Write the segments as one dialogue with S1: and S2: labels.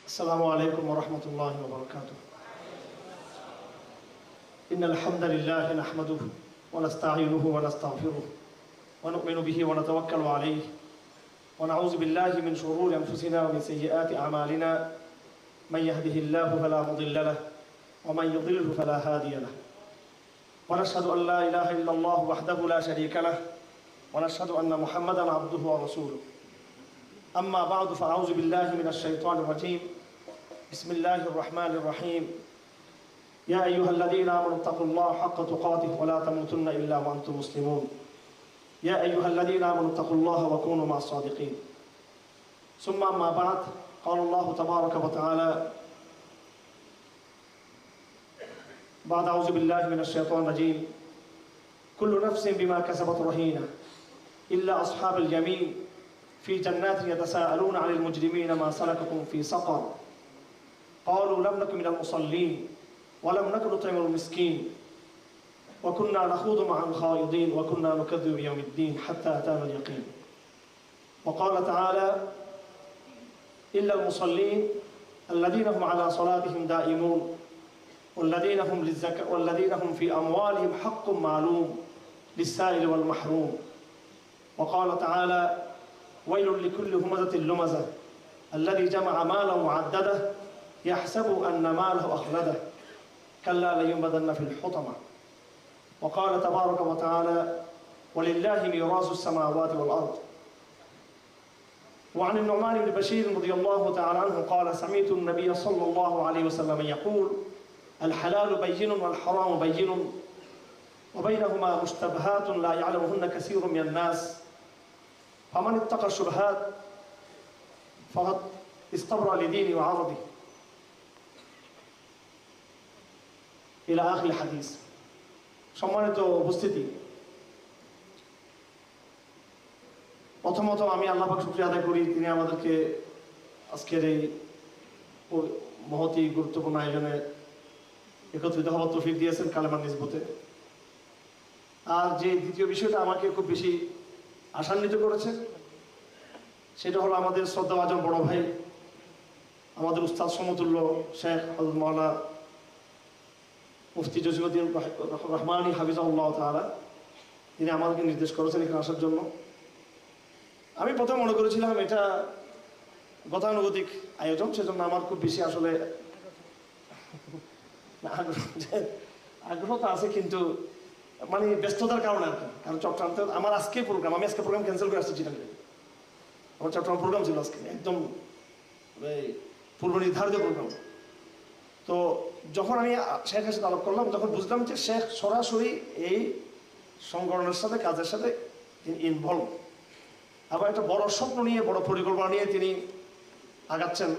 S1: السلام عليكم ورحمة الله وبركاته. إن الحمد لله نحمده ونستعينه ونستغفره ونؤمن به ونتوكل عليه ونعوذ بالله من شرور أنفسنا ومن سيئات أعمالنا. من يهده الله فلا مضل له ومن يضلل فلا هادي له. ونشهد أن لا إله إلا الله وحده لا شريك له ونشهد أن محمدا عبده ورسوله. أما بعد فأعوذ بالله من الشيطان الرجيم. بسم الله الرحمن الرحيم. يا أيها الذين آمنوا اتقوا الله حق تقاته ولا تموتن إلا وأنتم مسلمون. يا أيها الذين آمنوا اتقوا الله وكونوا مع الصادقين. ثم أما بعد قال الله تبارك وتعالى بعد أعوذ بالله من الشيطان الرجيم. كل نفس بما كسبت رهينة إلا أصحاب اليمين في جنات يتساءلون عن المجرمين ما سلككم في سقر قالوا لم نكن من المصلين ولم نكن نطعم المسكين وكنا نخوض مع الخائضين وكنا نكذب بيوم الدين حتى أتانا اليقين. وقال تعالى إلا المصلين الذين هم على صلاتهم دائمون والذين هم في أموالهم حق معلوم للسائل والمحروم. وقال تعالى ويل لكل همزة لمزة الذي جمع مالا وعدده يحسب أن ماله أخلده كلا لينبذن في الحطمة. وقال تبارك وتعالى ولله ميراث السماوات والأرض. وعن النعمان بن بشير رضي الله تعالى عنه قال سمعت النبي صلى الله عليه وسلم يقول الحلال بين والحرام بين وبينهما مشتبهات لا يعلمهن كثير من الناس فمن اتقى الشبهات فقد استبرأ لدينه وعرضه إلى آخر الحديث. সম্মানিত উপস্থিতি, প্রথমত আমি আল্লাহ পাক শুকরিয়া আদায় করি, তিনি আমাদেরকে আজকের এই মহতি গুরুত্বপূর্ণ আয়োজনে একত্রিত হওয়ার তৌফিক দিয়েছেন কালেমার নিসবতে। আর যে দ্বিতীয় বিষয়টা আমাকে খুব বেশি আশান্বিত করেছে সেটা হলো আমাদের শ্রদ্ধাভাজন বড় ভাই, আমাদের উস্তাদ সমতুল্য শেখ হযরত মাওলানা মুফতি জসিমউদ্দিন রহমানী হাফিজাহুল্লাহ তাআলা, তিনি আমাদেরকে নির্দেশ করেছেন এখানে আসার জন্য। আমি প্রথমে মনে করেছিলাম এটা গতানুগতিক আয়োজন, সেজন্য আমার খুব বেশি আসলে আগ্রহ তো আছে, কিন্তু মানে ব্যস্ততার কারণে আর কি। কারণ চট্টগ্রামতে আমার আজকে প্রোগ্রাম, আমি আজকে প্রোগ্রাম ক্যান্সেল করে আসছি চিটাগাঙ্গে। আমার চট্টগ্রাম প্রোগ্রাম ছিল আজকে, একদম পূর্ব নির্ধারিত প্রোগ্রাম। তো যখন আমি শেখের সাথে আলাপ করলাম তখন বুঝলাম যে শেখ সরাসরি এই সংগঠনের সাথে কাজের সাথে তিনি ইনভলভ, আবার একটা বড় স্বপ্ন নিয়ে বড় পরিকল্পনা নিয়ে তিনি আগাচ্ছেন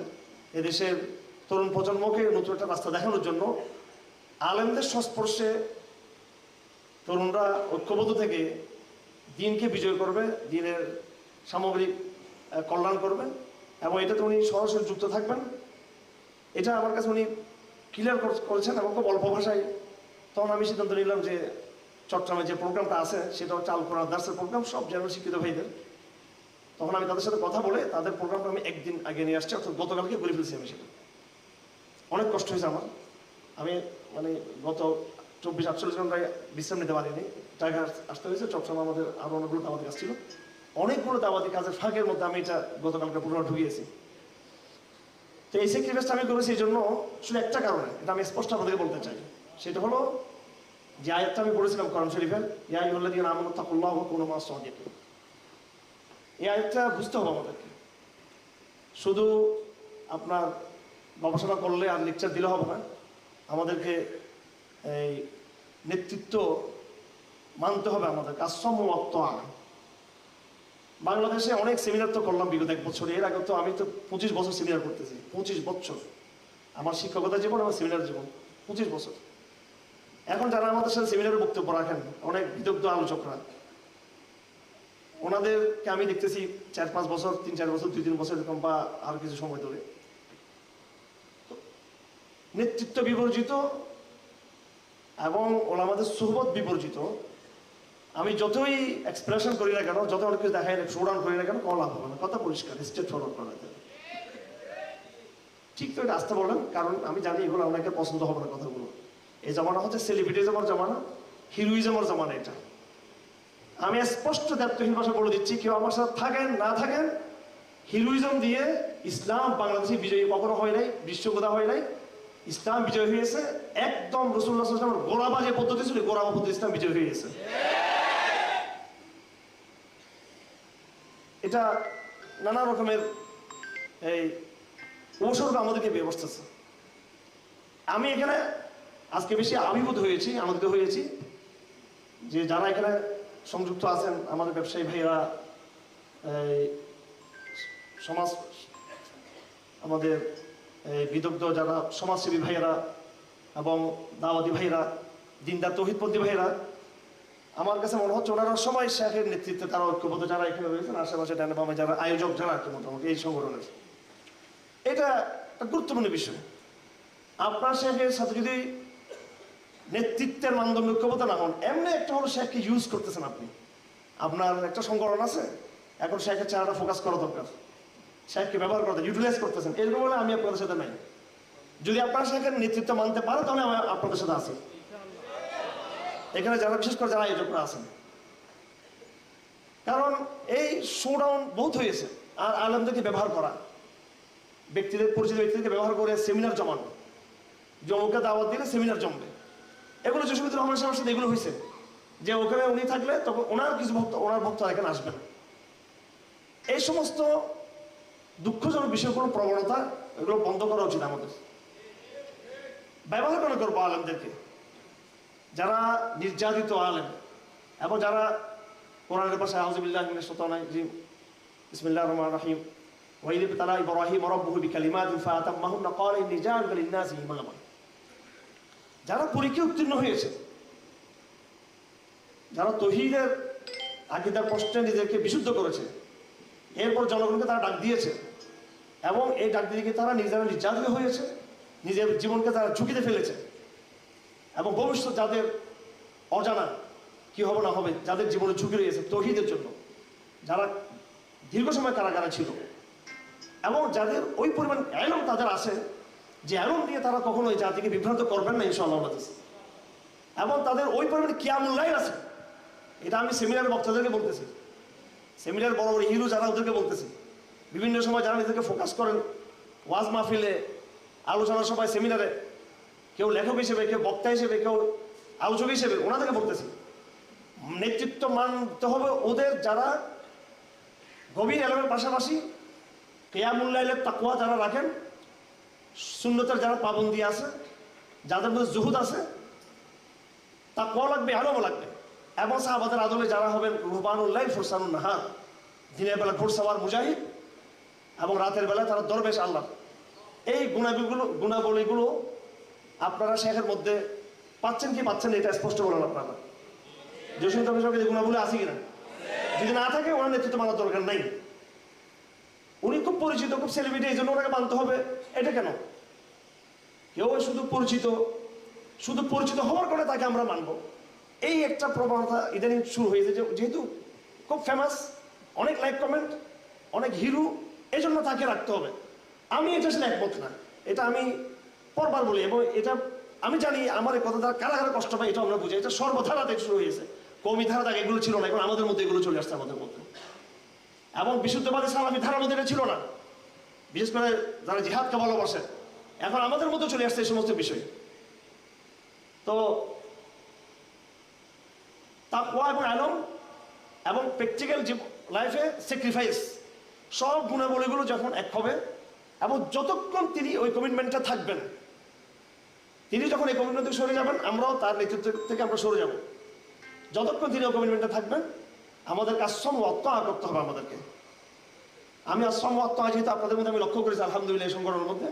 S1: এদেশের তরুণ প্রজন্মকে নতুন একটা রাস্তা দেখানোর জন্য। আলেমদের সংস্পর্শে তরুণরা ঐক্যবদ্ধ থেকে দিনকে বিজয় করবে, দিনের সামগ্রিক কল্যাণ করবেন এবং এটাতে উনি সরাসরি যুক্ত থাকবেন, এটা আমার কাছে উনি ক্লিয়ার করেছেন এবং খুব অল্প ভাষায়। তখন আমি সিদ্ধান্ত নিলাম যে চট্টগ্রামে যে প্রোগ্রামটা আছে সেটা হচ্ছে আল কোরআন দার্সের প্রোগ্রাম, সব জেনারেল শিক্ষিত ভাইদের। তখন আমি তাদের সাথে কথা বলে তাদের প্রোগ্রামটা আমি একদিন আগে নিয়ে আসছি, অর্থাৎ গতকালকে করে ফেলছি আমি সেটা। অনেক কষ্ট হয়েছে আমার, আমি মানে গত 24-48 ঘন্টায় বিশ্রাম নিতে পারিনি, টাকা আসতে হয়েছে। চট্টগ্রাম আমাদের আরও অনেকগুলো দাওয়াতি কাজ ছিল, অনেকগুলো দাওয়াতি কাজের ফাঁকের মধ্যে আমি এটা গতকালকে পুরো ঢুকিয়েছি। তো এই স্যাক্রিফাইসটা আমি করেছি এই জন্য শুধু একটা কারণে, এটা আমি স্পষ্ট আপনাদেরকে বলতে চাই। সেটা হলো যে আয়াতটা আমি পড়েছিলাম কোরআন শরীফের, ইয়া আইয়ুহাল্লাযীনা আমানু তাকুল্লাহ ওয়া কুনু মা'আস সাদিকিন। এই আয়াতটা বুঝতে হবে আমাদেরকে, শুধু আপনার গবেষণা করলে আর লেকচার দিলে হবে না, আমাদেরকে এই নেতৃত্ব মানতে হবে আমাদেরকে। আসসামু ওয়াত তাআ। বাংলাদেশে অনেক সেমিনার তো করলাম বিগত 1 বছর, এর আগে তো আমি তো 25 বছর সেমিনার করতেছি। 25 বছর আমার শিক্ষকতা জীবন, আমার সেমিনার জীবন 25 বছর। এখন যারা আমাদের সাথে সেমিনারে বক্তব্য রাখেন, অনেক বিদগ্ধ আলোচকরা, ওনাদেরকে আমি দেখতেছি 4-5 বছর, 3-4 বছর, 2-3 বছর এরকম বা আরো কিছু সময় ধরে। নেতৃত্ব বিবর্জিত এবং ওলামাদের সুহবত বিবর্জিত। আমি যতই এক্সপ্রেশন করি না কেন, যত অনেক কিছু দেখাই না, শোডাউন করি না কেন, কোনো লাভ হবে না। কথা পরিষ্কার, স্টেট ফরওয়ার্ড করা যায়। ঠিক তো, এটা আসতে বললেন, কারণ আমি জানি এগুলো অনেকের পছন্দ হবে না কথাগুলো। এই জামানা হচ্ছে সেলিব্রিটিজমের জামানা, হিরোইজমের জামানা। এটা আমি স্পষ্ট দায়িত্বহীন ভাষা বলে দিচ্ছি, কেউ আমার সাথে থাকেন না থাকেন, হিরোইজম দিয়ে ইসলাম বাংলাদেশে বিজয়ী কখনো হয় নাই, বিশ্বকোধা হয় নাই। ইসলাম বিজয় হয়েছে একদম রাসূলুল্লাহ সাল্লাল্লাহু আলাইহি ওয়াসাল্লামের গোড়াবা যে পদ্ধতি ছিল, গোড়াবা পদ্ধতি ইসলাম বিজয় হয়ে গেছে। এটা নানা রকমের এই ঔষধ আমাদেরকে ব্যবস্থা আছে। আমি এখানে আজকে বেশি আবির্ভূত হয়েছি, আনন্দিত হয়েছি যে যারা এখানে সংযুক্ত আছেন, আমাদের ব্যবসায়ী ভাইরা, সমাজ, আমাদের বিদগ্ধ যারা সমাজসেবী ভাইয়েরা এবং দাওয়াতি ভাইরা, দিনদার তৌহিদপন্থী ভাইরা, আমার কাছে মনে হচ্ছে ওনারা সবাই শেখের নেতৃত্বে তারা ঐক্যবদ্ধ, যারা এখানে রয়েছেন আশেপাশে ডানে বামে যারা আয়োজক, যারা আর কি মোটামুটি এই সংগঠনের। এটা একটা গুরুত্বপূর্ণ বিষয়। আপনার শেখের সাথে যদি নেতৃত্বের মানদণ্ড ঐক্যবদ্ধ না হন, এমনি একটা হলো শেখকে ইউজ করতেছেন আপনি। আপনার একটা সংগঠন আছে, এখন শেখের চেহারাটা ফোকাস করা দরকার, শেখকে ব্যবহার করতে, ইউটিলাইজ করতেছেন, এরকম বলে আমি আপনাদের সাথে নাই। যদি আপনার শেখের নেতৃত্ব মানতে পারে তাহলে আমি আপনাদের সাথে আছি। এখানে যারা বিশেষ করে যারা আয়োজকরা আছেন, কারণ এই শোডাউন বহুত হয়েছে। আর আলেমদেরকে ব্যবহার করা, ব্যক্তিদের, পরিচিত ব্যক্তিদেরকে ব্যবহার করে সেমিনার জমানো, জমকে দাওয়াত দিলে সেমিনার জমবে, এগুলো জসিমুদ্দিন রহমান সাহেবের সাথে এগুলো হয়েছে যে ওখানে উনি থাকলে তখন ওনার কিছু ভক্ত, ওনার ভক্তরা এখানে আসবেন। এই সমস্ত দুঃখজনক বিষয়গুলো, প্রবণতা, এগুলো বন্ধ করা উচিত আমাদের। ব্যবহার কেন করবো আলেমদেরকে? যারা নির্যাতিত আলেম এবং যারা কোরআনের পাশে আউযুবিল্লাহি মিনাশ শাইতানির রাজিম, বিসমিল্লাহির রহমানির রহিম, ওয়া ইয ইবতালা ইব্রাহিম রাব্বুহু বিকালিমাতিন ফাআতাম্মাহুন্না ক্বালা ইন্নী জাআলুকা লিন-নাসি ইমামা, যারা পরীক্ষায় উত্তীর্ণ হয়েছে, যারা তাওহীদের আকীদার প্রশ্নে নিজেকে বিশুদ্ধ করেছে, এরপর জনগণকে তারা ডাক দিয়েছে এবং এই ডাক দিয়ে তারা নিজেরা নির্যাতিত হয়েছে, নিজের জীবনকে তারা ঝুঁকিতে ফেলেছে এবং ভবিষ্যৎ যাদের অজানা কি হবে না হবে, যাদের জীবনে ঝুঁকি রয়েছে তাওহীদের জন্য, যারা দীর্ঘ সময় কারাগারে ছিল এবং যাদের ওই পরিমাণ ইলম তাদের আছে যে ইলম দিয়ে তারা কখনো এই জাতিকে বিভ্রান্ত করবেন না ইনশাআল্লাহ, এবং তাদের ওই পরিমাণে কিয়ামুল লাইল আছে। এটা আমি সেমিনারের বক্তাদেরকে বলতেছি, সেমিনার বড় বড় হিরো যারা, ওদেরকে বলতেছি। বিভিন্ন সময় যারা নিজেদেরকে ফোকাস করেন, ওয়াজ মাহফিলে, আলোচনা সভায়, সেমিনারে, কেউ লেখক হিসেবে, কেউ বক্তা হিসেবে, কেউ আলোচক হিসেবে, ওনাদেরকে বলতেছি নেতৃত্ব মানতে হবে ওদের যারা গভীর ইলমের পাশাপাশি কিয়ামুল লাইলের তাকওয়া যারা রাখেন, সুন্নতের যারা পাবন্দী আছে, যাদের মধ্যে জুহুদ আছে, তাকওয়া লাগবে, ইলমও লাগবে, এবং সাহাবাদের আদলে যারা হবেন রুহবানুল লাইল ফুরসানুন নাহার, দিনের বেলা ঘোড়সওয়ার মুজাহিদ এবং রাতের বেলা তারা দরবেশ আল্লাহ। এই গুণাবলীগুলো আপনারা শেখের মধ্যে পাচ্ছেন কি পাচ্ছেন এটা স্পষ্ট বলেন আপনারা। জসিমুদ্দিন রহমান সাহেবের গুণাবলী আছে কিনা? যদি না থাকে ওনার নেতৃত্ব মানার দরকার নাই। উনি খুব পরিচিত, খুব সেলিব্রিটি, এই জন্য ওনাকে মানতে হবে, এটা কেন? কেউ শুধু পরিচিত হওয়ার কারণে তাকে আমরা মানবো, এই একটা প্রবণতা ইদানিং শুরু হয়েছে। যেহেতু খুব ফেমাস, অনেক লাইক কমেন্ট, অনেক হিরো, এই জন্য তাকে রাখতে হবে। আমি এটা আসলে একমত না, এটা আমি পরবার বলি, এবং এটা আমি জানি আমার এই কথা দ্বারা কারা কারা কষ্ট পায় এটা আমরা বুঝি। এটা সর্বধারাতে শুরু হয়েছে, কওমি ধারা থেকে এগুলো ছিল না, এখন আমাদের মধ্যে এগুলো চলে আসছে আমাদের মধ্যে, এবং বিশুদ্ধবাদী সালাফি ধারার মধ্যে এটা ছিল না। বিশেষ করে যারা জিহাদকে ভালোবাসে, এখন আমাদের মধ্যে চলে আসছে এই সমস্ত বিষয়। তো তাকওয়া এবং ইলম এবং প্র্যাকটিক্যাল লাইফে স্যাক্রিফাইস, সব গুণাবলীগুলো যখন এক হবে এবং যতক্ষণ তিনি ওই কমিটমেন্টটা থাকবেন, তিনি যখন এই কমিটমেন্ট থেকে সরে যাবেন, আমরাও তার নেতৃত্ব থেকে আমরা সরে যাব। যতক্ষণ তিনি ওই কমিটমেন্টে থাকবেন, আমাদেরকে আশ্রম ওয়াত্তা করতে হবে আমাদেরকে। আমি আশ্রম ওয়াত্তা যেহেতু আপনাদের মধ্যে আমি লক্ষ্য করেছি আলহামদুলিল্লাহ, এই সংগঠনের মধ্যে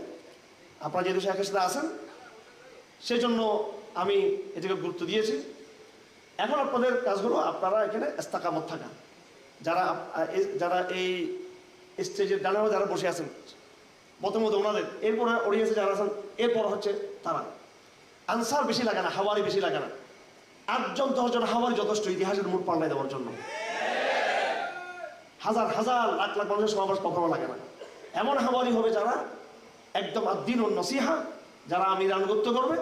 S1: আপনারা যেহেতু শেখের সাথে আছেন, সেই জন্য আমি এটাকে গুরুত্ব দিয়েছি। এখন আপনাদের কাজ হলো আপনারা এখানে ইস্তেকামত থাকা, যারা এই স্টেজের ডানে যারা বসে আছেন প্রথমত ওনাদের, এরপরে অডিয়েন্সে যারা আছেন, এরপর হচ্ছে তারা। আনসার বেশি লাগে না, হাওয়ারি বেশি লাগে না। 8জন 10জন হাওয়ারি যথেষ্ট ইতিহাসের মুখ পাল্টাই দেওয়ার জন্য। হাজার হাজার লাখ লাখ মানুষের সমাবেশ কখনো লাগে না। এমন হাওয়ারি হবে যারা একদম আদ্দিন ও নসিহা, যারা আমির আনুগত্য করবে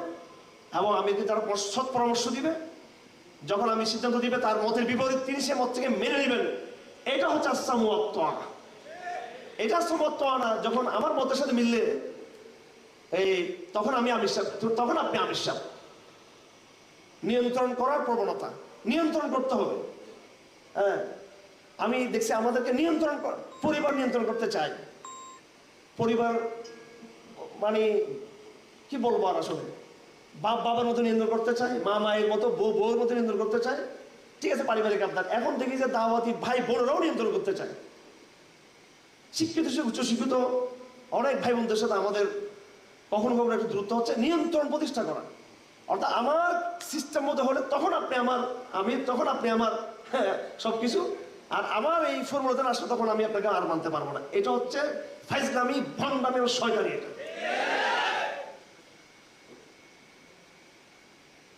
S1: এবং আমিরকে যারা সৎ পরামর্শ দিবে, যখন আমি সিদ্ধান্ত দিবে তার মতের বিপরীত তিনি সে মত থেকে মেনে নেবেন, এটা হচ্ছে আসসামু ওয়াত তাআ। এটা আসসামু ওয়াত তাআ না যখন আমার মতের সাথে মিললে তখন আমি আমির সাহেব, তখন আপনি আমির সাহেব। নিয়ন্ত্রণ করার প্রবণতা, নিয়ন্ত্রণ করতে হবে। হ্যাঁ, আমি দেখছি আমাদেরকে নিয়ন্ত্রণ পরিবার নিয়ন্ত্রণ করতে চাই। পরিবার মানে কি বলবো আর, আসলে বাবার মতো নিয়ন্ত্রণ করতে চায়, মা মায়ের মতো, বউর মতো নিয়ন্ত্রণ করতে চায়। ঠিক আছে, পারিবারিক আবদার। এখন দেখি যে দাওয়াতি ভাই বোনেরাও নিয়ন্ত্রণ করতে চায়। শিক্ষিত উচ্চশিক্ষিত অনেক ভাই বোনদের সাথে আমাদের কখনো কখনো একটু দূরত্ব হচ্ছে। নিয়ন্ত্রণ প্রতিষ্ঠা করা, অর্থাৎ আমার সিস্টেম মতো হলে তখন আপনি আমার আমির, তখন আপনি আমার সবকিছু, আর আমার এই ফর্মুলাতে আসলে তখন আমি আপনাকে আর মানতে পারবো না। এটা হচ্ছে ফাইজলামি, ভণ্ডামি ও শয়তানি। এটা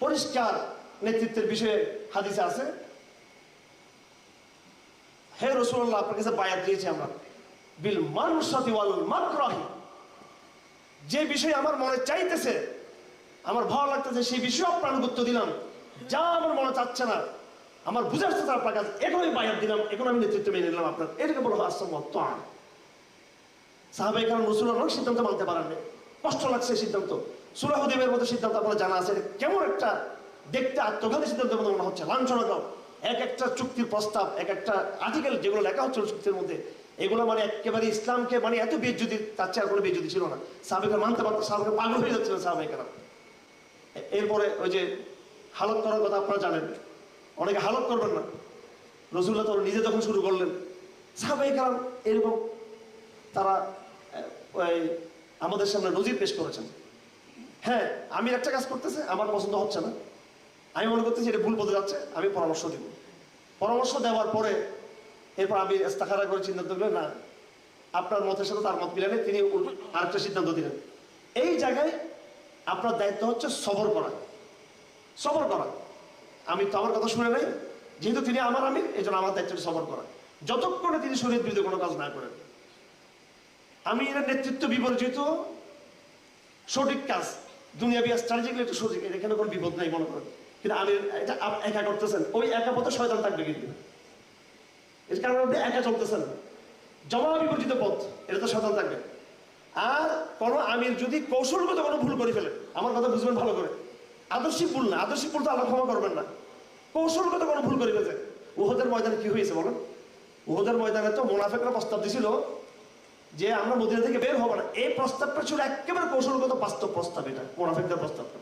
S1: পরিষ্কার নেতৃত্বের বিষয়ে হাদিসে আছে, হে রাসূলুল্লাহ, আপনার কাছে বায়াত দিয়েছি আমরা বিল মানসাতি ওয়াল মাকরাহি, যে বিষয় আমার মনে চাইতেছে, আমার ভালো লাগতেছে, সেই বিষয়ে আপনার আনুগত্য দিলাম। যা আমার মনে চাচ্ছে না, আমার বুঝার সাথে আপনার কাছে, এখন আমি বায়াত দিলাম, এখন আমি নেতৃত্ব মেনে নিলাম আপনার। এটাকে বলা হয় আসসামু ওয়াত তাআ। সাহাবায়ে কেরাম রাসূলুল্লাহর সিদ্ধান্ত মানতে পারেননি, কষ্ট লাগছে সিদ্ধান্ত। সূরা হুদাইবিয়ার মতো সিদ্ধান্ত আপনারা জানা আছে, কেমন একটা দেখতে আত্মঘাতী সিদ্ধান্ত মনে হচ্ছে, লাঞ্ছনাকর। এক একটা চুক্তির প্রস্তাব, এক একটা আর্টিকেল যেগুলো লেখা হচ্ছিল চুক্তির মধ্যে, এগুলো মানে একেবারে ইসলামকে মানে এত বেইজ্জতি, তার চেয়ে আর কোনো বেইজ্জতি ছিল না। সাহাবায়ে মানতে পারতো, সাহাবায়ে পাগল হয়ে যাচ্ছিলেন সাহাবায়ে কেরাম। এরপরে ওই যে হালত করার কথা আপনারা জানেন, অনেকে হালত করবেন না, রাসূলুল্লাহ তো নিজে যখন শুরু করলেন, সাহাবায়ে কেরাম এরকম তারা ওই আমাদের সামনে নজির পেশ করেছেন। হ্যাঁ, আমি একটা কাজ করতেছে, আমার পছন্দ হচ্ছে না, আমি মনে করতেছি এটা ভুল পথে যাচ্ছে, আমি পরামর্শ দিব। পরামর্শ দেওয়ার পরে এরপর আমি ইস্তেখারা করে সিদ্ধান্ত দিলেন, না আপনার মতের সাথে তার মত মিলে নেই, তিনি আরেকটা সিদ্ধান্ত দিলেন। এই জায়গায় আপনার দায়িত্ব হচ্ছে সবর করা, সবর করা। আমি তো আমার কথা শুনে নাই, যেহেতু তিনি আমার আমির, এই জন্য আমার দায়িত্ব সবর করা, যতক্ষণে তিনি শরীয়ত বিরুদ্ধে কোনো কাজ না করেন। আমি এর নেতৃত্ব বিবর্জিত সঠিক কাজ, দুনিয়াবি স্ট্র্যাটেজিক্যালি একটু সঠিক, এখানে কোনো বিপদ নাই মনে করেন, কিন্তু আমি এটা একা করতেছেন, ওই একা পথে শয়তান থাকবে, কিন্তু এর কারণে আপনি একা চলতেছেন, জমা বিবর্জিত পথ, এটা তো শয়তান থাকবে। আর কোনো আমির যদি কৌশলগত কোনো ভুল করে ফেলে, আমার কথা বুঝবেন ভালো করে, আদর্শিক ভুল না, আদর্শিক ভুল তো আল্লাহ ক্ষমা করবেন না, কৌশলগত কোনো ভুল করে ফেলেছে। উহুদের ময়দানে কি হয়েছে বলেন? উহুদের ময়দানে তো মুনাফিকরা প্রস্তাব দিছিল যে আমরা মদিনা থেকে বের হবো না। এই প্রস্তাবটা ছিল একেবারে কৌশলগত বাস্তব প্রস্তাব, এটা মুনাফিকদের প্রস্তাবটা।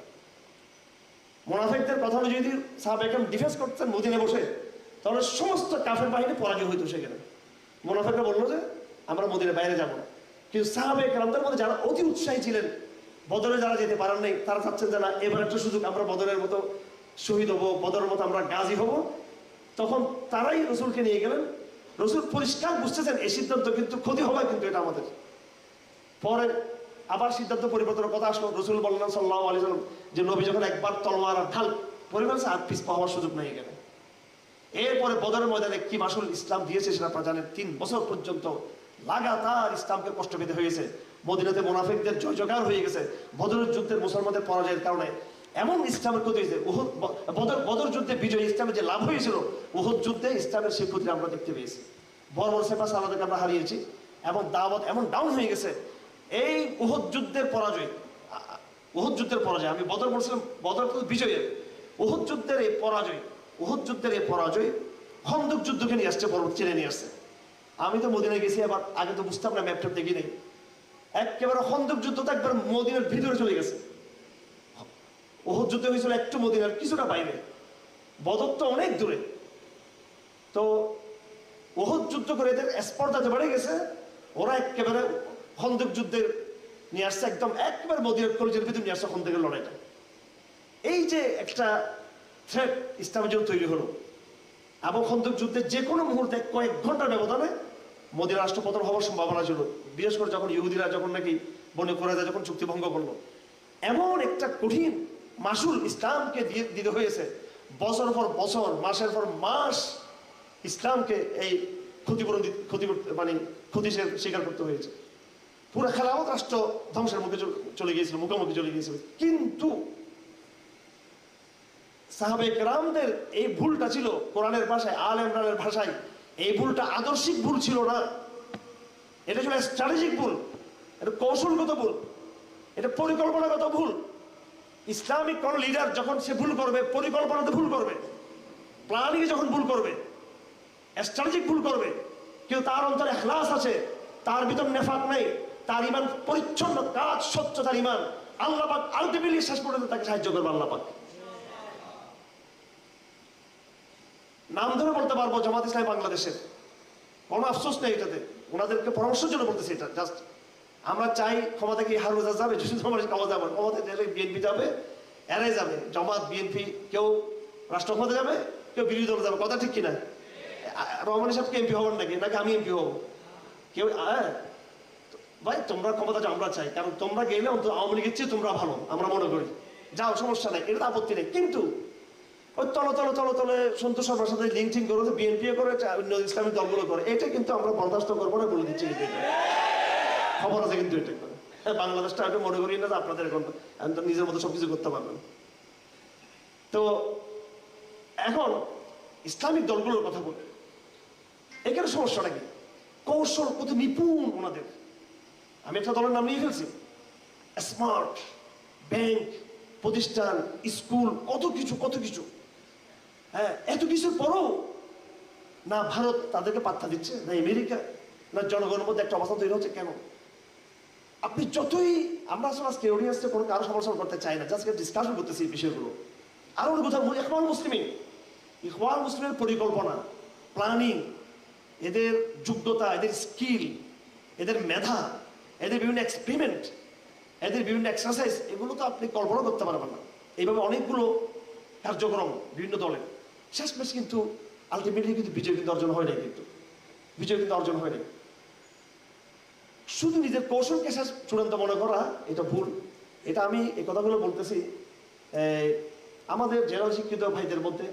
S1: মুনাফিকদের কথা অনুযায়ী যদি সাহাবায়ে কেরাম ডিফেন্স করতেন মদিনায় বসে, তাহলে সমস্ত কাফের বাহিনী পরাজয় হইতো সেখানে। মুনাফিকরা বললো যে আমরা মদিনার বাইরে যাবো না, কিন্তু সাহাবায়ে কেরামদের মধ্যে যারা অতি উৎসাহী ছিলেন, বদরে যারা যেতে পারেন নাই, তারা চাচ্ছেন যে না, এবার একটা সুযোগ, আমরা বদরের মতো শহীদ হবো, বদরের মতো আমরা গাজী হব। তখন তারাই রসুলকে নিয়ে গেলেন। রসুল পরিষ্কার বুঝতেছেন এই সিদ্ধান্ত কিন্তু ক্ষতি হবে, কিন্তু এটা আমাদের। পরে আবার সিদ্ধান্ত পরিবর্তনের কথা আসলো, রসুল বললেন সাল্লাল্লাহু আলাইহি ওয়াসাল্লাম যে নবী যখন একবার তলোয়ার আর ঢাল পরিমাণে আর পিছপা হওয়ার সুযোগ নেই এখানে। এরপরে বদরের ময়দানে কি মাসুল ইসলাম দিয়েছে সেটা আপনারা জানেন। 3 বছর পর্যন্ত লাগাতার ইসলামকে কষ্ট পেতে হয়েছে। মদিনাতে মুনাফিকদের জয় জয়কার হয়ে গেছে। বদরের যুদ্ধের মুসলমানদের পরাজয়ের কারণে এমন ইসলামের ক্ষতি হয়েছে। বদর যুদ্ধে বিজয় ইসলামের যে লাভ হয়েছিল, উহুদ যুদ্ধে ইসলামের সেই ক্ষতি আমরা দেখতে পেয়েছি। বড় বড় সেফা সালাদেরকে আমরা হারিয়েছি এবং দাওয়াত এমন ডাউন হয়ে গেছে। এই উহুদ যুদ্ধের পরাজয়, উহুদ যুদ্ধের পরাজয়, আমি বদর বলছিলাম, বদর বিজয়ের, উহুদ যুদ্ধের এই পরাজয়, উহুদ যুদ্ধের এই পরাজয় খন্দক যুদ্ধকে নিয়ে আসছে, পর্বত চেনে নিয়ে আসছে। আমি তো মদিনায় গেছি, আবার আগে তো বুঝতাম না, ম্যাপটপ দেখি নাই। একেবারে খন্দক যুদ্ধ তো একবার মদিনার ভিতরে চলে গেছে। উহুদ যুদ্ধ হয়েছিল একটু মদিনার কিছুটা বাইরে, বদর তো অনেক দূরে। তো উহুদ যুদ্ধ করে এদের স্পর্ধাতে বেড়ে গেছে, ওরা একেবারে খন্দক যুদ্ধের নিয়ে আসছে, একদম একবার মদিনার কলেজের ভিতরে নিয়ে আসছে খন্দকের লড়াইটা। এই যে একটা থ্রেট ইসলামের জন্য তৈরি হলো, এবং খন্দক যুদ্ধে যে কোনো মুহূর্তে কয়েক ঘন্টার ব্যবধানে মদিনা রাষ্ট্র পতন হওয়ার সম্ভাবনা ছিল। বিশেষ করে যখন ইহুদিরা যখন নাকি বনি কুরাইজা যখন চুক্তি ভঙ্গ করলো, এমন একটা কঠিন মাসুল ইসলামকে দিতে হয়েছে। বছর পর বছর, মাসের পর মাস ইসলামকে এই ক্ষতিপূরণ মানে ক্ষতি স্বীকার করতে হয়েছে। পুরো খেলাফত রাষ্ট্র ধ্বংসের মুখে চলে গিয়েছিল, মুখোমুখি চলে গিয়েছিল। কিন্তু সাহাবে কেরামদের এই ভুলটা ছিল কোরআনের ভাষায়, আল ইমরানের ভাষায়, এই ভুলটা আদর্শিক ভুল ছিল না, এটা ছিল স্ট্র্যাটেজিক ভুল, এটা কৌশলগত ভুল, এটা পরিকল্পনাগত ভুল। ইসলামিক কোন লিডার যখন সে ভুল করবে, পরিকল্পনাতে ভুল করবে, প্ল্যানিংয়ে যখন ভুল করবে, স্ট্র্যাটেজিক ভুল করবে, কিন্তু তার অন্তরে ইখলাস আছে, তার ভিতর নেফাক নেই, তার ইমান পরিচ্ছন্ন, কাজ স্বচ্ছ তার ইমান, আল্লাহ পাক আলটিমেটলি শেষ পর্যন্ত তাকে সাহায্য করবে। আল্লাহ পাক নাম ধরে বলতে পারবো জামাত ইসলামী বাংলাদেশের, কোনো আফসোস নেই এটাতে, ওনাদেরকে পরামর্শের জন্য বলতেছি এটা। জাস্ট আমরা চাই ক্ষমতা কি হারুজা যাবে, ক্ষমতা বিএনপি যাবে, এরাই যাবে, জামাত বিএনপি, কেউ রাষ্ট্র ক্ষমতা যাবে, কেউ বিরোধী দল যাবে, কথা ঠিক কিনা? রহমান সাহেবকে এমপি হবেন নাকি, নাকি আমি এমপি হবো? কেউ ভাই তোমরা ক্ষমতা আমরা চাই, কারণ তোমরা গেলে অন্তত আওয়ামী লীগের চেয়ে তোমরা ভালো আমরা মনে করি, যাও সমস্যা নেই, এটা আপত্তি নেই। কিন্তু ওই তলে সন্তোষ সবার সাথে লিঙ্কিং করে বিএনপি করে ইসলামিক দলগুলো করে, এটা কিন্তু আমরা বরদাস্ত করবো না, বলে দিচ্ছি। খবর আছে কিন্তু এটা করে, বাংলাদেশটা আমি মনে করি না যে আপনাদের এখন নিজের মতো সবকিছু করতে পারবেন। তো এখন ইসলামিক দলগুলোর কথা বলি, এখানে সমস্যাটা কি? কৌশল কত নিপুণ ওনাদের। আমি একটা দলের নাম নিয়ে ফেলছি, স্মার্ট ব্যাংক, প্রতিষ্ঠান, স্কুল, কত কিছু। হ্যাঁ, এত কিছুর পরও না ভারত তাদেরকে পাত্তা দিচ্ছে, না আমেরিকা, না জনগণের মধ্যে একটা অবস্থা তৈরি হচ্ছে। কেন? আপনি যতই, আমরা আসলে আজকে অডিয়েন্সে কোনো কারো সমালোচনা করতে চাই না, জাস্ট ডিসকাশন করতেছি এই বিষয়গুলো। আরো কথা বলি, ইখওয়ান মুসলিমের পরিকল্পনা, প্ল্যানিং, এদের যোগ্যতা, এদের স্কিল, এদের মেধা, এদের বিভিন্ন এক্সপেরিমেন্ট, এদের বিভিন্ন এক্সারসাইজ, এগুলো তো আপনি কল্পনা করতে পারবেন না। এইভাবে অনেকগুলো কার্যক্রম বিভিন্ন দলের, শেষমেশ কিন্তু আলটিমেটলি কিন্তু বিজয় কিন্তু অর্জন হয় নাই, বিজয় কিন্তু অর্জন হয় নাই। শুধু নিজের কৌশলকে শেষ চূড়ান্ত মনে করা, এটা ভুল। এটা আমি এই কথাগুলো বলতেছি আমাদের জেনারেল শিক্ষিত ভাইদের মধ্যে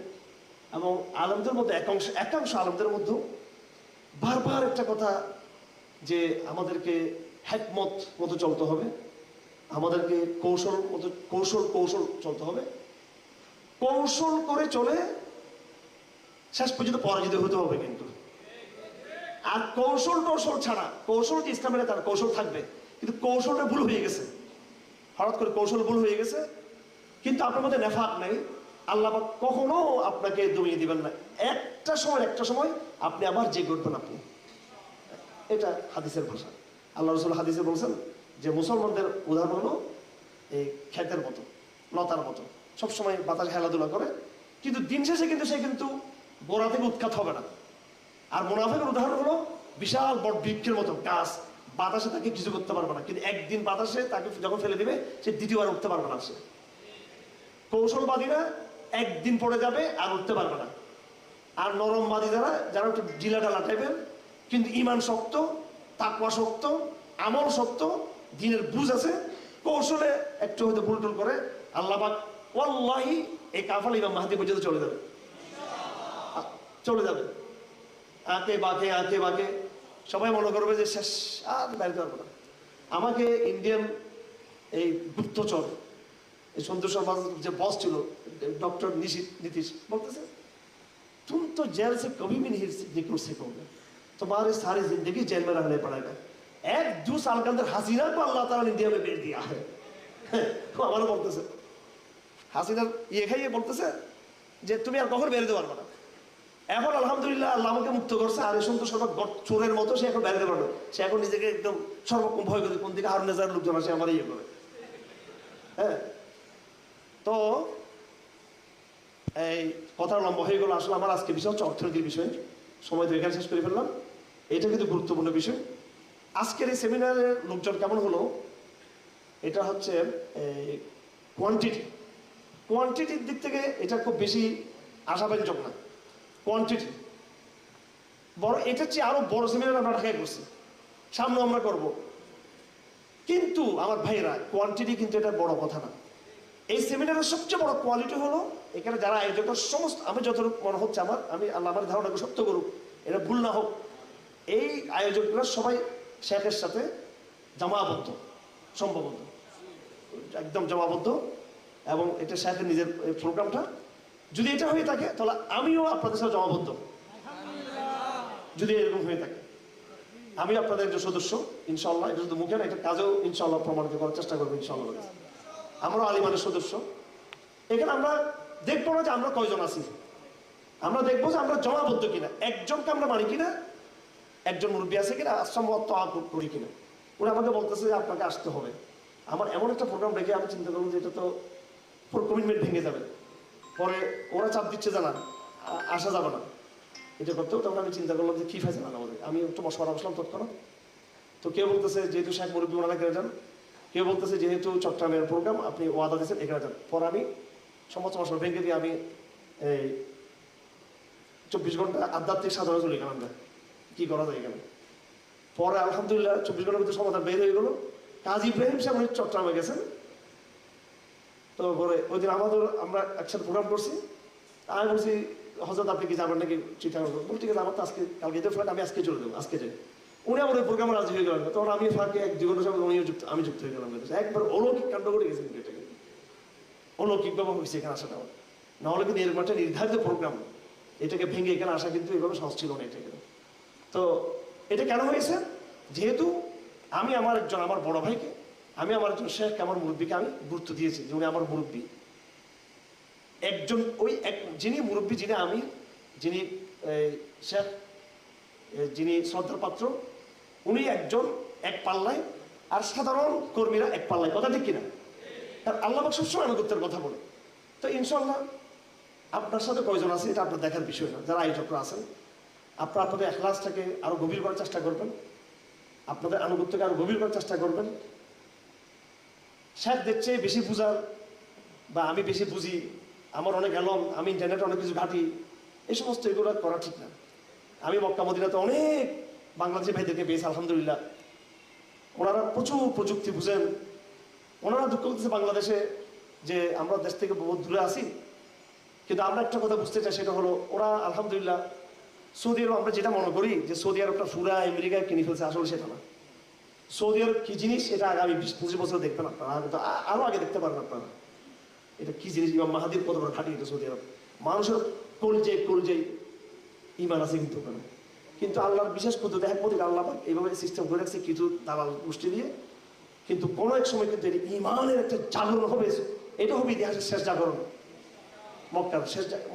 S1: এবং আলেমদের মধ্যে, একাংশ আলেমদের মধ্যেও বারবার একটা কথা, যে আমাদেরকে হিকমত মতো চলতে হবে, আমাদেরকে কৌশল চলতে হবে, কৌশল করে চলে শেষ পর্যন্ত পরাজিত হতে হবে। কিন্তু আর কৌশল ছাড়া, কৌশল যে ইসলামের তার কৌশল থাকবে, কিন্তু কৌশলটা ভুল হয়ে গেছে, হঠাৎ করে কৌশল ভুল হয়ে গেছে, কিন্তু আপনার মধ্যে নেফাক নাই, আল্লাহ কখনো আপনাকে দমিয়ে দিবেন না। একটা সময় আপনি আবার জেগে উঠবেন। আপনি, এটা হাদিসের ভাষা, আল্লাহ রসুল হাদিসে বলছেন যে মুসলমানদের উদাহরণ হলো এই ক্ষেতের মতো, লতার মতো, সবসময় বাতাস খেলাধুলা করে, কিন্তু দিন শেষে কিন্তু সে কিন্তু গোড়া থেকে উৎখাত হবে না। আর মুনাফিকের উদাহরণ হলো বিশাল বড় বৃক্ষের মতো গাছ, বাতাসে তাকে কিছু করতে পারবে না, কিন্তু একদিন বাতাসে তাকে যখন ফেলে দিবে সে দ্বিতীয়বার উঠতে পারবে না। সে কৌশলবাদীরা একদিন পড়ে যাবে আর উঠতে পারবে না। আর নরমবাদী যারা একটু ঢিলাঢালা টাইপের, কিন্তু ইমান শক্ত, তাকওয়া শক্ত, আমল শক্ত, দিনের বুঝ আছে, কৌশলে একটু হয়তো ভুলটুল করে, আল্লাহ পাক ওয়াল্লাহি এই কাফাল ইমাম মাহদী পর্যন্ত চলে যাবে। আঁকে বাঁকে সবাই মনে করবে যে শেষ, আর বাইরে পারবো না। আমাকে ইন্ডিয়ান এই গুপ্তচর, এই সন্তোষ শর্মা যে বস ছিল, ডক্টর নীতিশ বলতেছে, तुम तो जेल से कभी भी नहीं निकल सकोगे, तुम्हारी सारी जिंदगी जेल में रहने पड़ेगा। 1-2 साल के अंदर हसीना को अल्लाह ताला ने इंडिया में भेज दिया है। हमारा বলতেছে হাসিনার খাইয়ে বলতেছে যে তুমি আর কখনো বেরোতে পারবে না। এখন আলহামদুলিল্লাহ আল্লাহ আমাকে মুক্ত করছে, আর এই সন্তোষ শর্মা চোরের মতো সে এখন বেরোতে পারবে। সে এখন নিজেকে একদম সর্বক্ষণ ভয় করে, কোন দিকে হারুন নেজার লোকজন আসে আমার করে। হ্যাঁ, তো এই কথা লম্বা হয়ে গেল। আসলে আমার আজকে বিষয় হচ্ছে অর্থনীতির বিষয়, সময় তো এখানে শেষ করে ফেললাম। এটা কিন্তু গুরুত্বপূর্ণ বিষয়। আজকের এই সেমিনারের লোকজন কেমন হলো, এটা হচ্ছে কোয়ান্টিটির দিক থেকে এটা খুব বেশি আশাব্যঞ্জক না। কোয়ান্টিটি বড়, এটার চেয়ে আরো বড় সেমিনার আমরা ঢাকায় করছি, সামনে আমরা করব। কিন্তু আমার ভাইরা, কোয়ান্টিটি কিন্তু এটা বড় কথা না। এই সেমিনারের সবচেয়ে বড় কোয়ালিটি হলো এখানে যারা আয়োজকের সমস্ত, আমি যতটুকু মনে হচ্ছে আমি আল্লাহ আমার ধারণাকে সত্য করুক, এটা ভুল না হোক, এই আয়োজকরা সবাই শেখের সাথে জামাবদ্ধ, সম্ভবত একদম জামাবদ্ধ, এবং এটা শেখের নিজের প্রোগ্রামটা। যদি এটা হয়ে থাকে তাহলে আমিও আপনাদের সাথে জমাবদ্ধ। যদি এরকম হয়ে থাকে আমি আপনাদের একজন সদস্য ইনশাল্লাহ। এটা শুধু মুখে না, এটা কাজেও ইনশাল্লাহ প্রমাণিত করার চেষ্টা করবো ইনশাল্লাহ। আমরা আলিমানের সদস্য। এখানে আমরা দেখবো না যে আমরা কয়জন আছি, আমরা দেখবো যে আমরা জমাবদ্ধ কিনা, একজনকে আমরা মানি কিনা, একজন মুরব্বী আছে কিনা, আশ্রমত করি কিনা। ওরা আমাকে বলতেছে যে আপনাকে আসতে হবে। আমার এমন একটা প্রোগ্রাম রেখে আমি চিন্তা করলাম যে এটা তো পুরো কমিটমেন্ট ভেঙে যাবে, পরে ওরা চাপ দিচ্ছে জানা আসা যাবে না এটা করতেও। তখন আমি চিন্তা করলাম যে কি ফাইছে না আমাদের। আমি একটু মশওয়ারা বসলাম তৎক্ষণাৎ। তো কেউ বলতেছে যেহেতু শেখ মুরব্বী ওনারা এখানে যান, কেউ বলতেছে যেহেতু চট্টগ্রামের প্রোগ্রাম আপনি ওয়াদা দিয়েছেন এখানে যান। পরে আমি সমস্ত মশলা ভেঙে দিয়ে আমি এই 24 ঘন্টা আধ্যাত্মিক সাধনা চলে গেলাম। আমরা কি করা যায় এখানে। পরে আলহামদুলিল্লাহ 24 ঘন্টার ভিতরে সমাধান বের হয়ে গেল। কাজী ইব্রাহিম সাহেব উনি চট্টগ্রামে গেছেন। তো পরে ওই দিন আমাদের আমরা একসাথে প্রোগ্রাম করছি। আমি বলছি হজরত আপনি কি যাবেন নাকি চিন্তা করবো? বল ঠিক আছে, আমার তো আজকে কালকে যেতে ফ্লাইট, আমি আজকে চলে দেবো, আজকে যাই। উনি আমার ওই প্রোগ্রামে রাজি হয়ে গেলেন। তখন আমি ফাঁকে 1-2 ঘন্টার সাথে উনিও যুক্ত, আমি যুক্ত হয়ে গেলাম। একবার অলৌকিক কাণ্ড করে গেছেন এটা, অলৌকিকভাবে হয়েছে এখানে আসাটা। নাহলে কিন্তু এরকম একটা নির্ধারিত প্রোগ্রাম, এটাকে ভেঙে এখানে আসা কিন্তু এইভাবে সহজ ছিল না এটাকে। তো এটা কেন হয়েছে? যেহেতু আমি আমার একজন আমার বড় ভাইকে, আমি আমার একজন শেখ, আমার মুরব্বীকে আমি গুরুত্ব দিয়েছি যে উনি আমার মুরব্বী। একজন ওই এক যিনি মুরব্বী, যিনি আমি, যিনি শেখ, যিনি শ্রদ্ধার পাত্র, উনি একজন এক পাল্লায়, আর সাধারণ কর্মীরা এক পাল্লায়। কথা ঠিক কিনা? কারণ আল্লাহ সবসময় আনুগত্যের কথা বলে। তো ইনশাল্লাহ আপনার সাথে কয়জন আছে এটা আপনার দেখার বিষয় না। যারা আয়োজকরা আছেন আপনারা আপনাদের এখলাসটাকে আরো গভীর করার চেষ্টা করবেন, আপনাদের আনুগত্যকে আরো গভীর করার চেষ্টা করবেন। শেখদের চেয়ে বেশি বুঝার বা আমি বেশি বুঝি, আমার অনেক এলম, আমি ইন্টারনেটে অনেক কিছু ঘাঁটি, এই সমস্ত এগুলো করা ঠিক না। আমি মক্কা মদিনাতে অনেক বাংলাদেশি ভাইদেরকে পেয়েছি আলহামদুলিল্লাহ। ওনারা প্রচুর প্রযুক্তি বুঝেন। ওনারা দুঃখ করতেছে বাংলাদেশে যে আমরা দেশ থেকে বহুত দূরে আছি। কিন্তু আমরা একটা কথা বুঝতে চাই, সেটা হলো ওরা আলহামদুলিল্লাহ সৌদি আরব, আমরা যেটা মনে করি যে সৌদি আরবটা পুরা আমেরিকায় কিনে ফেলছে, আসলে সেটা না। সৌদি আরব কি জিনিস এটা আগামী 20-25 বছর দেখবেন আপনারা, আরো আগে দেখতে পারবেন আপনারা এটা কি জিনিস। ইমাম মাহাদির কত বড় খাটি এটা সৌদি আরব। মানুষের কলজে ইমান আছে কিন্তু ওখানে। কিন্তু আল্লাহর বিশেষ পদ্ধতি একপদ্ধতি আল্লাহ এইভাবে সিস্টেম করে রাখছে কিছু দালাল গোষ্ঠী দিয়ে। কিন্তু কোনো এক সময় কিন্তু ইমানের একটা জাগরণ হবে, এটা হবে ইতিহাসের শেষ জাগরণ,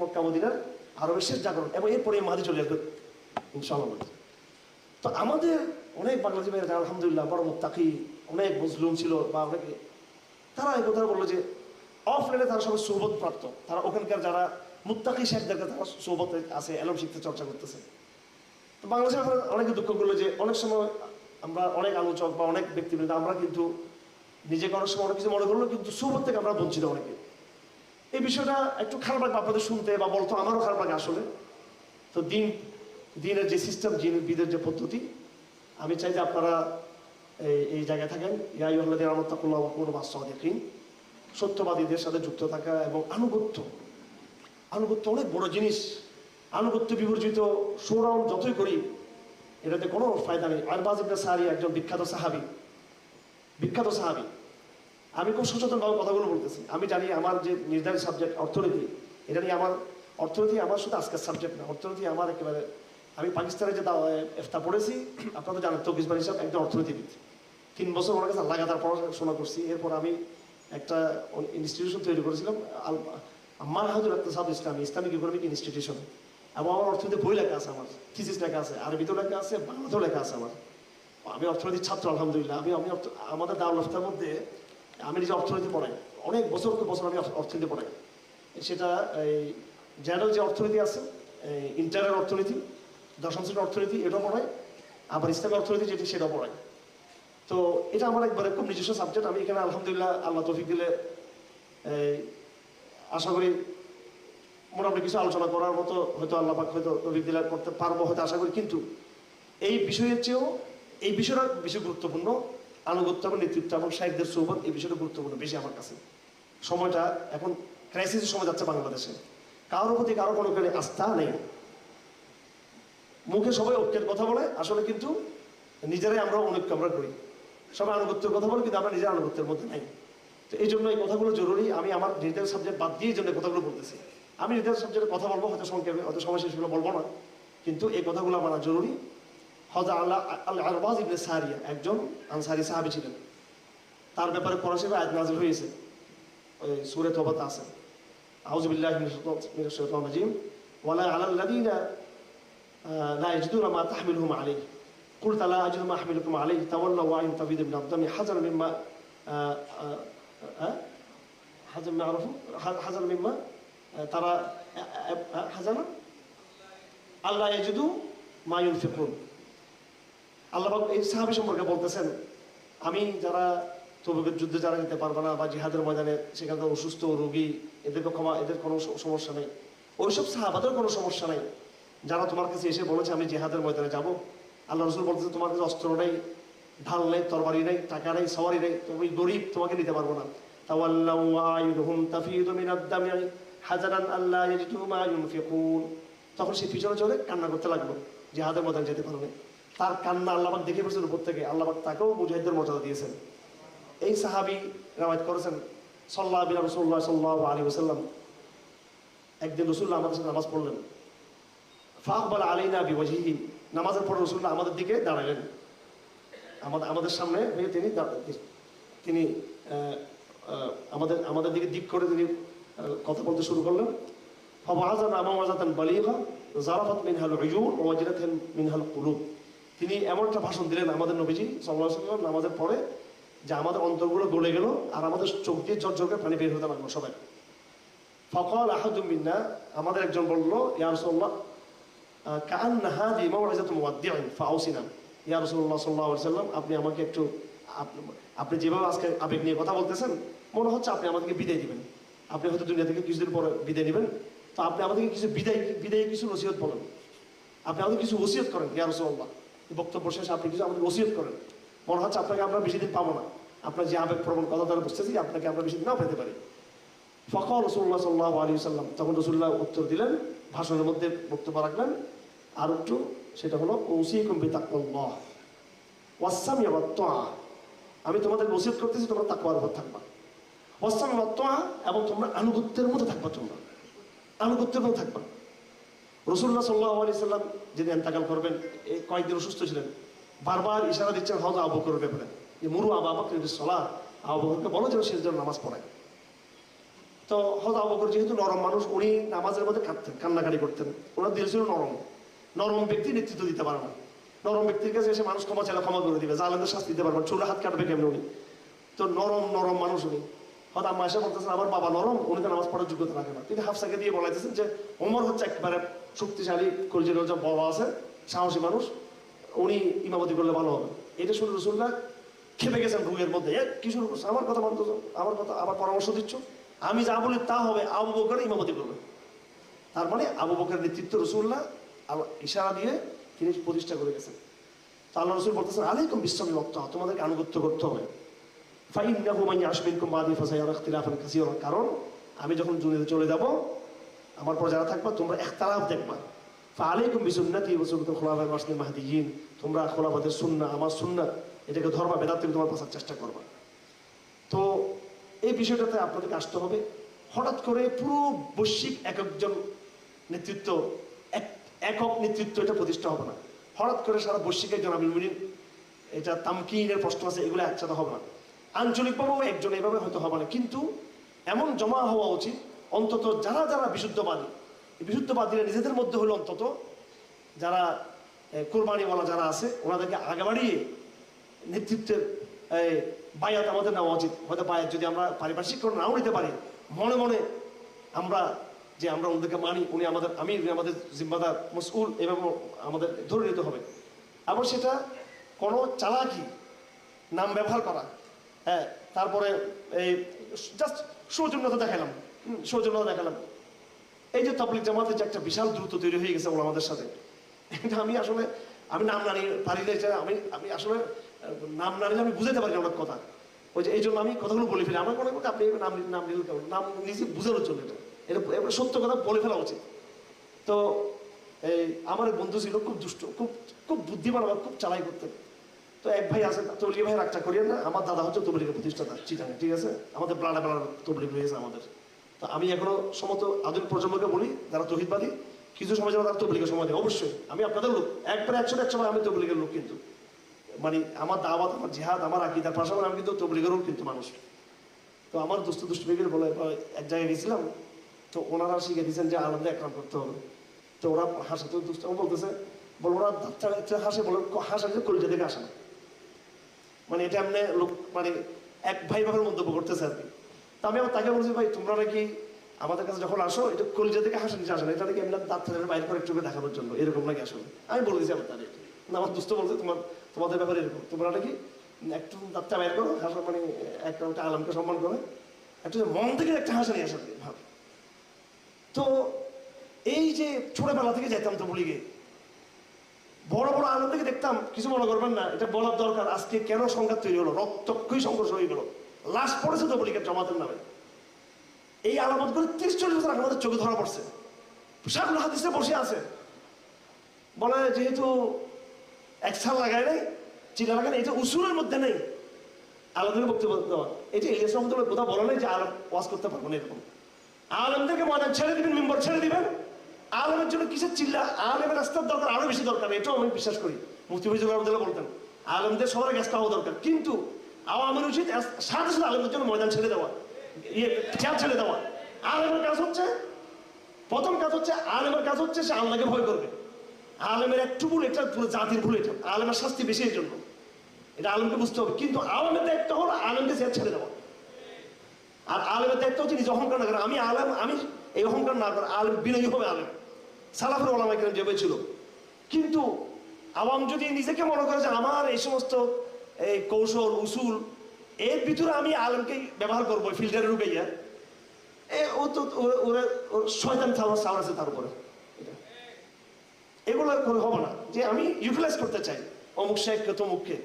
S1: মক্কা মদিনার আরবের শেষ জাগরণ, এবং এরপরে মাহাদি চলে আসবে ইনশাআল্লাহ। তো আমাদের অনেক বাংলাদেশি ভাইরা যারা আলহামদুলিল্লাহ বড় মুত্তাকি, অনেক মজলুম ছিল বা অনেকে, তারা এই কথা বললো যে অফলাইনে তারা সবাই সোহবত প্রাপ্ত, তারা ওখানকার যারা মুত্তাকি শেখদেরকে তারা সোহবতে আছে, এলম শিখতে চর্চা করতেছে। তো বাংলাদেশের অনেকে দুঃখ করলো যে অনেক সময় আমরা অনেক আলোচক বা অনেক ব্যক্তিবৃন্দ আমরা কিন্তু নিজেকে অনেক সময় অনেক কিছু মনে করলো, কিন্তু সোহবত থেকে আমরা বঞ্চিত অনেকে। এই বিষয়টা একটু খারাপ লাগে আপনাদের শুনতে বা বলতো, আমারও খারাপ লাগে আসলে। তো দিনের যে সিস্টেম, বিদের যে পদ্ধতি, আমি চাই যে আপনারা এই জায়গায় থাকেন। ইয়া আইয়ুহাল্লাযীনা আমানু তাকুল্লাহা ওয়া কুনু মা'আস সাদিকিন, সত্যবাদীদের সাথে যুক্ত থাকা এবং আনুগত্য অনেক বড় জিনিস। আনুগত্য বিবর্জিত শোরাউন যতই করি এটাতে কোনো ফায়দা নেই। আরবাজ ইবনে সারিয়া একজন বিখ্যাত সাহাবী। আমি খুব সচেতনভাবে কথাগুলো বলতেছি। আমি জানি আমার যে নির্ধারিত সাবজেক্ট অর্থনীতি, এটা নিয়ে আমার অর্থনীতি আমার শুধু আজকের সাবজেক্ট না, অর্থনীতি আমার একেবারে, আমি পাকিস্তানে যে ইফতা পড়েছি আপনারা জানেন, তৌকিস বানি সাহেব একজন অর্থনীতিবিদ। 3 বছর ওনার কাছে লাগাতার পড়াশোনা করছি। এরপর আমি একটা ইনস্টিটিউশন তৈরি করেছিলাম, মারহাজুল ইকতিসাদ ইসলামিক ইকোনমিক ইনস্টিটিউশন, এবং আমার অর্থনীতি বই লেখা আছে, আমার থিসিস লেখা আছে, আরবিতেও লেখা আছে, বাংলাতেও লেখা আছে আমার। আমি অর্থনীতির ছাত্র আলহামদুলিল্লাহ। আমি আমাদের দারুল ইফতার মধ্যে আমি নিজে অর্থনীতি পড়াই, অনেক বছর আমি অর্থনীতি পড়াই। সেটা এই জেনারেল যে অর্থনীতি আছে, ইন্টারের অর্থনীতি, দশম শ্রেণীর অর্থনীতি, এটাও পড়াই, আবার ইসলামী অর্থনীতি যেটি সেটাও পড়াই। তো এটা আমার একবারে খুব নিজস্ব সাবজেক্ট। আমি এখানে আলহামদুলিল্লাহ আল্লাহ তৌফিক দিলে আশা করি মোটামুটি কিছু আলোচনা করার মতো হয়তো আল্লাহ পাক হয়তো তৌফিক দিলে করতে পারবো হয়তো, আশা করি। কিন্তু এই বিষয়ের চেয়েও এই বিষয়টা বেশি গুরুত্বপূর্ণ। আনুগত্য এবং নেতৃত্ব এবং শাইখদের সোহবত, এই বিষয়টা গুরুত্বপূর্ণ বেশি আমার কাছে। সময়টা এখন ক্রাইসিসের সময় যাচ্ছে বাংলাদেশে। কারোর প্রতি কারো কোনো আস্থা নেই। মুখে সবাই ঐক্যের কথা বলে, আসলে কিন্তু নিজেরাই আমরা অনৈক্য আমরা করি। সবাই আনুগত্যের কথা বলে, কিন্তু আমরা নিজের আনুগত্যের মধ্যে নাই। তো এই জন্য এই কথাগুলো জরুরি। আমি আমার নিজের সাবজেক্ট বাদ দিয়ে এই জন্য কথাগুলো বলতেছি। আমি নিজের সাবজেক্টে কথা বলবো, হয়তো সংক্ষেপে, হয়তো সময় শেষ হলে বলবো না, কিন্তু এই কথাগুলো মানা জরুরি। হযরত আল-আরবাজ ইবনে সারিয়া একজন আনসারী সাহাবী ছিলেন। তার ব্যাপারে কোরআন শরীফে আয়াত নাযিল হয়েছে, ওই সূরা তওবাতে আছে, আউযু বিল্লাহি মিনাশ শাইতানির রাজীম, ওয়ালা আলাল্লাযীনা লা ইয়াজিদুনা মা তাহমিলুহুম আলাইহি কুলতা লা আজিদু মা আহমিলুকুম আলাইহি তাওয়াল্লাউ ওয়া আনতুম তাফিদু মিনাদ দামি হাযার মিম্মা হাজার মিম্মা তারা হাজানা আল্লাহ ইয়াজিদু মা ইউনফিকুন। আল্লাহ পাক এই সাহাবী সম্পর্কে বলতেছেন, আমি যারা তবুকের যুদ্ধে যারা যেতে পারবে না বা জিহাদের ময়দানে সেখানে অসুস্থ রোগী, এদেরকে ক্ষমা, এদের কোনো সমস্যা নেই, ওইসব সাহাবাদের কোনো সমস্যা নেই যারা তোমার কাছে এসে বলেছে আমি জিহাদের ময়দানে যাব। আল্লাহ রাসূল বলতেছে তোমার কাছে অস্ত্র নেই, ঢাল নেই, তরবারি নেই, টাকা নেই, সওয়ারি নেই, তুমি গরিব, তোমাকে নিতে পারবো না। তাওয়াল্লাউ আ'ইনুহুম তাফিদু মিনাদ দামি হাজারান আল্লা ইয়াজিদু মা ইউনফিকুন। তখন সে পিছনে চলে কান্না করতে লাগলো, জিহাদের ময়দানে যেতে পারবে। তার কান্না আল্লাহ পাক দেখে ফেলছেন উপর থেকে, আল্লাহ পাক তাকেও মুজাহিদদের মর্যাদা দিয়েছেন। এই সাহাবী রওয়ায়াত করেছেন, সাল্লাল্লাহু বিনা রাসূলুল্লাহ সাল্লাল্লাহু আলাইহি ওয়াসাল্লাম একদিন রাসূলুল্লাহ আমাদের সাথে নামাজ পড়লেন। ফাকবাল আলাইনা বিওয়াজহিহি, নামাজের পর রাসূলুল্লাহ আমাদের দিকে দাঁড়ালেন, আমাদের সামনে হয়ে তিনি আমাদের দিকে দিক করে তিনি কথা বলতে শুরু করলেন। ফাওয়াযানা মাওয়াযাতান বালিগা যারাফাত মিনহাল উয়ুন ওয়া ওয়াজিলাত মিনহাল কুলুব। তিনি এমন একটা ভাষণ দিলেন আমাদের নবীজি সাল্লাল্লাহু আলাইহি ওয়াসাল্লাম নামাজের পরে, যে আমাদের অন্তরগুলো গলে গেল আর আমাদের চোখ দিয়ে ঝরঝর করে পানি বের হতে লাগলো সবাই। ফাকাল আহাদুম মিন্না, আমাদের একজন বলল, ইয়া রাসূলুল্লাহ কাআন্না হাযি মাওয়াযাতু মুওয়াদ্দি'in ফাআউসিনা। ইয়া রাসূলুল্লাহ সাল্লাল্লাহু আলাইহি ওয়াসাল্লাম, আপনি আমাকে একটু, আপনি যেভাবে আজকে আবেগ নিয়ে কথা বলতেছেন, মনে হচ্ছে আপনি আমাদেরকে বিদায় দিবেন। আপনি হয়তো দুনিয়া থেকে কিছুদিন পরে বিদায় নেবেন, তো আপনি আমাদেরকে কিছু বিদায় কিছু ওসিয়ত বলেন, আপনি আমাদের কিছু ওসিয়ত করেন ইয়া রাসূলুল্লাহ। বক্তব্য শেষে আপনি কিছু আমাদের ওসিয়ত করেন, মনে হচ্ছে আপনাকে আমরা বেশি দিন পাবো না, আপনার যে আবেগ প্রবণ কথা দ্বারা বুঝতেছি আপনাকে আমরা বেশি দিন নাও পেতে পারি। ফাকাল রাসূলুল্লাহ সাল্লাল্লাহু আলাইহি ওয়াসাল্লাম, তখন রাসূলুল্লাহ উত্তর দিলেন, ভাষণের মধ্যে বক্তব্য রাখলেন আর একটু, সেটা হলো উসীকুম বিতাকওয়াল্লাহ ওয়াস-সাম'i ওয়াত-তাআ। আমি তোমাদের ওসিয়ত করতেছি তোমরা তাকওয়ার উপর থাকবা, ওয়াস-সাম'i ওয়াত-তাআ, এবং তোমরা আনুগত্যের মধ্যে থাকবা, তোমরা আনুগত্যের মধ্যে থাকবা। রাসূলুল্লাহ সাল্লাল্লাহু আলাইহি ওয়াসাল্লাম যিনি ইন্তেকাল করবেন, এই কয়েকদিন অসুস্থ ছিলেন, বারবার ইশারা দিচ্ছেন হযরত আবু বকরের ব্যাপারে, যে মুরু আবু বকর বিস-সালাহ, আবু বকরকে বলো যেন সে যেন নামাজ পড়ায়। তো হযরত আবু বকর যেহেতু নরম মানুষ, উনি নামাজের মধ্যে কাঁদতেন, কান্নাকাটি করতেন, ওনার দিল ছিল নরম। নরম ব্যক্তি নেতৃত্ব দিতে পারে না, নরম ব্যক্তির কাছে এসে মানুষ ক্ষমা চাইলে ক্ষমা করে দিবে, জালেমদের শাস্তি দিতে পারবে, চুলে হাত কাটবে কেমন উনি, তো নরম মানুষ উনি। হয়তো আম্মা এসে বলতেছেন আমার বাবা নরম, উনি তো নামাজ পড়ার যোগ্যতা রাখে না। তিনি হাফসাকে দিয়ে বলাইতেছেন যে ওমর হচ্ছে একেবারে শক্তিশালী, কলজির বড় আছে, সাহসী মানুষ, উনি ইমামতি করলে ভালো হবে। এটা শুনে রাসূলুল্লাহ খেপে গেছেন রুহের মধ্যে, কি শুরু করছে, আমার কথা মানতেছ, আমার কথা আবার পরামর্শ দিচ্ছ, আমি যা বলি তা হবে, আবু বকর ইমামতি করবে। তার মানে আবু বকরের নেতৃত্ব রাসূলুল্লাহ ইশারা দিয়ে তিনি প্রতিষ্ঠা করে গেছেন। তো আল্লাহ রাসূল বলতেছেন আলাইকুম বিস-সাম'i ওয়াত-তাআ, তোমাদেরকে আনুগত্য করতে হবে। ফাইন্নাহু মান ইয়া'শ মিনকুম বা'দি ফাসায়ারা ইখতিলাফান কাসীরা, কারণ আমি যখন দুনিয়াতে চলে যাব, আমার পর যারা থাকবা তোমরা ইখতিলাফ দেখবা। ফাআলাইকুম বিসুন্নতি ওয়া সুন্নাতিল খুলাফায়ে রাশিদিন মাহদিয়িন, তোমরা খোলাফাদের সুন্নাহ, আমার সুন্নাহ, এটাকে ধর্মা বেদাত থেকে তোমার বাঁচার চেষ্টা করবা। তো এই বিষয়টাতে আপনাদেরকে আসতে হবে। হঠাৎ করে পুরো বৈশ্বিক একজন নেতৃত্ব, একক নেতৃত্ব এটা প্রতিষ্ঠা হবে না। হঠাৎ করে সারা বৈশ্বিক একজন আমির মুমিনিন, এটা তামকিনের প্রশ্ন আছে, এগুলো একসাথে হবে না। আঞ্চলিকভাবেও একজন এইভাবে হয়তো হবে না, কিন্তু এমন জমা হওয়া উচিত অন্তত যারা যারা বিশুদ্ধবাদীরা নিজেদের মধ্যে হলো অন্তত যারা কোরবানিওয়ালা যারা আছে ওনাদেরকে আগে বাড়িয়ে নেতৃত্বের বায়াত আমাদের নেওয়া উচিত। হয়তো বায়াত যদি আমরা পারিপার্শ্বিক করে নাও নিতে পারি, মনে মনে আমরা যে আমরা ওদেরকে মানি, উনি আমাদের আমির, উনি আমাদের জিম্মাদার মাসউল, এভাবে আমাদের ধরে নিতে হবে। আবার সেটা কোনো চালাকি নাম ব্যবহার করা, হ্যাঁ, তারপরে এই জাস্ট সৌজন্যতা দেখালাম, এই যে তাবলীগ জামাতের যে একটা বিশাল দ্রুত তৈরি হয়ে গেছে আমাদের সাথে, এটা আমি নাম না নিয়ে পারিলে, আমি আসলে নাম না নিলে আমি বুঝাতে পারি না অনেক কথা, ওই যে এই জন্য আমি কথাগুলো বলে ফেলি। আমার মনে করি আপনি নাম নিলে নাম নিজে বুঝানোর জন্য এটা সত্য কথা বলে ফেলা উচিত। তো এই আমার বন্ধু ছিল খুব দুষ্ট, খুব বুদ্ধিমান, আবার খুব চালাই করতেন। তো তো এক ভাই আছে, তবলিগি ভাই রাগটা করিয়েন না, আমার দাদা হচ্ছে তবলিগের প্রতিষ্ঠাতা চিটাঙ্গে, ঠিক আছে, আমাদের ব্লাডে তবলিগ রয়েছে আমাদের। তো আমি এখনো সমস্ত আধুনিক প্রজন্মকে বলি যারা তৌহিদবাদী, কিছু সময় যারা তারা তবলিগের সময় দেয়, অবশ্যই আমি আপনাদের লোক, একবারে 100 আমি তবলিগের লোক, কিন্তু মানে আমার দাওয়াত, আমার জিহাদ, আমার আকিদার পাশাপাশি আমি কিন্তু তবলিগেরও কিন্তু মানুষ। তো আমার দুষ্ট বেগের বলে এক জায়গায় গেছিলাম, তো ওনারা শিখে দিয়েছেন যে আনন্দে একরাম করতে হবে। তো ওরা হাসে, তো দুষ্ট বলতেছে, বল ওরা হাসে, বলে হাসা যে কলিজা থেকে আসে না, মানে এটা এমনি লোক, মানে এক ভাই ভাবের মন্তব্য করতেছে আর কি। তা আমি আমার তাকে বলছি, ভাই তোমরা নাকি আমাদের কাছে যখন আসো এটা কলিজা থেকে হাসা নিচে আসে না, এটা নাকি এমনি দাঁত থেকে বাইরে করে একটু দেখানোর জন্য এরকম নাকি আসলে। আমি বলে দিয়েছি আমার তাদের, না আমার দুষ্ট বলছে তোমাদের ব্যাপারে এরকম, তোমরা নাকি একটু দাঁতটা বাইর করো, হাসা মানে একটা আলমকে সম্মান করে একটু মন থেকে একটা হাসা নিয়ে আসা ভাব। তো এই যে ছোটবেলা থেকে যেতাম তো বলিগে, বড় বড় আলম থেকে দেখতাম, কিছু মনে করবেন না, এটা বলার দরকার। আজকে কেন সংঘাত তৈরি হলো, রক্তক্ষয়ী সংঘর্ষ হয়ে গেল, লাশ পড়েছে তো বলিগের জামাতের নামে। এই আলামত করে 30-40 বছর আগে আমাদের চোখে ধরা পড়ছে। শাহুল হাদিসে বসে আছে, বলে যেহেতু এক সাল লাগায় নাই, চিলা লাগায় নাই, এটা উসুলের মধ্যে নেই আলমদেরকে বক্তব্য দেওয়া। এটা ইলিয়াস রহমতুল্লাহ কথা বলা নেই যে আলম ওয়াজ করতে পারবো না এরকম। আলমদেরকে ময়দান ছেড়ে দিবেন, মেম্বার ছেড়ে দিবেন, আলমের জন্য কিসের চিল্লা, আলমের রাস্তার দরকার আরো বেশি দরকার, এটাও আমি বিশ্বাস করি। মুফতি ফয়জুল রহমতুল্লাহ বলতেন আলমদের সবার গ্যাস হওয়া দরকার, কিন্তু আওয়ামের উচিত সাথে সাথে আলমদের জন্য ময়দান ছেড়ে দেওয়া, চেয়ার ছেড়ে দেওয়া। আলেমের কাজ হচ্ছে, প্রথম কাজ হচ্ছে আলেমের কাজ হচ্ছে সে আল্লাহকে ভয় করবে। আলেমের একটু ভুল, এটা পুরো জাতির ভুল, এটা আলেমের শাস্তি বেশি এর জন্য, এটা আলেমকে বুঝতে হবে। কিন্তু আলেমের দায়িত্ব হলো আলেমকে চেয়ার ছেড়ে দেওয়া, আর আলেমের দায়িত্ব হচ্ছে নিজে অহংকার না করে, আমি আলেম, আমি এই অহংকার না করে আলেম বিনয়ী হবে আলেম। সালাফের ওলামা কেরাম যেভাবে ছিল। কিন্তু আওয়াম যদি নিজেকে মনে করে যে আমার এই সমস্ত এই কৌশল উসুল এর ভিতরে আমি আলেমকে ব্যবহার করবো ফিল্টারে ঢুকাইয়া, ও তো শয়তান সাওয়ার আছে তার উপরে, এগুলো করে হবে না যে আমি ইউটিলাইজ করতে চাই অমুক শেখকে তমুককে।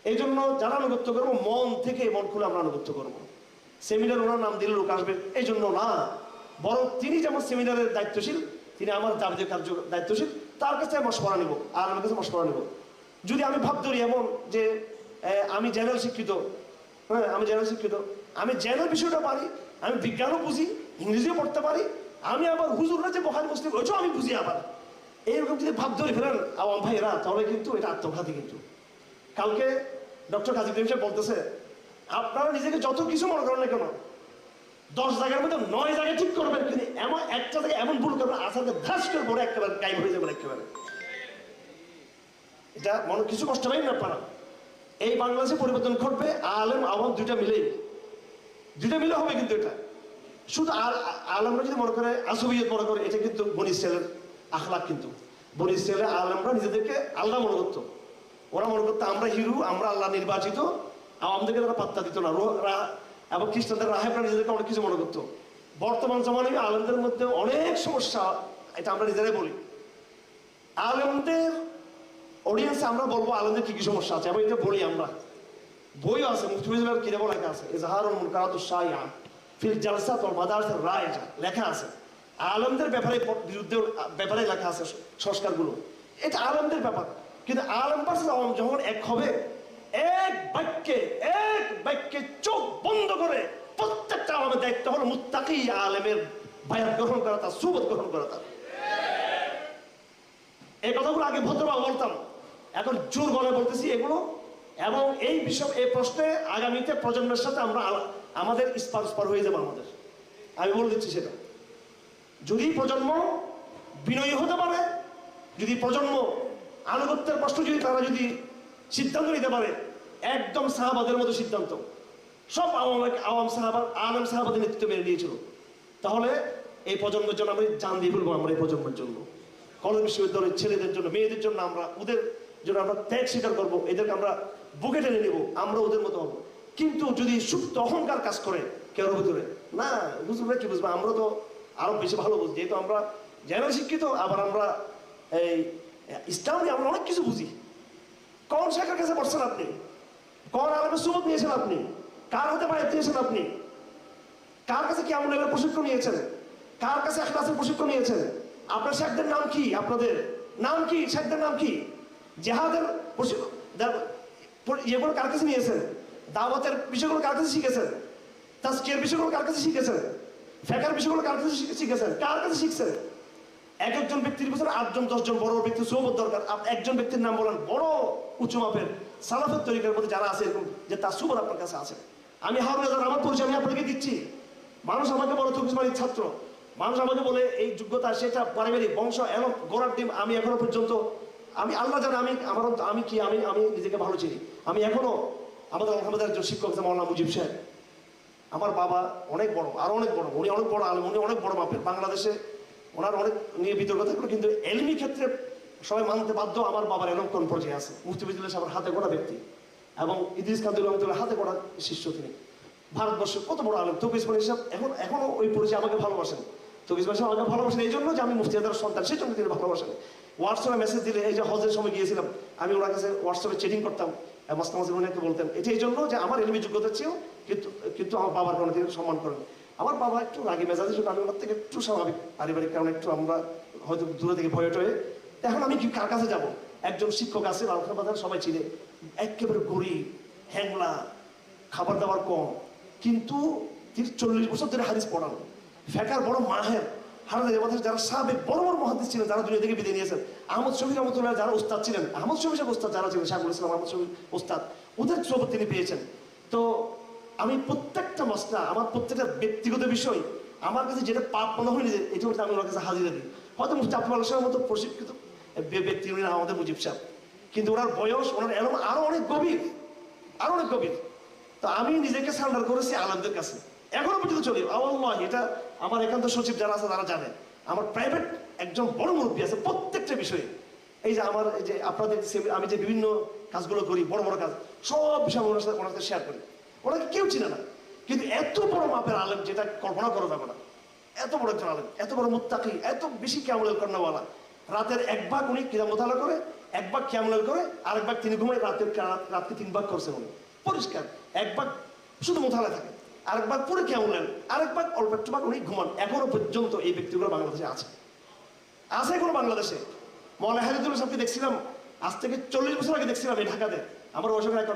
S1: এই জন্য যারা আনুগত্য করবো মন থেকে, মন খুলে আমরা আনুগত্য করবো। সেমিনার ওনার নাম দিলে লোক আসবে এই জন্য না, বরং তিনি যেমন সেমিনারের দায়িত্বশীল, তিনি আমার দাবিদের কার্য দায়িত্বশীল, তার কাছে মশওয়ারা নিব, আর আমার কাছে মশওয়ারা নিব। যদি আমি ভাব ধরি এমন যে আমি জেনারেল শিক্ষিত, হ্যাঁ আমি জেনারেল শিক্ষিত, আমি জেনারেল বিষয়টা পারি, আমি বিজ্ঞানও বুঝি, ইংরেজিও পড়তে পারি, আমি আবার হুজুররা যে বখারি মুসলিম ওইটাও আমি বুঝি, আবার এইরকম যদি ভাব ধরে ফেলেন আওয়াম ভাইয়েরা, তাহলে কিন্তু এটা আত্মঘাতী। কিন্তু কালকে ডক্টর কাজী ইব্রাহিম সাহেব বলতেছে, আপনারা নিজেকে যত কিছু মনে করেন না কেন, 10 জায়গার মধ্যে 9 জায়গায় ঠিক করবেন, কিন্তু এমন একটা জায়গায় এমন ভুল করবেন আসাকে ধ্বাস করে পরে একেবারে গায়েব হয়ে যাবেন একেবারে। এটা মনে কিছু কষ্ট পাই না আপনারা। এই বাংলাদেশে পরিবর্তন ঘটবে আলেম আওয়াম দুইটা মিলে হবে। কিন্তু এটা শুধু আলেমরা যদি মনে করে আসবিয়ত মনে করে, এটা কিন্তু বনি ইসরাইলের আখলাক। কিন্তু বনি ইসরাইলের আলেমরা নিজেদেরকে আল্লাহ মনে করতো, ওরা মনে করতো আমরা হিরু, আমরা আল্লাহ নির্বাচিত, আমাদেরকে তারা পাত্তা দিত না। এবং খ্রিস্টানদের রাহেবরা নিজেদেরকে অনেক কিছু মনে করতো। বর্তমান জমানায় আলেমদের মধ্যে অনেক সমস্যা, এটা আমরা নিজেরাই বলি। আলেমদের অডিয়েন্সে আমরা বলবো আলেমদের কি কি সমস্যা আছে, এবং এটা বলি আমরা, বইও আছে, মুফতি ফয়জুলের কিতাবও লেখা আছে, ইজহারুল মুনকারাতুশ শাইআ ফিল জালসাত ওয়াল মাদারিসির রাইজা লেখা আছে। আলেমদের বিরুদ্ধে ব্যাপারে লেখা আছে সংস্কারগুলো, এটা আলেমদের ব্যাপার। কিন্তু আলেম ভার্সেস আওয়াম যখন এক হবে, এক বাক্যে চোখ বন্ধ করে প্রত্যেকটা আলেমের দায়িত্ব হলো মুত্তাকি আলেমের বায়াত গ্রহণ করা, তার সুবত গ্রহণ করা। তার এই কথাগুলো আগে ভদ্রভাবে বলতাম, এখন জোর গলায় বলতেছি এগুলো। এবং এই বিষয়, এই প্রশ্নে আগামীতে প্রজন্মের সাথে আমরা আমাদের স্পার হয়ে যাবো আমাদের, আমি বলে দিচ্ছি সেটা। যদি প্রজন্ম বিনয়ী হতে পারে, যদি প্রজন্ম আনুগত্যের প্রশ্ন যদি তারা যদি সিদ্ধান্ত নিতে পারে, একদম সাহাবাদের মতো সিদ্ধান্ত, সব আওয়াম সাহাবা আলেম সাহাবাদের নেতৃত্ব মেনে নিয়েছিল, তাহলে এই প্রজন্মের জন্য আমরা জান দিয়ে ফেলবো। আমরা এই প্রজন্মের জন্য, কলেজ বিশ্ববিদ্যালয়ের ছেলেদের জন্য, মেয়েদের জন্য, আমরা ওদের জন্য আমরা ত্যাগ স্বীকার করবো, এদেরকে আমরা বুকে টেনে নেবো, আমরা ওদের মতো হবো। কিন্তু যদি সুপ্ত অহংকার কাজ করে কেউ ভিতরে, না বুঝবে কি বুঝবো, আমরা তো আরো বেশি ভালো বুঝি, যেহেতু আমরা জেনারেল শিক্ষিত, আবার আমরা এই ইসলাম নিয়ে আমরা অনেক কিছু বুঝি। কোন শাখার কাছে পড়ছেন আপনি, কোন আলেমের সুবত নিয়েছেন আপনি, কার হাতে বাইরে দিয়েছেন আপনি, কার কাছে কি আমলের প্রশিক্ষণ নিয়েছেন, কার কাছে ইখলাসের প্রশিক্ষণ নিয়েছেন, আপনার শেখদের নাম কি, আপনাদের নাম কি, শেখদের নাম কি, জিহাদের ইয়েগুলো কার কাছে নিয়েছেন? দাওয়াতের বিষয়গুলো কার কাছে শিখেছেন? তাজকিয়ার বিষয়গুলো কার কাছে শিখেছেন? ফিকহের বিষয়গুলো কার কাছে শিখেছেন? কার কাছে শিখছেন? এক একজন ব্যক্তির পিছনে 8 জন 10 জন বড় ব্যক্তি সোহবত দরকার। একজন ব্যক্তির নাম বলেন বড় উঁচু মাপের সালাফের তরিকার মধ্যে যারা আছে এরকম যে তার সুবত আপনার কাছে আছে। আমি হারুন রেজার, আমার পরিচয় আমি আপনাকে দিচ্ছি। মানুষ আমাকে বলে তৌফিক ইসমাইলের ছাত্র, মানুষ আমাকে বলে এই যোগ্যতা সেটা পারিবারিক বংশ এমন গোড়ার ডিম। আমি এখনো পর্যন্ত আমি আল্লাহ জানে আমি কি আমি নিজেকে ভালো চিনি। আমি এখনো আমাদের একজন শিক্ষক আছে মৌলানা মুজিব সাহেব, আমার বাবা অনেক বড়, আরো অনেক বড়, উনি অনেক বড় আলেম, উনি অনেক বড় মাপের। বাংলাদেশে ওনার অনেক নিয়ে বিতর্ক থাকলো, কিন্তু এলমি ক্ষেত্রে সবাই মানতে বাধ্য আমার বাবার এরকম কোন পর্যায়ে আছে। মুফতি ফিজুল্লাহ সাহেবের হাতে গড়া ব্যক্তি এবং ইদ্রিস কাদের রহমতুল্লাহ হাতে গড়া শিষ্য তিনি। ভারতবর্ষের কত বড় আলেম তৌফিক ইসমাইল সাহেব এখনো ওই পরিচয় আমাকে ভালোবাসেন। তৌফিক ইসমাইল সাহেব আমাকে ভালোবাসেন এই জন্য যে আমি মুফতি আদার সন্তান, সেই জন্য তিনি ভালোবাসেন। হোয়াটসঅ্যাপে মেসেজ দিলে, এই যে হজের সময় গিয়েছিলাম আমি ওনার কাছে হোয়াটসঅ্যাপে চ্যাটিং করতাম, মাঝে মাঝে উনি বলতেন এটা এই জন্য যে আমার এলমি যোগ্যতা চেয়েও কিন্তু আমার বাবার কারণে তিনি সম্মান করেন। আমার বাবা একটু রাগী মেজাজের জন্য আমি ওনার থেকে একটু স্বাভাবিক, পারিবারিক কারণে একটু আমরা হয়তো দূরে থেকে ভয়ে টয়ে। এখন আমি কি কার কাছে যাব? একজন শিক্ষক আছে লালখান বাজার, সবাই চিনে, একেবারে গরিব, হ্যাংলা, খাবার দাবার কম, কিন্তু তিনি 40 বছর ধরে হাদিস পড়ান, ফেকার বড় মাহের। হারাদের মাথায় যারা সাবেক বড় বড় মহাদিস ছিলেন, যারা দুনিয়া থেকে বিদায় নিয়েছেন, আহমদ শফি রহমতুল্লাহ যারা উস্তাদ ছিলেন, আহমদ শফি সাহেব উস্তাদ যারা ছিলেন, শাহুল ইসলাম আহমদ শফি উস্তাদ, ওদের সোবত তিনি পেয়েছেন। তো আমি প্রত্যেকটা মাসলা, আমার প্রত্যেকটা ব্যক্তিগত বিষয় আমার কাছে যেটা পাপ মনে হয়নি যে এটা হচ্ছে আমি ওনার কাছে হাজিরা দিই। হয়তো মুফতি আব্দুল আল্লাহ সাহেবের মতো প্রশিক্ষিত ব্যক্তি উনি না আমাদের মুজিব সাহেব, কিন্তু ওনার বয়স, ওনার এলম আরো অনেক গভীর, আরো অনেক গভীর। তো আমি নিজেকে সারেন্ডার করেছি আলেমদের কাছে, এখনো পর্যন্ত চলি। আল্লাহ, এটা আমার একান্ত সচিব যারা আছে তারা জানে, আমার প্রাইভেট একজন বড় মুরব্বী আছে প্রত্যেকটা বিষয়ে। এই যে আমার এই যে আপনাদের আমি যে বিভিন্ন কাজগুলো করি, বড় বড় কাজ, সব বিষয় আমি ওনার সাথে শেয়ার করি। ওনাকে কেউ চিনে না, কিন্তু এত বড় মাপের আলেম যেটা কল্পনা করা যাবে না। এত বড় একজন আলেম, এত বড় মুত্তাকি, এত বেশি কিয়ামুল করনেওয়ালা। রাতের 1 ভাগ উনি কিরাম মোতালা করে, 1 ভাগ কিয়ামুল করে, আরেক ভাগ তিনি ঘুমায়। রাতকে 3 ভাগ করছেন উনি, পরিষ্কার। 1 ভাগ শুধু মোতালা থাকে, আরেক ভাগ পুরো কিয়ামুল, আরেক ভাগ অল্প একটু ভাগ উনি ঘুমান। এখনো পর্যন্ত এই ব্যক্তিগুলো বাংলাদেশে আছে এখনো বাংলাদেশে। মৌলানা হাজিদুল্লাহ সাহেবকে দেখছিলাম আজ থেকে 40 বছর আগে দেখছিলাম এই ঢাকাতে। আমার বয়স প্রায়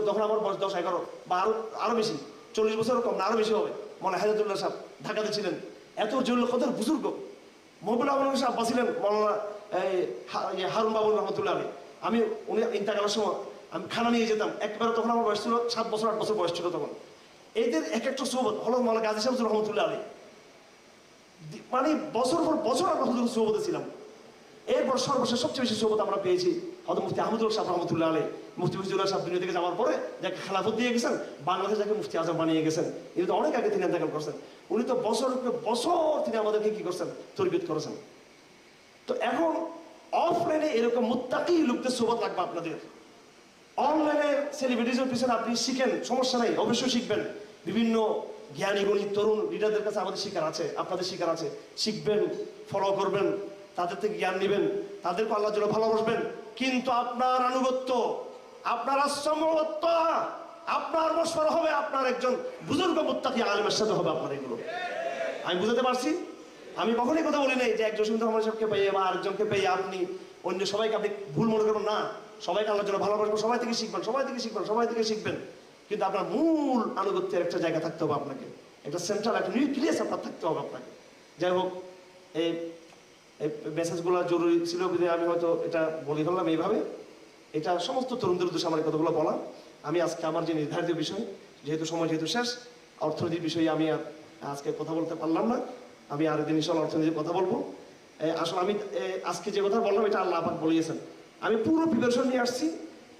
S1: তখন আমার বয়স 10-11 বা আরো বেশি, 40 বছর কম না, আরো বেশি হবে। মৌলানা হাজিদুল্লাহ সাহেব ঢাকাতে ছিলেন, এত জরুরি কত বুজুর্গ। মহবুল আহমদ সাহেব ছিলেন, মৌলানা হারুন বাবুল রহমতুল্লাহ আলী। উনি ইন্তাকালের সময় আমি খানা নিয়ে যেতাম একবারে, তখন আমার বয়স ছিল 7 বছর 8 বছর বয়স ছিল তখন। এদের এক একটা সোহবত হলো মৌলানা গাজী সাহেব রহমতুল্লাহ আলী, মানে বছর পর বছর আমরা হুজুর সোহবতে ছিলাম। এরপর সর্বশেষ সবচেয়ে বেশি সোহবত আমরা পেয়েছি হয়তো মুফতি আহমদুল সাহেব রহমতুল্লাহ আলী। মুফতি ফিজুল্লাহ সাহেব দুনিয়া থেকে যাওয়ার পরে যাকে খেলাফত দিয়ে গেছেন, বাংলাদেশ যাকে মুফতি আজম বানিয়ে গেছেন, কিন্তু অনেক আগে তিনি ইন্তেকাল করছেন। উনি তো বছর তিনি আমাদেরকে কি করছেন, তরবিয়ত করেছেন। তো এখন অফলাইনে এরকম মুত্তাকি লোকদের সোহবত লাগবে আপনাদের। অনলাইনে সেলিব্রিটিজের পিছনে আপনি শিখেন, সমস্যা নাই, অবশ্যই শিখবেন। বিভিন্ন জ্ঞানী গুণী তরুণ লিডারদের কাছে আমাদের শিকার আছে, আপনাদের শিকার আছে, শিখবেন, ফলো করবেন, তাদের থেকে জ্ঞান নেবেন, তাদেরকে আল্লাহর জন্য ভালোবাসবেন। কিন্তু আপনার আনুগত্য, আপনার আশ্রমত্ব, আপনার মশওয়ারা হবে আপনার একজন বুজুর্গ মুত্তাকি আলেমের সাথে হবে আপনার। এগুলো আমি বুঝাতে পারছি? আমি কখনোই কথা বলি নাই যে একজন সুন্দর রহমান সাহেবকে পেয়ে বা আরেকজনকে পেয়ে আপনি অন্য সবাইকে আপনি ভুল মনে করবেন না। সবাইকে আল্লাহর জন্য ভালোবাসবেন, সবাই থেকে শিখবেন, সবাই থেকে শিখবেন, সবাই থেকে শিখবেন। কিন্তু আপনার মূল আনুগত্যের একটা জায়গা থাকতে হবে আপনাকে, একটা সেন্ট্রাল, একটা নিউক্লিয়াস আপনার থাকতে হবে আপনাকে। যাই হোক, এই মেসেজগুলো জরুরি ছিল বলে আমি হয়তো এটা বলে ফেললাম এইভাবে। এটা সমস্ত তরুণদের উদ্দেশ্যে আমার কথাগুলো বলা। আমি আজকে আমার যে নির্ধারিত বিষয়, যেহেতু সময় যেহেতু শেষ, অর্থনীতির বিষয়ে আমি আর আজকে কথা বলতে পারলাম না। আমি আরেকদিন ইনশাআল্লাহ অর্থনীতির কথা বলবো। আসলে আমি আজকে যে কথা বললাম এটা আল্লাহ পাক বলিয়েছেন। আমি পুরো প্রিপারেশন নিয়ে আসছি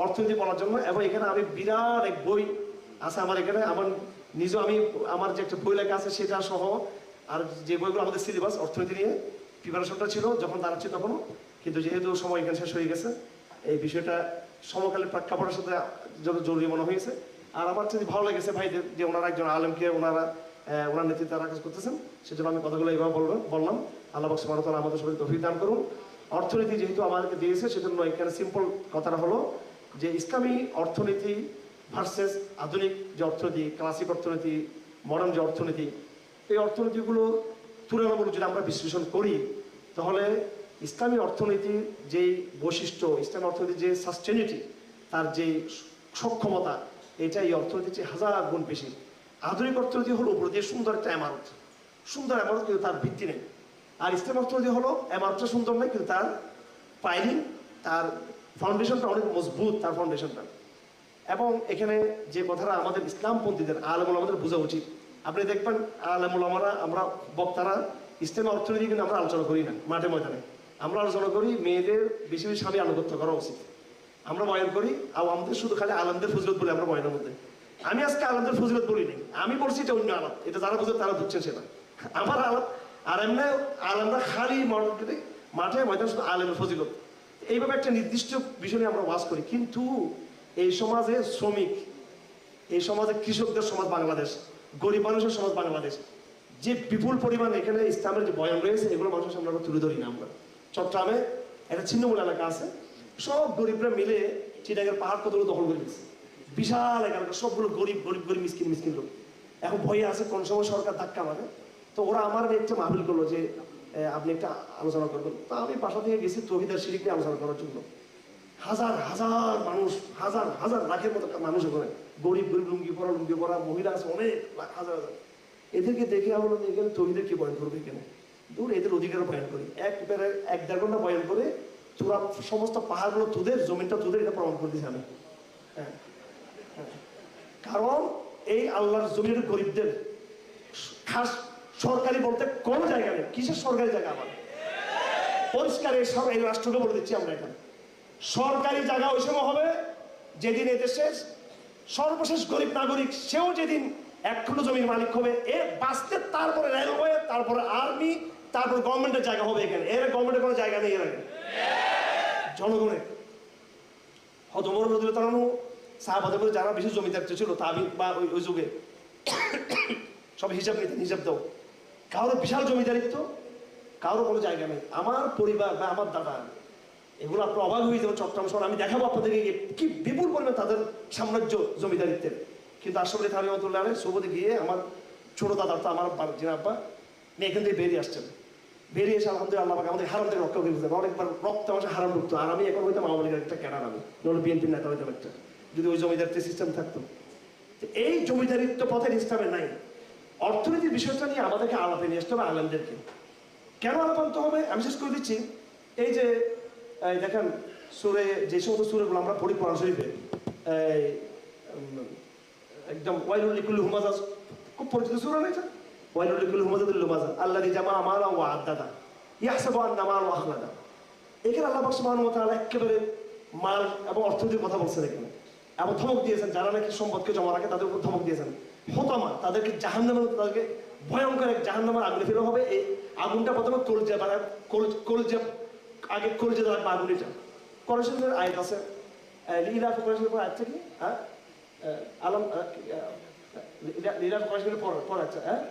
S1: অর্থনীতি পড়ার জন্য, এবং এখানে আমি বিরাট এক বই আছে আমার এখানে, আমার নিজেও আমার যে একটা বই লেখা আছে সেটা সহ, আর যে বইগুলো আমাদের সিলেবাস অর্থনীতি নিয়ে প্রিপারেশনটা ছিল যখন দাঁড়াচ্ছি তখনও, কিন্তু যেহেতু সময় এখানে শেষ হয়ে গেছে, এই বিষয়টা সমকালীন প্রেক্ষাপটের সাথে যত জরুরি মনে হয়েছে। আর আমার যদি ভালো লেগেছে ভাইদের যে ওনারা একজন আলেমকে ওনার নেতৃত্বে তারা কাজ করতেছেন, সেজন্য আমি কথাগুলো এইভাবে বললাম। আল্লাহ পাক সুবহানাহু ওয়া তাআলা আমাদের সবাইকে তৌফিক দান করুন। অর্থনীতি যেহেতু আমাদেরকে দিয়েছে, সেজন্য এখানে সিম্পল কথাটা হলো যে ইসলামী অর্থনীতি ভার্সেস আধুনিক যে অর্থনীতি, ক্লাসিক অর্থনীতি, মডার্ন যে অর্থনীতি, এই অর্থনীতিগুলো তুলনামূলক যদি আমরা বিশ্লেষণ করি, তাহলে ইসলামী অর্থনীতির যেই বৈশিষ্ট্য, ইসলামী অর্থনীতির যে সাস্টেনিটি, তার যে সক্ষমতা, এটা এই অর্থনীতির চেয়ে 1000 গুণ বেশি। আধুনিক অর্থনীতি হলো উপর দিয়ে সুন্দর একটা এমারত, সুন্দর এমারত কিন্তু তার ভিত্তি নেই। আর ইসলাম অর্থনীতি হলো এমারতটা সুন্দর নয় কিন্তু তার পাইলিং, তার ফাউন্ডেশনটা অনেক মজবুত, তার ফাউন্ডেশনটা। এবং এখানে যে কথাটা আমাদের ইসলামপন্থীদের আলেমুল আমাদের বোঝা উচিত, আপনি দেখবেন আলেমুল আমরা বক্তারা ইসলামী অর্থনীতি কিন্তু আমরা আলোচনা করি না মাঠে ময়দানে। আমরা আলোচনা করি মেয়েদের বেশি বেশি স্বামী আনুগত্য করা উচিত। আমরা বয়ান করি আর আমাদের শুধু খালি আলমদের ফজিলত বলি আমরা বয়ানের মধ্যে। আমি আজকে আলমদের ফজিলত বলিনি, আমি বলছি এটা অন্য আলাপ, এটা যারা বুঝে তারা বুঝছেন সেটা আমার আলাপ। আর এমনি আলমরা খালি মাঠে ময়দান শুধু আলেমের ফজিলত, এইভাবে একটা নির্দিষ্ট বিষয় নিয়ে আমরা ওয়াজ করি। কিন্তু এই সমাজে শ্রমিক, এই সমাজে কৃষকদের সমাজ বাংলাদেশ, গরিব মানুষের সমাজ বাংলাদেশ, যে বিপুল পরিমাণ এখানে ইসলামের যে বয়ান রয়েছে এগুলো মানুষের সামনে আমরা তুলে ধরি না। আমরা চট্টগ্রামে একটা ছিন্নমূল এলাকা আছে, সব গরিবরা মিলে চিটাগের পাহাড় কতগুলো দখল করে দিচ্ছে, বিশাল এলাকা, সবগুলো গরিব গরিব গরিব মিসকিন মিসকিন লোক। এখন ভয়ে আছে কোন সময় সরকার ধাক্কা মারে। তো ওরা আমার একটা মাহফিল করলো যে আপনি একটা আলোচনা করবেন। তো আমি বাসা থেকে গেছি তৌহিদের শিরিক নিয়ে আলোচনা করার জন্য। হাজার হাজার মানুষ, হাজার হাজার লাখের মতো মানুষ ওখানে, গরিব গরিব লুঙ্গি পরা মহিলা আছে অনেক হাজার হাজার। এদেরকে দেখে আমরা এখানে তৌহিদের কি বয়ান করবে, এখানে দূর এদের অধিকার বয়ান করি, একবারে 1-1.5 ঘন্টা বয়ান করে তোরা সমস্ত পাহাড়গুলো তোদের, জমিনটা তোদের, এটা প্রমাণ করে দিয়েছে আমি। হ্যাঁ, কারণ এই আল্লাহর জমির গরিবদের খাস সরকারি বলতে কোন জায়গা নেই। কিসের সরকারি জায়গা? আমার পরিষ্কার এই রাষ্ট্রকে বলে দিচ্ছি আমরা, এখানে সরকারি জায়গা ওই সময় হবে যেদিন এদেশের সর্বশেষ গরিব নাগরিক সেও যেদিন 1 খণ্ড জমির মালিক হবে, এ বাঁচতে তারপরে রেলওয়ে, তারপরে আর্মি, তারপর গভর্নমেন্টের জায়গা হবে এখানে। এর গভর্নমেন্টের কোনো জায়গা নেই এর আগে জনগণের। হয়তো ওমর রাদিয়াল্লাহু তাআলা সাহাবাদের মধ্যে যারা বেশি জমিদার ছিল তাবিঈন বা ওই যুগে সব হিসাব নিতেন, হিসাব দাও, কারোর বিশাল জমিদারিত্ব, কারোর কোনো জায়গা নেই। আমার পরিবার বা আমার দাদা, এগুলো আপনার অবাক হয়ে যাবে। চট্টগ্রাম শহর আমি দেখাবো আপনাদেরকে কি বিপুল পরিমাণ তাদের সাম্রাজ্য জমিদারিত্বের। কিন্তু আশরাফ আলী রহমাতুল্লাহ আলাইহি সৌবতে গিয়ে আমার ছোট দাদা, তো আমার আব্বা এখান থেকে বেরিয়ে আসছেন। বেরিয়ে এসে আলহামদুলিল্লাহ আল্লাহ পাক আমাদের হারাম থেকে রক্ষা করে দিতেন। অনেকবার রক্ত আমার হারাম ঢুকতো, আর আমি এখন হইতাম আওয়ামী লীগের একটা ক্যাডার, আমি নইলে বিএনপির নেতা হইতাম একটা, যদি ওই জমিদারিত্বের সিস্টেম থাকতো। এই জমিদারিত্ব পথের ইসলামে নাই। অর্থনীতির বিষয়টা নিয়ে আমাদেরকে আলাপে নিয়ে আসতে হবে আলেমদেরকে। কেন আলাপ আনতে হবে আমি শেষ করে দিচ্ছি। এই যে দেখেন সুরে, যে সমস্ত সুরেগুলো আমরা পড়ি কোরআন শরীফে, একদম ওয়াইলুল লিকুল্লি হুমাজা, খুব পরিচিত সুরা না এটা? ওয়াইলুল লিকুল্লি হুমাজাতুল লুমাজা আল্লাযী জামাআ মালান ওয়া আদ্দাদা ইয়াহসাবু আন্না মালাহু আখলাদা। এখানে আল্লাহ পাক সুবহানাহু ওয়া তাআলা একেবারে মাল এবং অর্থনীতির কথা বলছেন এখানে, এবং ধমক দিয়েছেন যারা নাকি সম্পদকে জমা রাখে তাদের উপর ধমক দিয়েছেন। হতামা, তাদেরকে জাহান্নামের, তাদেরকে ভয়ঙ্কর এক জাহান্নামের আগুনে ফেলা হবে। এই আগুনটা প্রথমে কলজা, মানে কলজা, আগে কলজা রাখবে আগুন। এটা কোরআনের আয়াত আছে, লিলাফ কোরআনের পর আয়াত কি? হ্যাঁ, আলম লিলাফ কোরআনের পর আছে। হ্যাঁ,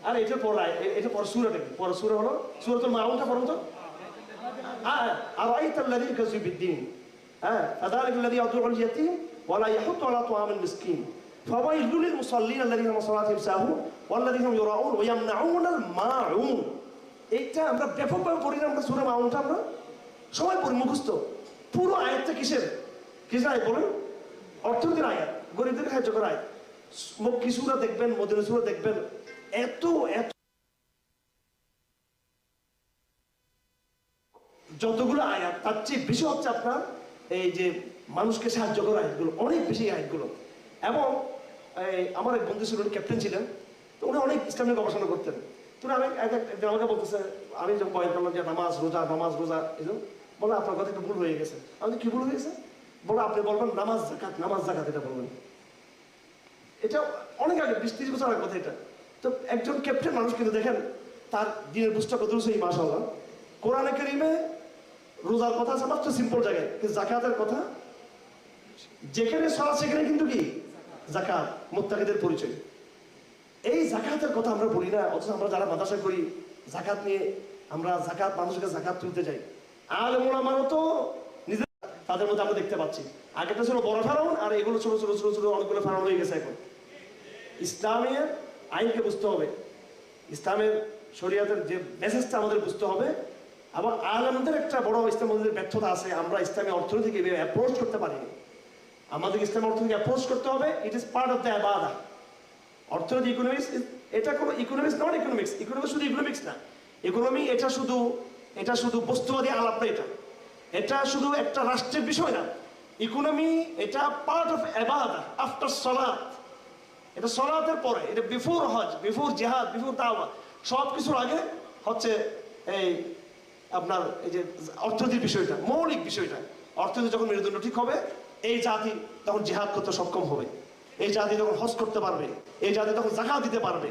S1: আর এটার পর এটা পর সূরাটা কি? পর সূরা হলো সূরাতুল মাউনটা পড়ুন তো। আর আইতাল্লাযী ইউকাযযিবু বিদ্দীন, হ্যাঁ, ফাযালিকা আল্লাযী ইয়াদউল ইয়াতীম ওয়া লা ইয়াহুদ্দু আলা তুআমিল মিসকিন ফাওয়াইলুল লিল মুসাল্লিন আল্লাযীনা হুম সালাতিহিম সাহুন ওয়াল্লাযীনা হুম ইউরাউন ওয়া ইয়ামনাউনাল মাউন। এইটা আমরা ব্যাপকভাবে পড়ি না, আমরা সূরা মাউনটা আমরা সবাই পড়ি মুখস্থ। পুরো আয়াতটা কিসের আয়াত বলেন? অর্থনীতির আয়াত, গরিবদের সাহায্য করা আয়াত। মক্কি সূরা দেখবেন, মদিনা সূরা দেখবেন, এত এত যতগুলো আয়াত তার চেয়ে বেশি হচ্ছে আপনার এই যে মানুষকে সাহায্য করা আয়াতগুলো, অনেক বেশি আয়াতগুলো। এবং আমার এক বন্ধু ছিল, ক্যাপ্টেন ছিলেন, তো উনি অনেক ইসলামিক গবেষণা করতেন। তো আমি আমাকে বলতেছে, আমি যখন বয়ান করলাম যে নামাজ রোজা এরকম, বলে আপনার কথা একটু ভুল হয়ে গেছে। আমি কি ভুল হয়েছে? বলে আপনি বলবেন নামাজ জাকাত এটা বলবেন। এটা অনেক আগে, 20-30 বছর আগের কথা এটা। তো একজন ক্যাপ্টেন মানুষ, কিন্তু দেখেন তার দিনের বুঝটা কত সেই মাশাআল্লাহ। কোরআনে কারীমে রোজার কথা আছে মাত্র সিম্পল জায়গায়, কিন্তু জাকাতের কথা যেখানে সালাত সেখানে কিন্তু কি জাকাত, মুত্তাকিদের পরিচয়। এই জাকাতের কথা আমরা বলি না, অথচ আমরা যারা মাদ্রাসা করি জাকাত নিয়ে, আমরা জাকাত, মানুষকে জাকাত তুলতে যাই। আলেম ওলামারও তো নিজের, তাদের মধ্যে আমরা দেখতে পাচ্ছি আগেটা ছিল বড় ফেরাউন, আর এগুলো ছোট ছোট ছোট ছোট অনেকগুলো ফেরাউন হয়ে গেছে। এখন ইসলামের আইনকে বুঝতে হবে, ইসলামের শরিয়াতের যে মেসেজটা আমাদের বুঝতে হবে। এবং আলেমদের একটা বড় ইসলামের ব্যর্থতা আছে, আমরা ইসলামী অর্থনীতিকে অ্যাপ্রোচ করতে পারিনি। আমাদের ইসলাম অর্থনীতি অ্যাপ্রোচ করতে হবে, it is part of the ইবাদা। অর্থনীতি ইকোনমিক্স, এটা কোনো ইকোনমিক্স নট ইকোনমিক্স। ইকোনমিক্স শুধু ইকোনমিক্স না, ইকোনমি এটা শুধু বস্তুবাদী আলাপ না, এটা শুধু একটা রাষ্ট্রের বিষয় না। ইকোনমি এটা পার্ট অফ ইবাদা আফটার সালাত। এটা সালাতের পরে, এটা বিফোর হজ, বিফোর জিহাদ, বিফোর দাওয়া, সব কিছুর আগে হচ্ছে এই আপনার এই যে অর্থনীতির বিষয়টা, মৌলিক বিষয়টা। অর্থনীতি যখন মেরুদণ্ড ঠিক হবে, এই জাতি তখন জিহাদ করতে সক্ষম হবে, এই জাতি তখন হজ করতে পারবে, এই জাতি তখন যাকাত দিতে পারবে,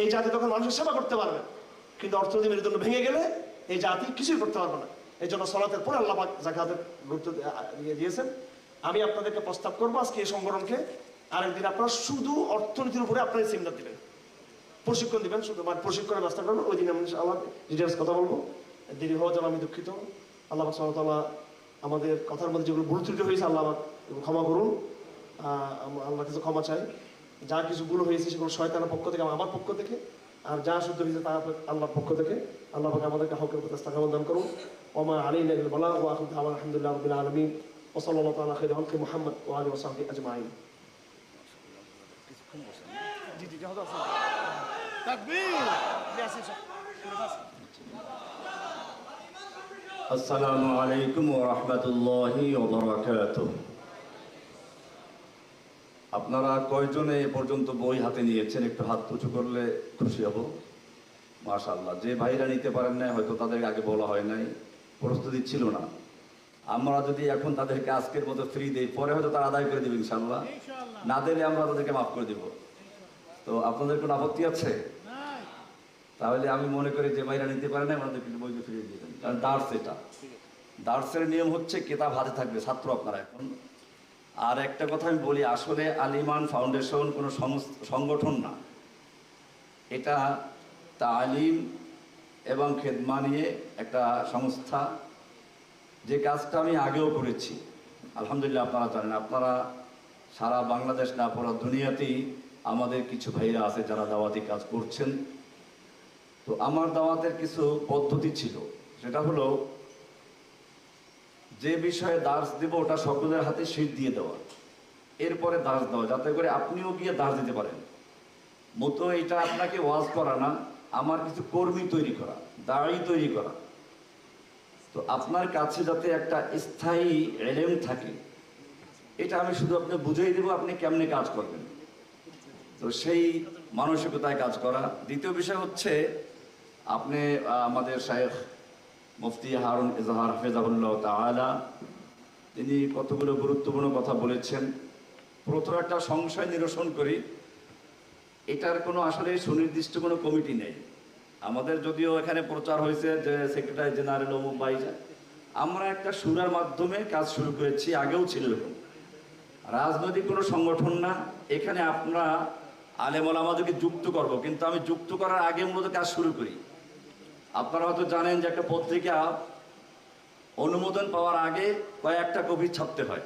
S1: এই জাতি তখন মানুষের সেবা করতে পারবে। কিন্তু অর্থনীতি মেরুদণ্ড ভেঙে গেলে এই জাতি কিছুই করতে পারবে না। এই জন্য সালাতের পরে আল্লাহ পাক যাকাতের গুরুত্ব দিয়েছেন। আমি আপনাদেরকে প্রস্তাব করবো আজকে এই সংগঠনকে আরেকদিন আপনারা শুধু অর্থনীতির উপরে আপনারা সেমিনার দিবেন, প্রশিক্ষণ দিবেন, শুধু মানে প্রশিক্ষণের ব্যবস্থা করবেন। ওই দিন আমি আল্লাহ ডিটেলস কথা বলবো। দেরি হওয়ার জন্য আমি দুঃখিত। আল্লাহ পাক সুবহানাহু ওয়া তাআলা আমাদের কথার মধ্যে যেগুলো ভুল ত্রুটি হয়েছে আল্লাহ পাক ক্ষমা করুন। আল্লাহর কাছে ক্ষমা চাই। যা কিছু ভুল হয়েছে সেগুলো শয়তানের পক্ষ থেকে, আমার পক্ষ থেকে, আর যা শুদ্ধ হয়েছে তা আল্লাহর পক্ষ থেকে। আল্লাহ পাক আমাদেরকে হকের প্রতি ইস্তেকামত দান করুন। ওমা আলাইনা ইল্লাল বালাগ ওয়া আখিরু দাওয়ানা আলহামদুলিল্লাহি রাব্বিল আলামিন ওয়া সাল্লাল্লাহু তাআলা আলা খাইরি খালকি মুহাম্মদ ওয়া আলিহি ওয়া সাহবিহি আজমাইন।
S2: আসসালামু আলাইকুম ওয়া রাহমাতুল্লাহি ওয়া বারাকাতুহু। আপনারা কয়জনে এ পর্যন্ত বই হাতে নিয়েছেন? একটু হাত উঁচু করলে খুশি হব। মাশাআল্লাহ। যে ভাইরা নিতে পারেন না, হয়তো তাদেরকে আগে বলা হয় নাই, প্রস্তুতি ছিল না। আমরা যদি এখন তাদেরকে আজকের মতো ফ্রি দেই, পরে হয়তো তারা আদায় করে দেবে ইনশাআল্লাহ। না দিলে আমরা তাদেরকে মাফ করে দেব। তো আপনাদের কোনো আপত্তি আছে? তাহলে আমি মনে করি যে ভাইরা নিতে পারে না, আমাদের কিন্তু বইকে ফিরিয়ে দিবেন। কারণ দার্স, এটা দার্সের নিয়ম হচ্ছে কেতাব হাতে থাকবে, ছাত্র আপনারা এখন। আর একটা কথা আমি বলি, আসলে আল ঈমান ফাউন্ডেশন কোনো সংগঠন না, এটা তালিম এবং খেদমা নিয়ে একটা সংস্থা। যে কাজটা আমি আগেও করেছি আলহামদুলিল্লাহ, আপনারা জানেন। আপনারা সারা বাংলাদেশ না, পুরো দুনিয়াতেই আমাদের কিছু ভাইরা আছে যারা দাওয়াতি কাজ করছেন। তো আমার দাওয়াতের কিছু পদ্ধতি ছিল, সেটা হলো যে বিষয়ে দার্স দেব ওটা সকলের হাতে শীট দিয়ে দেওয়া, এরপরে দার্স দেওয়া, যাতে করে আপনিও গিয়ে দার্স দিতে পারেন। মতো এটা আপনাকে ওয়াজ করা না, আমার কিছু কর্মী তৈরি করা, দাঁড়ি তৈরি করা। তো আপনার কাছে যাতে একটা স্থায়ী এলেম থাকে, এটা আমি শুধু আপনাকে বুঝিয়ে দেবো আপনি কেমনে কাজ করবেন। তো সেই মানসিকতায় কাজ করা। দ্বিতীয় বিষয় হচ্ছে, আপনি আমাদের শায়েখ মুফতি হারুন ইজহার হাফিজাহুল্লাহ তাআলা, তিনি কতগুলো গুরুত্বপূর্ণ কথা বলেছেন। প্রথম একটা সংশয় নিরসন করি, এটার কোনো আসলে সুনির্দিষ্ট কোনো কমিটি নেই আমাদের। যদিও এখানে প্রচার হয়েছে যে সেক্রেটারি জেনারেল অমুক বাইজা, আমরা একটা সুরার মাধ্যমে কাজ শুরু করেছি, আগেও ছিল এরকম। রাজনৈতিক কোনো সংগঠন না, এখানে আপনারা আলেম ওলামাদেরকে যুক্ত করব, কিন্তু আমি যুক্ত করার আগে মূলত কাজ শুরু করি। আপনারা হয়তো জানেন যে একটা পত্রিকা অনুমোদন পাওয়ার আগে কয়েকটা কপি ছাপতে হয়।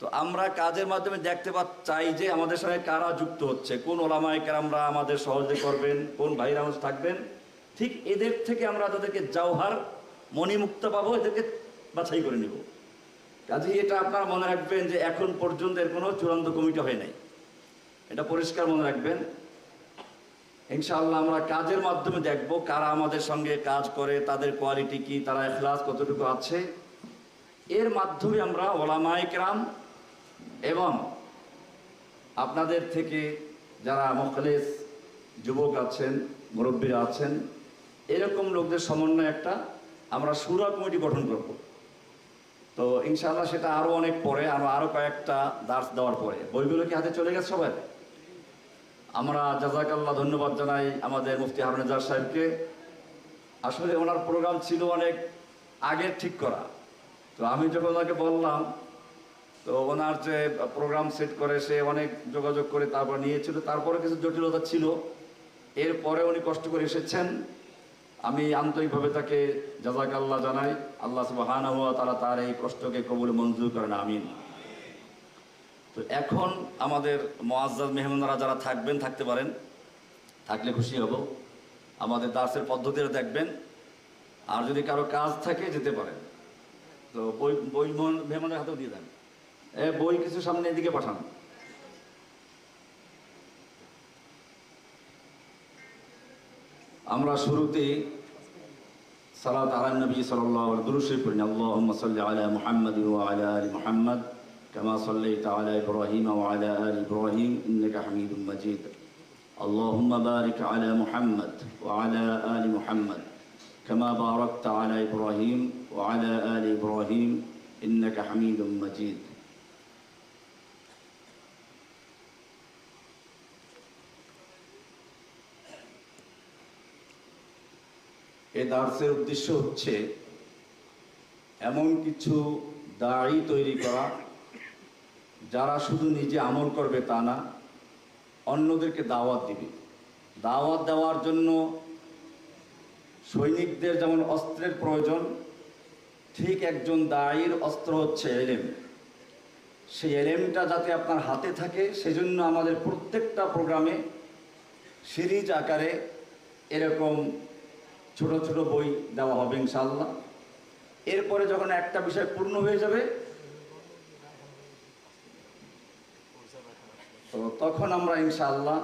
S2: তো আমরা কাজের মাধ্যমে দেখতে চাই যে আমাদের সঙ্গে কারা যুক্ত হচ্ছে, কোন ওলামায়ে কেরামরা আমাদের সহযোগিতা করবেন, কোন ভাইরা আমাদের থাকবেন। ঠিক এদের থেকে আমরা তাদেরকে জওহার মণিমুক্ত পাবো, এদেরকে বাছাই করে নিব। কাজেই এটা আপনারা মনে রাখবেন যে এখন পর্যন্ত এর কোনো চূড়ান্ত কমিটি হয় নাই, এটা পরিষ্কার মনে রাখবেন। ইনশাআল্লাহ আমরা কাজের মাধ্যমে দেখব কারা আমাদের সঙ্গে কাজ করে, তাদের কোয়ালিটি কি, তারা ইখলাস কতটুকু আছে। এর মাধ্যমে আমরা ওলামায়ে কেরাম এবং আপনাদের থেকে যারা মুখলিস যুবক আছেন, মুরব্বীরা আছেন, এরকম লোকদের সমন্বয়ে একটা আমরা শুরা কমিটি গঠন করব। তো ইনশাআল্লাহ সেটা আরও অনেক পরে, আরও কয়েকটা দার্স দেওয়ার পরে। বইগুলো কি হাতে চলে গেছে সবাই? আমরা জাযাকাল্লাহ ধন্যবাদ জানাই আমাদের মুফতি হারুন ইজহার সাহেবকে। আসলে ওনার প্রোগ্রাম ছিল অনেক আগের ঠিক করা। তো আমি যখন ওনাকে বললাম, তো ওনার যে প্রোগ্রাম সেট করে সে অনেক যোগাযোগ করে তারপর নিয়েছিল, তারপরে কিছু জটিলতা ছিল, এরপরে উনি কষ্ট করে এসেছেন। আমি আন্তরিকভাবে তাকে জাযাকাল্লাহ জানাই। আল্লাহ সুবহানাহু ওয়া তাআলা তার এই কষ্টকে কবুল মঞ্জুর করেন, আমিন। তো এখন আমাদের মুআজ্জাজ মেহমানরা যারা থাকবেন, থাকতে পারেন, থাকলে খুশি হব। আমাদের দার্সের পদ্ধতিটা দেখবেন, আর যদি কারো কাজ থাকে যেতে পারেন। তো বই মেহমানের হাতেও দিয়ে দেন। বই কিছু সামনে এদিকে পাঠান। আমরা শুরুতে সালাত আলা নবী সাল্লাল্লাহু আলাইহি দুরূদ শরীফ পড়ি। আল্লাহুম্মা সাল্লি আলা মুহাম্মাদ ওয়া আলা আলি মুহাম্মাদ কামা সাল্লাইতা আলা ইব্রাহিম ওয়া আলা আলি ইব্রাহিম ইন্নাকা হামিদুম মাজিদ। আল্লাহুম্মা বারিক আলা মুহাম্মাদ ওয়া আলা আলি মুহাম্মাদ কামা বারাকতা আলা ইব্রাহিম ওয়া আলা আলি ইব্রাহিম ইন্নাকা হামিদুম মাজিদ। এই দার্সের উদ্দেশ্য হচ্ছে এমন কিছু দায়ী তৈরি করা যারা শুধু নিজে আমল করবে তা না, অন্যদেরকে দাওয়াত দিবে। দাওয়াত দেওয়ার জন্য সৈনিকদের যেমন অস্ত্রের প্রয়োজন, ঠিক একজন দায়ীর অস্ত্র হচ্ছে এলেম। সেই এলেমটা যাতে আপনার হাতে থাকে সেজন্য আমাদের প্রত্যেকটা প্রোগ্রামে সিরিজ আকারে এরকম ছোট ছোট বই দেওয়া হবে ইনশাআল্লাহ। এরপরে যখন একটা বিষয় পূর্ণ হয়ে যাবে তো তখন আমরা ইনশাআল্লাহ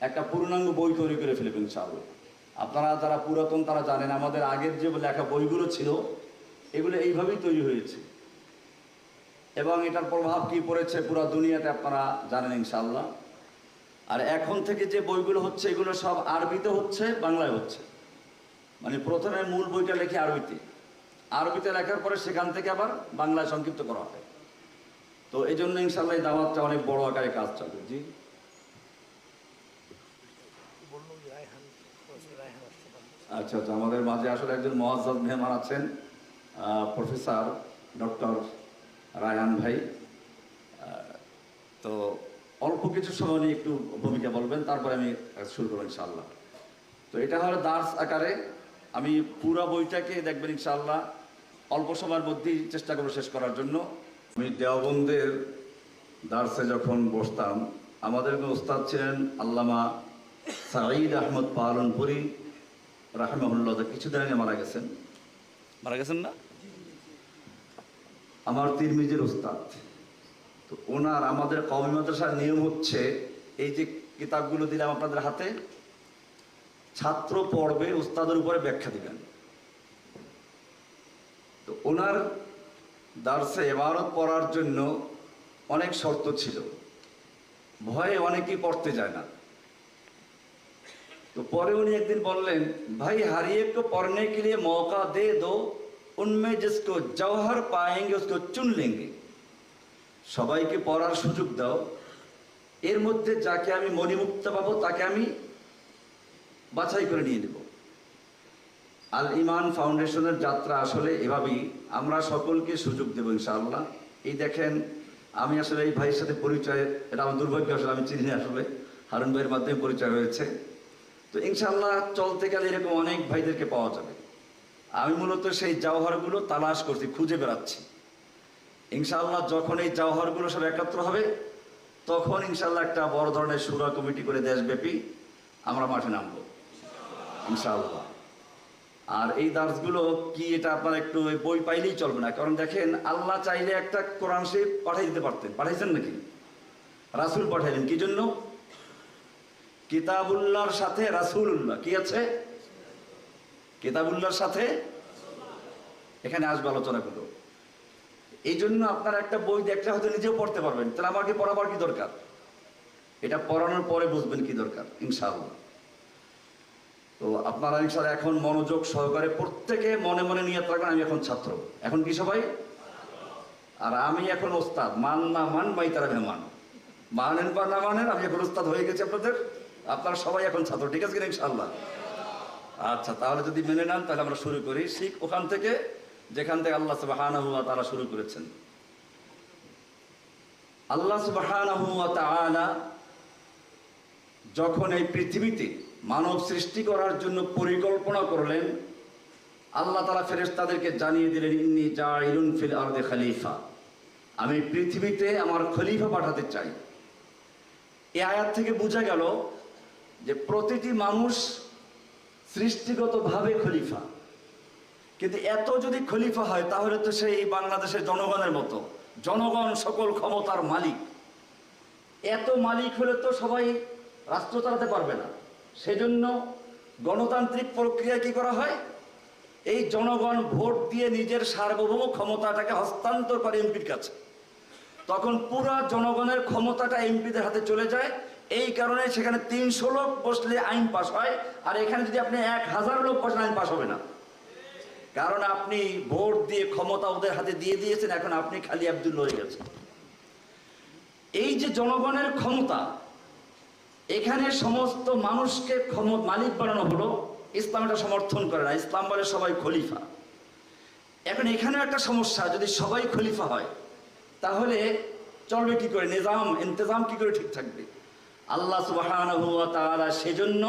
S2: একটা পূর্ণাঙ্গ বই তৈরি করে ফেলব ইনশাআল্লাহ। আপনারা যারা পুরাতন তারা জানেন আমাদের আগের যে লেখা বইগুলো ছিল এগুলো এইভাবেই তৈরি হয়েছে এবং এটার প্রভাব কি পড়েছে পুরো দুনিয়াতে আপনারা জানেন ইনশাআল্লাহ। আর এখন থেকে যে বইগুলো হচ্ছে এগুলো সব আরবিতে হচ্ছে, বাংলায় হচ্ছে। মানে প্রথমে মূল বইটা লেখে আরবিতে লেখার পরে সেখান থেকে আবার বাংলায় সংক্ষিপ্ত করা হয়। তো এই জন্য ইনশাআল্লাহ এই দাওয়াতটা অনেক বড় আকারে কাজ চলবে। জি আচ্ছা আচ্ছা, আমাদের মাঝে আসলে একজন মুআজ্জাজ মেহমান আছেন, প্রফেসর ডক্টর রায়হান ভাই। তো অল্প কিছু সময় নিয়ে একটু ভূমিকা বলবেন, তারপরে আমি শুরু করবো ইনশাআল্লাহ। তো এটা হলো দার্স আকারে, আমি পুরো বইটাকে দেখবেন ইনশাআল্লাহ অল্প সময়ের মধ্যেই চেষ্টা করবো শেষ করার জন্য। আমি দেওবন্দের দার্সে যখন বসতাম আমাদের ওস্তাদ ছিলেন আল্লামা সাঈদ আহমদ পালনপুরি রাহিমাহুল্লাহ, কিছুদিন আগে মারা গেছেন না, আমার তিরমিজির ওস্তাদ। তো ওনার আমাদের কওমি মাদ্রাসার নিয়ম হচ্ছে এই যে কিতাবগুলো দিলাম আপনাদের হাতে, ছাত্র পড়বে, ওস্তাদের উপরে ব্যাখ্যা দিবেন। তো ওনার দার্সে ইবারত পড়ার জন্য অনেক শর্ত ছিল, ভয়ে অনেকেই পড়তে যায় না। তো পরে উনি একদিন বললেন, ভাই हर एक को पढ़ने के लिए मौका दे दो, उनमें जिसको जौहर पाएंगे उसको चुन लेंगे। সবাইকে পড়ার সুযোগ দাও, এর মধ্যে যাকে আমি মণিমুক্তা পাবো তাকে আমি বাছাই করে নিয়ে নেব। আল ইমান ফাউন্ডেশনের যাত্রা আসলে এভাবেই, আমরা সকলকে সুযোগ দেব ইনশাআল্লাহ। এই দেখেন আমি আসলে এই ভাইয়ের সাথে পরিচয়, এটা আমার দুর্ভাগ্য, আসলে আমি চিনি আসলে হারুন ভাইয়ের মাধ্যমে পরিচয় হয়েছে। তো ইনশাআল্লাহ চলতে গেলে এরকম অনেক ভাইদেরকে পাওয়া যাবে। আমি মূলত সেই জওহরগুলো তালাশ করছি, খুঁজে বেড়াচ্ছি। ইনশাআল্লাহ যখন এই জওহরগুলো সব একত্র হবে তখন ইনশাআল্লাহ একটা বড় ধরনের শুরা কমিটি করে দেশব্যাপী আমরা মাঠে নামবো ইনশাআল্লাহ। আর এই দার্সগুলো কি এটা আপনারা একটু বই পাইলেই চলবে না, কারণ দেখেন আল্লাহ চাইলে একটা কোরআন শরীফ পাঠিয়ে দিতে পারতেন, পাঠাইছেন নাকি? রাসূল পাঠাইলেন কি জন্য? কিতাবুল্লাহর সাথে রাসূলুল্লাহ কি আছে? কিতাবুল্লাহর সাথে এখানে আসবে আলোচনা করব। এই জন্য আপনারা একটা বই দেখলে হয়তো নিজেও পড়তে পারবেন, তাহলে আমাকে পড়াবার কি দরকার? এটা পড়ানোর পরে বুঝবেন কি দরকার ইনশাআল্লাহ। তো আপনারা ইনশাআল্লাহ এখন মনোযোগ সহকারে প্রত্যেকে মনে মনে নিয়ত রাখবেন, আমি এখন ছাত্র। এখন কি সবাই? আর আমি এখন ওস্তাদ, মান না মান বাই তারা মেহমান, মানেন বা না মানেন, আমি এখন ওস্তাদ হয়ে গেছি আপনাদের। আপনারা সবাই এখন ছাত্র, ঠিক আছে কিনা ইনশাআল্লাহ? আচ্ছা, তাহলে যদি মেনে নেন তাহলে আমরা শুরু করি। শিখ ওখান থেকে যেখান থেকে আল্লাহ সুবহানাহু ওয়া তাআলা শুরু করেছেন। আল্লাহ সুবহানাহু ওয়া তাআলা যখন এই পৃথিবীতে মানব সৃষ্টি করার জন্য পরিকল্পনা করলেন, আল্লাহ তাআলা ফেরেশতাদেরকে জানিয়ে দিলেন, ইন্নী জাইলুন ফিল আরদি খলিফা, আমি পৃথিবীতে আমার খলিফা পাঠাতে চাই। এই আয়াত থেকে বোঝা গেল যে প্রতিটি মানুষ সৃষ্টিগতভাবে খলিফা, কিন্তু এত যদি খলিফা হয় তাহলে তো সেই বাংলাদেশের জনগণের মতো জনগণ সকল ক্ষমতার মালিক। এত মালিক হলে তো সবাই রাষ্ট্র চালাতে পারবে না। সেজন্য গণতান্ত্রিক প্রক্রিয়া কি করা হয়, এই জনগণ ভোট দিয়ে নিজের সার্বভৌম ক্ষমতাটাকে হস্তান্তর করে এমপির কাছে। তখন পুরা জনগণের ক্ষমতাটা এমপিদের হাতে চলে যায়। এই কারণে সেখানে 300 লোক বসলে আইন পাস হয়, আর এখানে যদি আপনি 1000 লোক বসলে আইন পাস হবে না। কারণ আপনি ভোট দিয়ে ক্ষমতা ওদের হাতে দিয়ে দিয়েছেন, এখন আপনি খালি আব্দুল হয়ে গেছেন। এই যে জনগণের ক্ষমতা, এখানে সমস্ত মানুষকে মালিক বানানো হলো, ইসলাম এটা সমর্থন করে না। ইসলাম বলে সবাই খলিফা। এখন এখানেও একটা সমস্যা, যদি সবাই খলিফা হয় তাহলে চলবে কি করে, নিজাম ইন্তজাম কি করে ঠিক থাকবে? আল্লাহ সুবহানাহু ওয়া তাআলা সেজন্য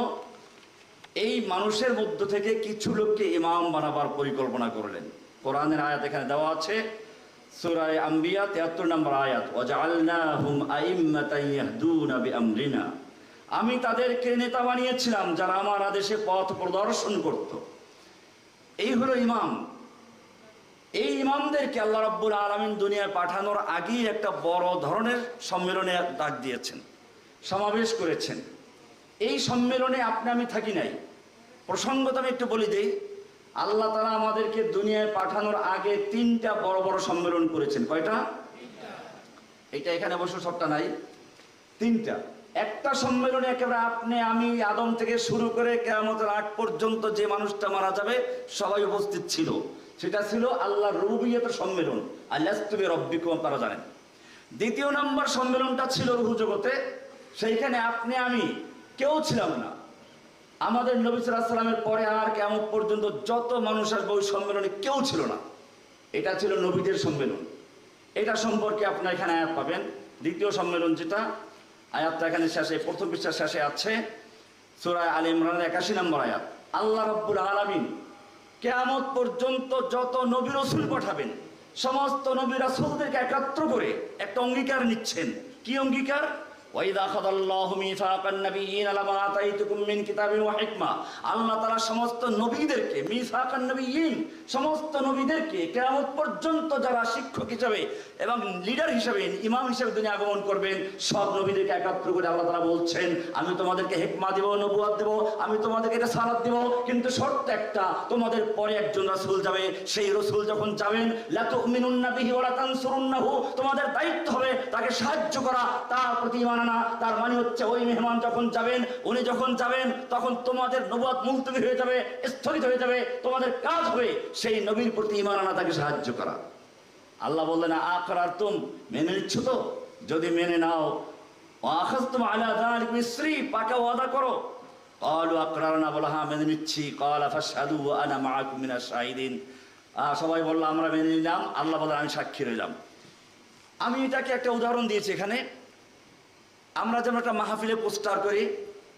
S2: এই মানুষের মধ্য থেকে কিছু লোককে ইমাম বানাবার পরিকল্পনা করলেন। কোরআনের আয়াত এখানে দেওয়া আছে, সূরা আম্বিয়া 73 নম্বর আয়াত, ওয়াজআলনাহুম আইম্মাতান ইয়াহদুনা বিআমরিনা। আমি তাদেরকে নেতা বানিয়েছিলাম যারা আমার আদেশে পথ প্রদর্শন করত। এই হলো ইমাম। এই ইমামদেরকে আল্লাহ রাব্বুল আলামিন দুনিয়ায় পাঠানোর আগেই একটা বড় ধরনের সম্মেলনে ডাক দিয়েছেন, সমাবেশ করেছেন। এই সম্মেলনে আপনি আমি থাকি নাই। প্রসঙ্গত আমি একটু বলি দেই, আল্লাহ তাআলা আমাদেরকে দুনিয়ায় পাঠানোর আগে 3টা বড় বড় সম্মেলন করেছেন। কয়টা? এটা এখানে অবশ্য সবটা নাই, 3টা। একটা সম্মেলনে একেবারে আপনি আমি আদম থেকে শুরু করে কিয়ামতের আগ পর্যন্ত যে মানুষটা মারা যাবে সবাই উপস্থিত ছিল। সেটা ছিল আল্লাহর রুবুবিয়তের সম্মেলন, আলাস্তু বিরাব্বিকুম, আপনারা জানেন। 2য় নম্বর সম্মেলনটা ছিল রূহ জগতে। সেইখানে আপনি আমি কেউ ছিলাম না। আমাদের নবী সাল্লাল্লাহু আলাইহি সাল্লামের পরে আর কিয়ামত পর্যন্ত যত মানুষ আসবে ওই সম্মেলনে কেউ ছিল না। এটা ছিল নবীদের সম্মেলন। এটা সম্পর্কে আপনারা এখানে আয়াত পাবেন। 2য় সম্মেলন যেটা, আয়াতটা এখানে শেষে, প্রথম পৃষ্ঠার শেষে আছে, সূরা আলে ইমরানের 81 নম্বর আয়াত। আল্লাহ রাব্বুল আলামিন কিয়ামত পর্যন্ত যত নবী রাসূল পাঠাবেন সমস্ত নবী রাসূলদেরকে একত্র করে একটা অঙ্গীকার নিচ্ছেন। কি অঙ্গীকার? ওয়াইদা খাদাল্লাহু মিসাকান নাবিয়্যিনা লামা আতাইতুকুম মিন কিতাবিন ওয়া হিকমা। আল্লাহ তাআলা সমস্ত নবীদেরকে, মিসাকান নাবিয়্যিন, সমস্ত নবীদেরকে কিয়ামত পর্যন্ত যারা শিক্ষক হিসেবে এবং লিডার হিসেবে, ইমাম হিসেবে দুনিয়া আগমন করবেন, সব নবীদেরকে একত্র করে আল্লাহ তাআলা বলছেন, আমি তোমাদেরকে হিকমা দেব, নবুয়ত দেব, আমি তোমাদেরকে রিসালাত দেব, কিন্তু শর্ত একটা, তোমাদের পরে একজন রাসূল যাবে। সেই রাসূল যখন যাবেন, লা তুমিনুন্না বিহি ওয়া লা তানসুরুন্নাহু, তোমাদের দায়িত্ব হবে তাকে সাহায্য করা, তার প্রতি ঈমান আনা। তার মানে হচ্ছে ওই মেহমান যখন যাবেন, উনি যখন যাবেন, তখন তোমাদের নবুয়ত মুলতবি হয়ে যাবে, স্থগিত হয়ে যাবে। তোমাদের কাজ হবে সেই নবীর প্রতি ঈমান আনা, তাকে সাহায্য করা। আল্লাহ বললেন, আকরারতুম, মেনে নিচ্ছ তো? যদি মেনে নাও, ওয়াখাযতুম আলা যালিকা ইসরি, পাকা ওয়াদা করো। ক্বালু আকরারনা, বলা হ্যাঁ মেনে নিচ্ছি। ক্বালা ফাশহাদু ওয়া আনা মাআকুম মিনাশ শাহিদিন। সবাই বলল আমরা মেনে নিলাম। আল্লাহ বললেন আমি সাক্ষী রইলাম। আমি এটাকে একটা উদাহরণ দিয়েছি এখানে। আমরা যেমন একটা মাহফিলে পোস্টার করি,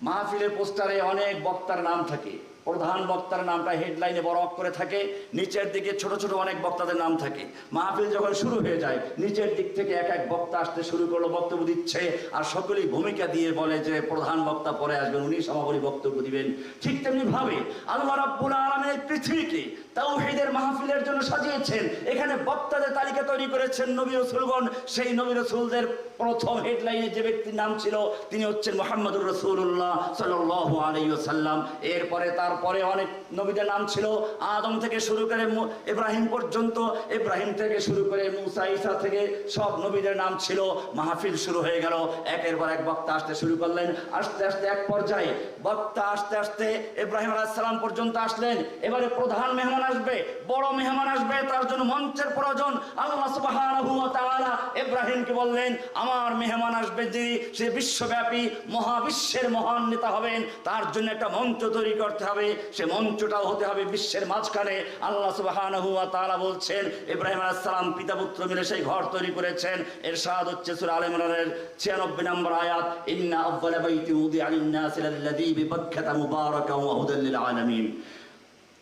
S2: মাহফিলের পোস্টারে অনেক বক্তার নাম থাকে। প্রধান বক্তার নামটা হেডলাইনে বড় অক্ষরে থাকে, নিচের দিকে ছোট ছোট অনেক বক্তাদের নাম থাকে। মাহফিল যখন শুরু হয়ে যায়, নিচের দিক থেকে এক এক বক্তা আসতে শুরু করলো, বক্তব্য দিচ্ছে, আর সকলেই ভূমিকা দিয়ে বলে যে প্রধান বক্তা পরে আসবেন, উনি সমাপনী বক্তব্য দিবেন। ঠিক তেমনি ভাবে আল্লাহ রাব্বুল আলামিন পৃথিবীকে তাওহীদের মাহফিলের জন্য সাজিয়েছেন। এখানে বক্তাদের তালিকা তৈরি করেছেন নবী রাসূলগণ। সেই নবী রাসূলদের প্রথম হেডলাইনে যে ব্যক্তির নাম ছিল তিনি হচ্ছেন মুহাম্মদুর রাসূলুল্লাহ সাল্লাল্লাহু আলাইহি ওয়াসাল্লাম। এরপরে তারপরে অনেক নবীদের নাম ছিল, আদম থেকে শুরু করে ইব্রাহিম পর্যন্ত, ইব্রাহিম থেকে শুরু করে মুসা, ঈসা থেকে সব নবীদের নাম ছিল। মাহফিল শুরু হয়ে গেল, একের পর এক বক্তা আসতে শুরু করলেন। আস্তে আস্তে এক পর্যায়ে বক্তা আস্তে আস্তে ইব্রাহিম আলাইহিস সালাম পর্যন্ত আসলেন। এবারে প্রধান মেহমান আসবে, বড় মেহমান আসবে, তার জন্য মঞ্চের প্রয়োজন। আল্লাহ সুবহানাহু ওয়া তাআলা ইব্রাহিমকে বললেন, আমার মেহমান আসবে যে সে বিশ্বব্যাপী মহাবিশ্বের মহান নেতা হবেন, তার জন্য একটা মঞ্চ তৈরি করতে হবে। সে মঞ্চটাও হতে হবে বিশ্বের মাঝখানে। আল্লাহ সুবহানাহু ওয়া তাআলা বলছেন, ইব্রাহিম আলাইহিস সালাম পিতা পুত্র মিলে সেই ঘর তৈরি করেছেন। ইরশাদ হচ্ছে সূরা আলে ইমরানের 96 নম্বর আয়াত, ইন্না আউয়ালা বাইতি উযিআ লিন-নাসি লাল্লাযী বিবাক্কাতা মুবারাকান ওয়া হুদাল লিল আলামিন।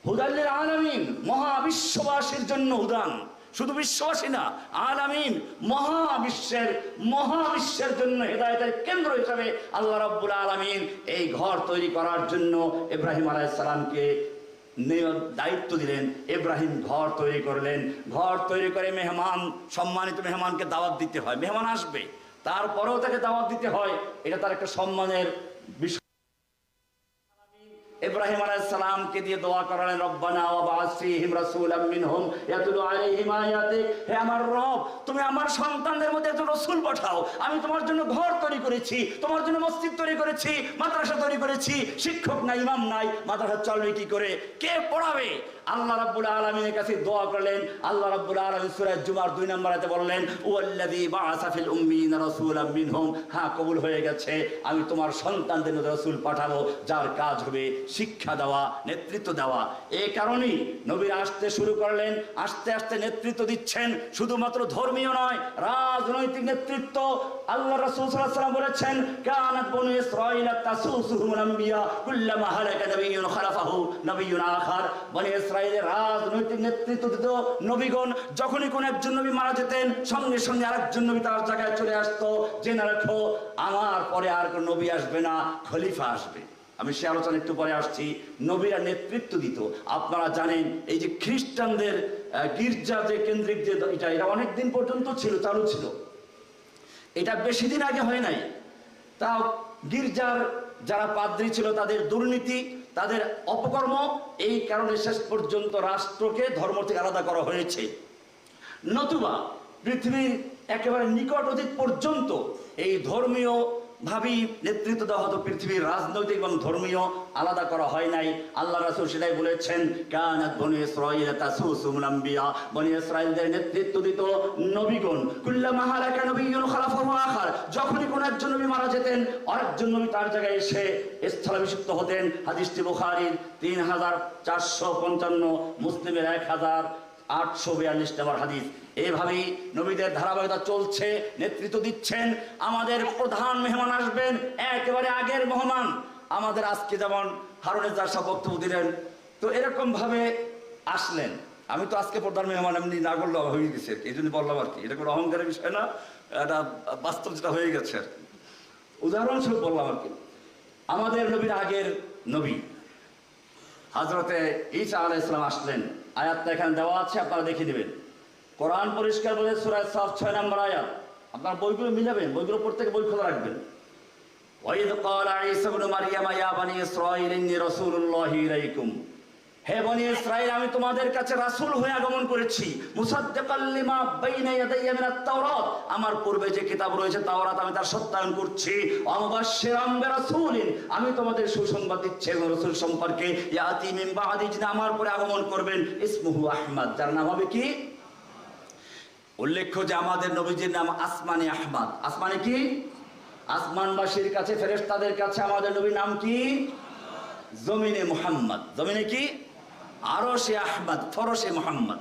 S2: হুদাল লিল আলামিন, মহাবিশ্ববাসীর জন্য হুদান। শুধু বিশ্ববাসী না, আলামিন, মহাবিশ্বের জন্য হেদায়েতের কেন্দ্র হিসাবে আল্লাহ রাব্বুল আলামিন এই ঘর তৈরি করার জন্য ইব্রাহিম আলাইহিস সালামকে দায়িত্ব দিলেন। ইব্রাহিম ঘর তৈরি করলেন, ঘর তৈরি করে মেহমান, সম্মানিত মেহমানকে দাওয়াত দিতে হয়, মেহমান আসবে তারপরেও তাকে দাওয়াত দিতে হয়, এটা তার একটা সম্মানের বিষয়। ইব্রাহিম আলাইহিস সালামকে দিয়ে দোয়া করালেন, রব্বানা ওয়া বা'আস ফীহিম রাসূলাম মিনহুম ইয়াতলু আলাইহিম আয়াতিক, হে আমার রব তুমি আমার সন্তানদের মধ্যে একজন রাসূল পাঠাও। আমি তোমার জন্য ঘর তৈরি করেছি, তোমার জন্য মসজিদ তৈরি করেছি, মাদ্রাসা তৈরি করেছি, শিক্ষক নাই, ইমাম নাই, মাদ্রাসা চলবে কি করে, কে পড়াবে? আল্লাহ রাব্বুল আলামিনের কাছে দোয়া করলেন। আল্লাহ রাব্বুল আলামিন সূরা জুমার 2 নম্বর আয়াতে বললেন, ওয়াল্লাযী বা'আসা ফিল উম্মিয়িনা রাসূলাম মিনহুম, হ্যাঁ কবুল হয়ে গেছে, আমি তোমার সন্তানদের মধ্যে রাসূল পাঠাবো যার কাজ হবে শিক্ষা দেওয়া, নেতৃত্ব দেওয়া। এই কারণেই নবীরা আসতে শুরু করলেন, আস্তে আস্তে নেতৃত্ব দিচ্ছেন, শুধুমাত্র ধর্মীয় নয়, রাজনৈতিক নেতৃত্ব। আল্লাহ রাসূল সাল্লাল্লাহু আলাইহি ওয়াসাল্লাম বলেছেন, কানাত বনু ইসরাঈলা তাসুসুহুমুল আম্বিয়া কুল্লামা হালাকা নাবিয়্যুন খালাফাহু নাবিয়্যুন আখার। বনি ইসরাঈলের রাজনৈতিক নেতৃত্ব দিত নবীগণ। যখনই কোন একজন নবী মারা যেতেন, সঙ্গে সঙ্গে আরেকজন নবী তার জায়গায় চলে আসতো। জেনে রাখো, আমার পরে আর কোন নবী আসবে না, খলিফা আসবে। আমি সে আলোচনা একটু পরে আসছি। নবীরা নেতৃত্ব দিত। আপনারা জানেন, এই যে খ্রিস্টানদের গির্জা যে কেন্দ্রিক যে এটা অনেক দিন পর্যন্ত ছিল, চালু ছিল, এটা বেশি দিন আগে হয় নাই। তাও গির্জার যারা পাদ্রী ছিল তাদের দুর্নীতি, তাদের অপকর্ম, এই কারণে শেষ পর্যন্ত রাষ্ট্রকে ধর্ম থেকে আলাদা করা হয়েছে। নতুবা পৃথিবীর একেবারে নিকট অতীত পর্যন্ত এই ধর্মীয় ভাবেই নেতৃত্ব দেওয়া হতো, পৃথিবীর রাজনৈতিক এবং ধর্মীয় আলাদা করা হয় নাই। আল্লাহ রাসূল সেটাই বলেছেন, কানাত বনু ইসরাঈলা তাসুসুহুমুল আম্বিয়া, বনি ইসরাঈলদের নেতৃত্ব দিত নবীগণ। কুল্লামা হালাকা নাবিয়্যুন খালাফাহু আখার, যখনই কোন একজন নবী মারা যেতেন, আরেকজন নবী তার জায়গায় এসে স্থলাভিষিক্ত হতেন। হাদিসটি বুখারীর 3455, মুসলিমের 1842 নম্বর হাদিস। এইভাবেই নবীদের ধারাবাহিকতা চলছে, নেতৃত্ব দিচ্ছেন। আমাদের প্রধান মেহমান আসবেন একেবারে আগের মেহমান আমাদের। আজকে যেমন হারুন ইজাজ সাহেব বক্তব্য দিলেন, তো এরকম ভাবে আসলেন। আমি তো আজকে প্রধান মেহমান এমনি না করলে হয়ে গেছে, এই জন্য বললাম আর কি। এটা কোনো অহংকারের বিষয় না, এটা বাস্তব যেটা হয়ে গেছে আর কি, উদাহরণস্বরূপ বললাম আর কি। আমাদের নবীর আগের নবী হযরতে ঈসা আলাইহিস সালাম আসলেন। আয়াতটা এখানে দেওয়া আছে, আপনারা দেখে নেবেন। কোরআন পরিষ্কার বলে, সূরা সাফ 6 নম্বর আয়াত। আপনারা বইগুলো মিলাবেন, বইগুলো প্রত্যেকে বই খোলা রাখবেন। ওয়াইদ ক্বালা ঈসা ইবনে মারইয়াম ইয়া বনি ইসরাঈল ইন্নী রাসূলুল্লাহি ইলাইকুম, হে বনি ইসরাঈল আমি তোমাদের কাছে রাসূল হয়ে আগমন করেছি। মুসাদ্দিকাল লিমা বাইনা ইয়াদাইয়া মিনাত তাওরাত, আমার পূর্বে যে কিতাব রয়েছে তাওরাত আমি তার সত্যায়ন করছি। ওয়া মুবাশশিরাম বিরাসূলিন, আমি তোমাদের সুসংবাদ দিচ্ছি রাসূল সম্পর্কে, ইয়াতি মিন বাদি, যিনি আমার পরে আগমন করবেন, ইসমুহু আহমদ, যার নাম হবে কি? উল্লেখ্য যে আমাদের নবীজির নাম আসমানি আহমদ। আসমানি কি? আসমানবাসীর কাছে, ফেরেশতাদের কাছে আমাদের নবীর নাম কি? জমিনে মুহাম্মদ। জমিনে কি? আরশে আহমদ, ফরশে মুহাম্মদ।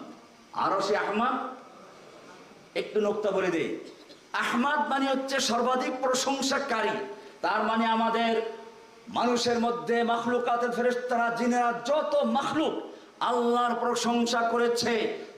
S2: আরশে আহমদ, একটু নোক্তা বলে দেই। আহমদ মানে হচ্ছে সর্বাধিক প্রশংসাকারী। তার মানে আমাদের মানুষের মধ্যে মাখলুকাতের ফেরেশতারা, জিনেরা, যত মাখলুক আল্লাহর প্রশংসা করেছে।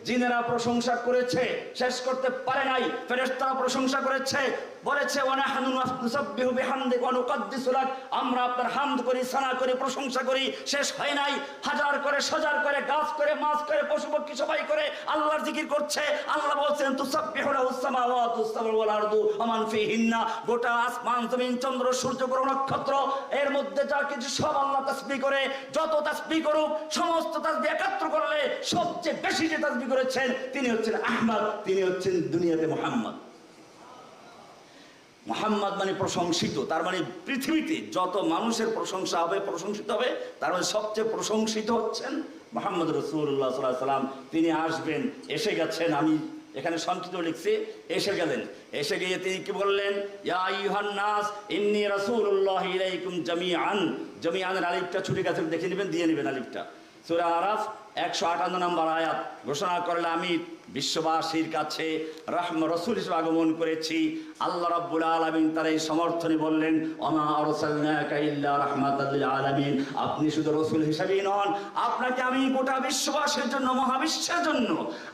S2: জিনেরা প্রশংসা করেছে, শেষ করতে পারে নাই। ফেরেশতারা প্রশংসা করেছে, বলেছে ওয়ানাহনু নুসাব্বিহু বিহামদিকা ওয়া নুকাদ্দিসু লাক, আমরা আপনার হামদ করি, সানা করি, প্রশংসা করি, শেষ হয় নাই। হাজার করে, সজার করে, গাছ করে, মাছ করে, পশু পক্ষী সবাই করে আল্লাহর জিকির করছে। আল্লাহ বলছেন তুসাব্বিহু লাহুস সামাওয়াতুস সাবউ ওয়াল আরদু ওয়া মান ফীহিন্না, গোটা আসমান, জমিন, চন্দ্র, সূর্য, গ্রহ, নক্ষত্র, এর মধ্যে যা কিছু সব আল্লাহ তাসবিহ করে। যত তাসবিহ করুক, সমস্ত তাসবিহ একত্র করলে সবচেয়ে বেশি যে তাসবিহ করেছেন তিনি হচ্ছেন আহমদ, তিনি হচ্ছেন দুনিয়াতে মুহাম্মদ। মুহাম্মদ মানে প্রশংসিত। তার মানে পৃথিবীতে যত মানুষের প্রশংসা হবে, প্রশংসিত হবে, তার মানে সবচেয়ে প্রশংসিত হচ্ছেন মুহাম্মদ রাসূলুল্লাহ সাল্লাল্লাহু আলাইহি ওয়াসাল্লাম। তিনি আসবেন, এসে গেছেন। আমি এখানে সংক্ষিপ্ত লিখছি, এসে গেলেন। এসে গিয়ে তিনি কি বললেন? ইয়া আইয়ুহান নাস ইন্নী রাসূলুল্লাহি ইলাইকুম জামিআন। জামিআনের আলিফটা ছুটে গেছে, দেখে নেবেন, দিয়ে নেবেন আলিফটা। সূরা আরাফ 158 নম্বর আয়াত ঘোষণা করলে আমি বিশ্ববাসীর কাছে রসুল হিসেবে আগমন করেছি। আল্লাহ রাব্বুল আলামিন তার এই সমর্থনে বললেন, ওমা আরসালনাকা ইল্লা রাহমাতাল লিল আলামিন, আপনি শুধু রসুল হিসেবেই নন, আপনাকে আমি গোটা বিশ্ববাসীর জন্য, মহাবিশ্বের জন্য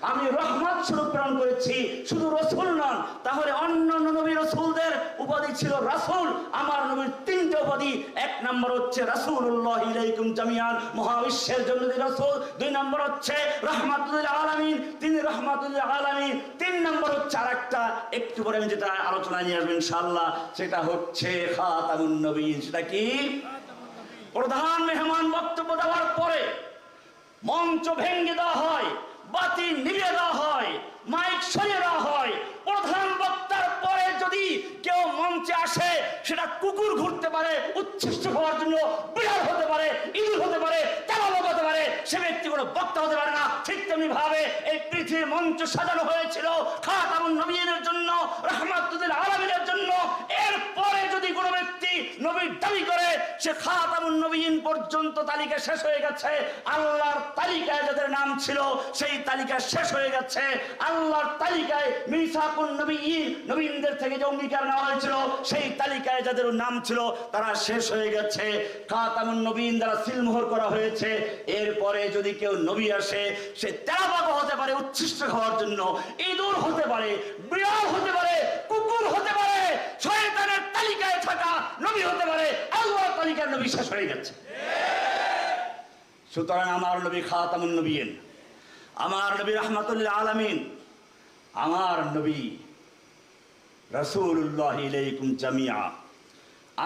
S2: আমি রহমত স্বরূপ প্রেরণ করেছি। শুধু রসুল নন, তাহলে অন্য নবী রসুলদের উপাধি ছিল রাসূল, আমার নবীর 3টে উপাধি। 1 নম্বর হচ্ছে রাসূলুল্লাহ ইলাইকুম জামিআন, মহাবিশ্বের জন্য রাসূল। 2 নম্বর হচ্ছে রাহমাতুল লিল আলামিন, তিনি রাহমাতুল লিল আলামিন। 3 নম্বর হচ্ছে আরেকটা, একটু পরে আমি যেটা আলোচনায় নিয়ে আসবো ইনশাআল্লাহ, সেটা হচ্ছে খাতামুন নবীন। সেটা কি? প্রধান মেহমান বক্তব্য দেওয়ার পরে মঞ্চ ভেঙে দেওয়া হয়, বাতি নিভিয়ে দেওয়া হয়, মাইক সরিয়ে দেওয়া হয়। প্রধান বক্তার পরে যদি কেউ মঞ্চে আসে, সেটা কুকুর ঘুরতে পারে, উচ্ছিষ্ট হওয়ার জন্য বিড়াল হতে পারে, ইঁদুর হতে পারে, তেলালোক হতে পারে, সে ব্যক্তি কোনো বক্তা হতে পারে না। ঠিক তেমনি ভাবে এই পৃথিবীর মঞ্চ সাজানো হয়েছিল খাতামুন নবীনের জন্য, রাহমাতুল লিল আলামিনের জন্য। এরপরে যদি কোনো ব্যক্তি নবীর দাবি করে, সে খাতামুন নবীন পর্যন্ত তালিকা শেষ হয়ে গেছে। আল্লাহর তালিকায় যাদের নাম ছিল, সেই তালিকা শেষ হয়ে গেছে। আল্লাহর তালিকায় মিসাকুন নবীন, নবীনদের থেকে যে অঙ্গীকার নেওয়া হয়েছিল, সেই তালিকায় যাদের নাম ছিল, তারা শেষ হয়ে গেছে। খাতামুন নবীন দ্বারা সিলমোহর করা হয়েছে। এরপরে যদি কেউ নবী আসে, সে তেলাবাগ হতে পারে উচ্ছিষ্ট হওয়ার জন্য, ইঁদুর হতে পারে, বিড়াল হতে পারে, কুকুর হতে পারে, শয়তানের তালিকায় থাকা নবী হতে পারে। আল্লাহর তালিকার নবী শেষ হয়ে গেছে। সুতরাং আমার নবী খাতামুন নবীন, আমার নবী রাহমাতুল লিল আলামিন, আমার নবী রাসূলুল্লাহ ইলাইকুম জামিআ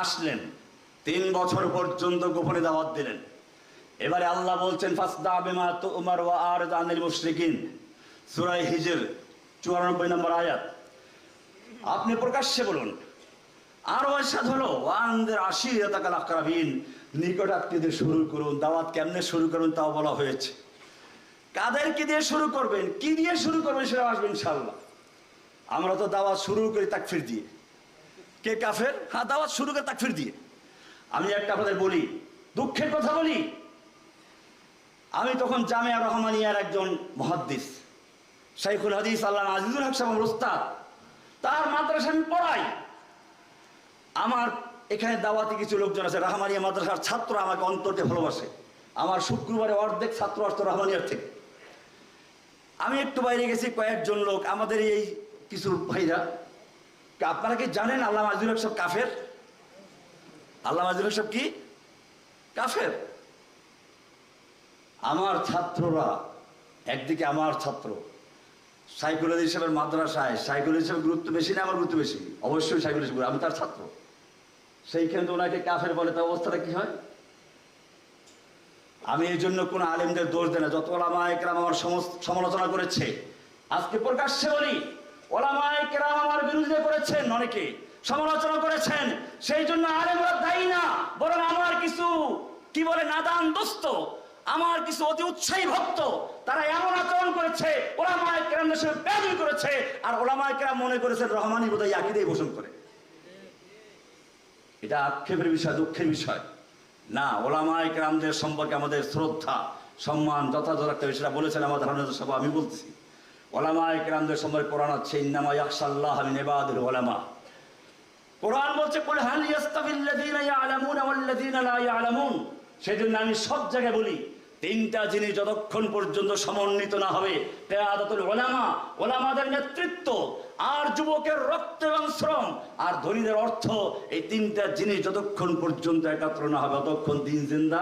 S2: আসলেন। 3 বছর পর্যন্ত গোপনে দাওয়াত দিলেন। এবারে আল্লাহ বলছেন, ফাসদা বিমা তুমার ওয়া আরিদ আনিল মুশরিকিন, সূরা হিজর 94 নম্বর আয়াত। আপনি প্রকাশ্যে বলুন। আর ওয়াসাদ হলো ওয়ানদের আশিরাতাকাল আকরাবিন, নিকটাত্মীয়দের শুরু করুন। দাওয়াত কেমনে শুরু করুন তাও বলা হয়েছে। কাদেরকে দিয়ে শুরু করবেন, কি দিয়ে শুরু করবেন, সেটা আসবে ইনশাআল্লাহ। আমরা তো দাওয়াত শুরু করি তাকফির দিয়ে। কে কাফের? হ্যাঁ, দাওয়াত শুরু করে তাকফির দিয়ে। আমি একটা আপনাদের বলি, দুঃখের কথা বলি। আমি তখন জামিয়া রহমানিয়ার একজন মুহাদ্দিস, শাইখুল হাদিস আল্লামা আজিজুল হক সাহেব ওস্তাদ, তার মাদ্রাসা আমি পড়াই। আমার এখানে দাওয়াতি কিছু লোকজন আছে, রহমানিয়া মাদ্রাসার ছাত্র আমাকে অন্তরতে ভালোবাসে। আমার শুক্রবারে অর্ধেক ছাত্র আসতো রহমানিয়ার থেকে। আমি একটু বাইরে গেছি, কয়েকজন লোক, আমাদের এই কিছু ভাইরা, আপনারা কি জানেন আল্লামা আজিজুল হক সাহেব কাফের? আল্লামা আজিজুল হক সাহেব কি কাফের? আমার ছাত্ররা, একদিকে আমার ছাত্র সাইকুল হাদিস সাহেবের মাদ্রাসায়, সাইকুল হাদিস সাহেবের গুরুত্ব বেশি না আমার গুরুত্ব বেশি? অবশ্যই সাইকুল হাদিস, আমি তার ছাত্র। সেইখানে তো ওনাকে কাফের বলে, তার অবস্থাটা কি হয়? আমি এই জন্য কোনো আলেমদের দোষ দেয় না। যত ওলামায়ে কেরাম আমার সমালোচনা করেছে, আজকে প্রকাশ্যে বলি, ওলামায়ে কেরাম আমার বিরোধিতা করেছেন, অনেকে সমালোচনা করেছেন, সেই জন্য আলেমরা দায়ী না, বরং আমার কিছু কি বলে নাদান দোস্ত, আমার কিছু অতি উৎসাহী ভক্ত, তারা এমন আচরণ করেছে, ওলামায়ে কেরামদের সাথে বেয়াদবি করেছে। আর ওলামায়ে কেরাম মনে করেছেন রহমানি বোধহয় আকীদাই পোষণ করে। এটা আক্ষেপের বিষয়, দুঃখের বিষয় না। ওলামায়ে কেরামদের সম্পর্কে আমাদের শ্রদ্ধা, সম্মান যথাযথ রাখতে হবে, সেটা বলেছেন আমাদের হাফেজ সাহেব। আমি বলছি, ওলামায়ে কেরামদের সম্পর্কে কোরআন আছে, ইন্নামা ইয়াখশাল্লাহ মিন ইবাদিল উলামা। কোরআন বলছে, কুল হাল ইয়াস্তাবিল্লাযীনা ইয়ালামুনা ওয়াল্লাযীনা লা ইয়ালামুন। সেজন্য আমি সব জায়গায় বলি, 3টা জিনিস যতক্ষণ পর্যন্ত সমন্বিত না হবে, কিয়াদাতুল উলামা, ওলামাদের নেতৃত্ব, আর যুবকের রক্ত এবং শ্রম, আর ধনীদের অর্থ, এই 3টা জিনিস যতক্ষণ পর্যন্ত একাত্র না হবে, ততক্ষণ দিন জিন্দা।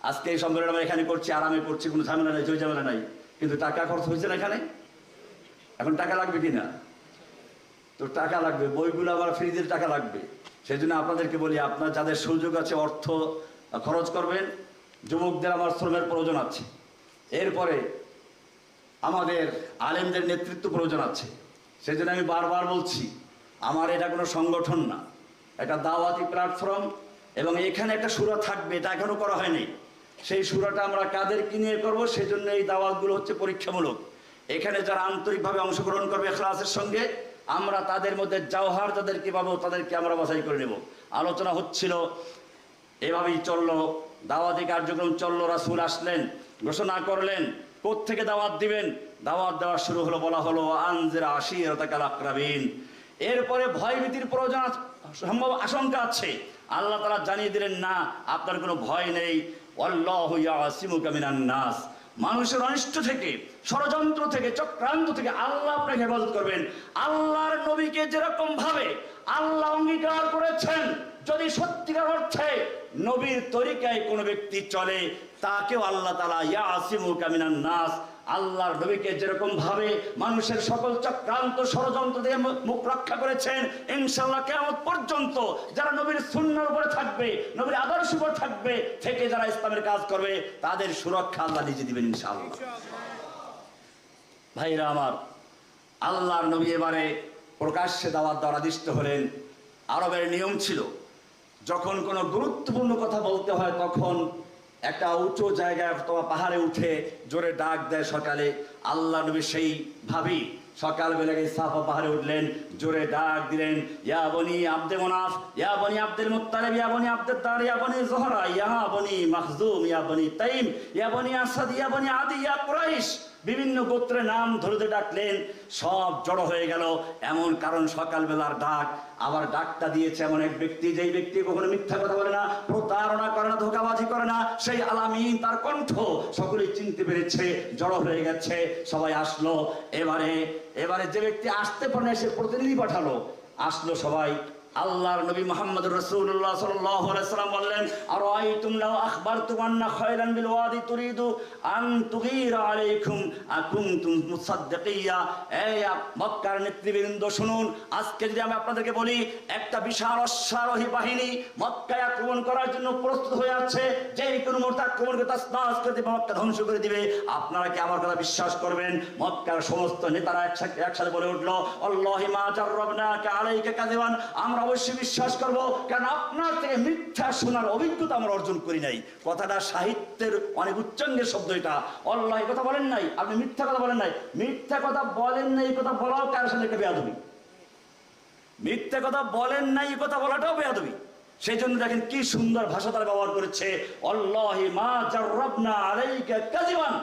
S2: আজকে এই সম্মেলন আমরা এখানে করছি, আরামে করছি, কোনো ঝামেলা নাই, জয় ঝামেলা নাই, কিন্তু টাকা খরচ হয়েছে না এখানে। এখন টাকা লাগবে কিনা? তো টাকা লাগবে, বইগুলো আবার ফ্রিজের টাকা লাগবে। সেই জন্য আপনাদেরকে বলি, আপনার যাদের সুযোগ আছে অর্থ খরচ করবেন। যুবকদের আমার শ্রমের প্রয়োজন আছে। এরপরে আমাদের আলেমদের নেতৃত্ব প্রয়োজন আছে। সেই জন্য আমি বারবার বলছি, আমার এটা কোনো সংগঠন না, একটা দাওয়াতি প্ল্যাটফর্ম, এবং এখানে একটা সূরা থাকবে, এটা এখনো করা হয়নি। সেই সূরাটা আমরা কাদেরকে নিয়ে করবো, সেই জন্য এই দাওয়াতগুলো হচ্ছে পরীক্ষামূলক। এখানে যারা আন্তরিকভাবে অংশগ্রহণ করবে ইখলাসের সঙ্গে, আমরা তাদের মধ্যে জাওহার যাদেরকে পাবো, তাদেরকে আমরা বাছাই করে নেব। আলোচনা হচ্ছিল, এভাবেই চললো, দাওয়াতি কার্যক্রম চললো। রাসূল আসলেন, ঘোষণা করলেন কোত্থেকে দাওয়াত দিবেন। দাওয়াত দেওয়া শুরু হলো, বলা হলো আনজির আশিরাতাকাল আকরাবিন। এরপরে ভয়ভীতির প্রয়োজন সম্ভব আশঙ্কা আছে। আল্লাহ তাআলা জানিয়ে দিলেন না, আপনার কোনো ভয় নেই। আল্লাহু ইয়াসিমুকা মিনান নাস, মানুষের অনিষ্ট থেকে, ষড়যন্ত্র থেকে, চক্রান্ত থেকে আল্লাহ আপনাকে হেফাজত করবেন। আল্লাহর নবীকে যেরকম ভাবে আল্লাহ অঙ্গীকার করেছেন, যদি সত্যিকার অর্থে নবীর তরিকায় কোনো ব্যক্তি চলে, তাকেও আল্লাহ তাআলা ইয়াসিমুকা মিনান নাস, আল্লাহর নবীকে যেরকম ভাবে মানুষের সকল চক্রান্ত ষড়যন্ত্র থেকে মুখ রক্ষা করেছেন, ইনশাআল্লাহ কিয়ামত পর্যন্ত যারা নবীর সুন্নাহর উপরে থাকবে, নবীর আদর্শ উপরে থাকবে, থেকে যারা ইসলামের কাজ করবে, তাদের সুরক্ষা আল্লাহ নিজে দিবেন ইনশাআল্লাহ। ভাইরা আমার, আল্লাহর নবী এবারে প্রকাশ্যে দাওয়াত দেওয়ার আদিষ্ট হলেন। আরবের নিয়ম ছিল, যখন কোনো গুরুত্বপূর্ণ কথা বলতে হয় তখন একটা উঁচু জায়গায় অথবা পাহাড়ে উঠে জোরে ডাক দেয় সকালে। আল্লাহ নবী সেইভাবেই সকালবেলায় সাফা পাহাড়ে উঠলেন, জোরে ডাক দিলেন, ইয়া বনি আব্দে মনাফ, ইয়া বনি আব্দুল মুত্তালিব, ইয়া বনি আব্দুদ দার, ইয়া বনি জোহরা, ইয়া বনি মাখজুম, ইয়া বনি তাইম, ইয়া বনি আসাদ, ইয়া বনি আদি, ইয়া কুরাইশ। বিভিন্ন গোত্রের নাম ধরে ডাকলেন, সব জড়ো হয়ে গেল। এমন কারণ সকালবেলার ডাক। আবার ডাকটা দিয়েছে এমন এক ব্যক্তি, যেই ব্যক্তি কখনো মিথ্যা কথা বলে না, প্রতারণা করে না, ধোঁকাবাজি করে না, সেই আলামিন, তার কণ্ঠ সকলেই চিনতে পেরেছে, জড়ো হয়ে গেছে, সবাই আসলো। এবারে যে ব্যক্তি আসতে পারে না, সে প্রতিনিধি পাঠালো, আসলো সবাই। আল্লাহর নবী মুহাম্মদুর রাসূলুল্লাহ সাল্লাল্লাহু আলাইহি ওয়াসাল্লাম বললেন, আরাইতুম লাউ আখবারতুম আন্না খায়রান বিল ওয়াদি তুরিদু আন তুগীরা আলাইকুম আকুনতুম মুসাদ্দিকিয়া। এই মক্কার নেতৃবৃন্দ শুনুন, আজকে যদি আমি আপনাদেরকে বলি একটা বিশাল অশ্বারোহী বাহিনী মক্কায় আক্রমণ করার জন্য প্রস্তুত হয়ে আছে, যে কোনো মুহূর্তে আক্রমণ করে তাসনাস করে দিবে, মক্কা ধ্বংস করে দিবে, আপনারা কি আমার কথা বিশ্বাস করবেন? মক্কার সমস্ত নেতারা একসাথে বলে উঠলো, আল্লাহি মা জাররাবনাকা আলাইকা কাযিবান, আমরা অবশ্যই বিশ্বাস করব, কারণ আপনার থেকে মিথ্যা শোনার অভিজ্ঞতা আমরা অর্জন করি নাই। কথাটা সাহিত্যের অনেক উচ্চাঙ্গের শব্দ। এটা আল্লাহ কথা বলেন নাই, আপনি মিথ্যা কথা বলেন নাই। মিথ্যা কথা বলেন নাই এই কথা বলাও কার সাথে একটা বেয়াদবি। মিথ্যা কথা বলেন নাই এই কথা বলাটাও বেয়াদবি। সেই জন্য দেখেন কি সুন্দর ভাষা তারা ব্যবহার করেছে, আল্লাহি মা জাররাবনা আলাইকা কাযিবান,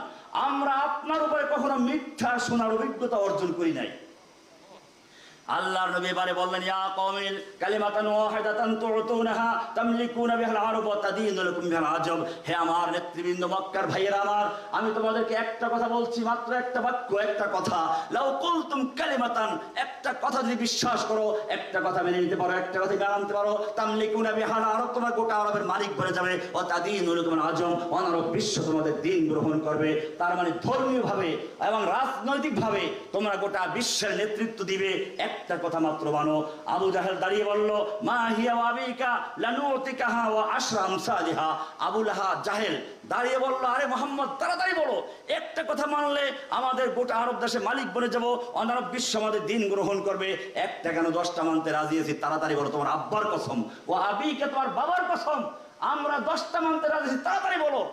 S2: আমরা আপনার উপরে কখনো মিথ্যা শোনার অভিজ্ঞতা অর্জন করি নাই। আল্লাহর নবী এবারে বললেন, ইয়া কওমিল কালিমাতান ওয়াহিদাতান তুতুনাহা তামলিকুনা বিহাল আরব ওয়া তাদিনু লাকুম বিহাল আজব। হে আমার নেতৃবৃন্দ, মক্কার ভাইয়েরা আমার, আমি তোমাদেরকে একটা কথা বলছি, মাত্র একটা বাক্য, একটা কথা। লাউ কুলতুম কালিমাতান, একটা কথা যদি বিশ্বাস করো, একটা কথা মেনে নিতে পারো, একটা কথা মানতে পারো, তামলিকুনা বিহাল আরব, তোমার গোটা আরবের মালিক বনে যাবে, ওয়া তাদিনু লাকুম বিহাল আজম, অনারব বিশ্ব তোমাদের দিন গ্রহণ করবে। তার মানে ধর্মীয়ভাবে এবং রাজনৈতিকভাবে তোমরা গোটা বিশ্বের নেতৃত্ব দিবে, একটা কথা মাত্র মানো। আবু জাহেল দাঁড়িয়ে বলল, মা হিয়া ওয়াবিকা লানুতিকাহা ওয়া আশরাম সালিহা। আবু জাহেল দাঁড়িয়ে বলল, আরে মোহাম্মদ তাড়াতাড়ি বলো, একটা কথা মানলে আমাদের গোটা আরব দেশে মালিক বনে যাব, অনারব বিশ্ব আমাদের দিন গ্রহণ করবে। একটা কেন 10টা মানতে রাজি আছি, তাড়াতাড়ি বলো, তোমার আব্বার কসম, ও আবিকা তোমার বাবার কসম, আমরা 10টা মানতে রাজি আছি, তাড়াতাড়ি বলো।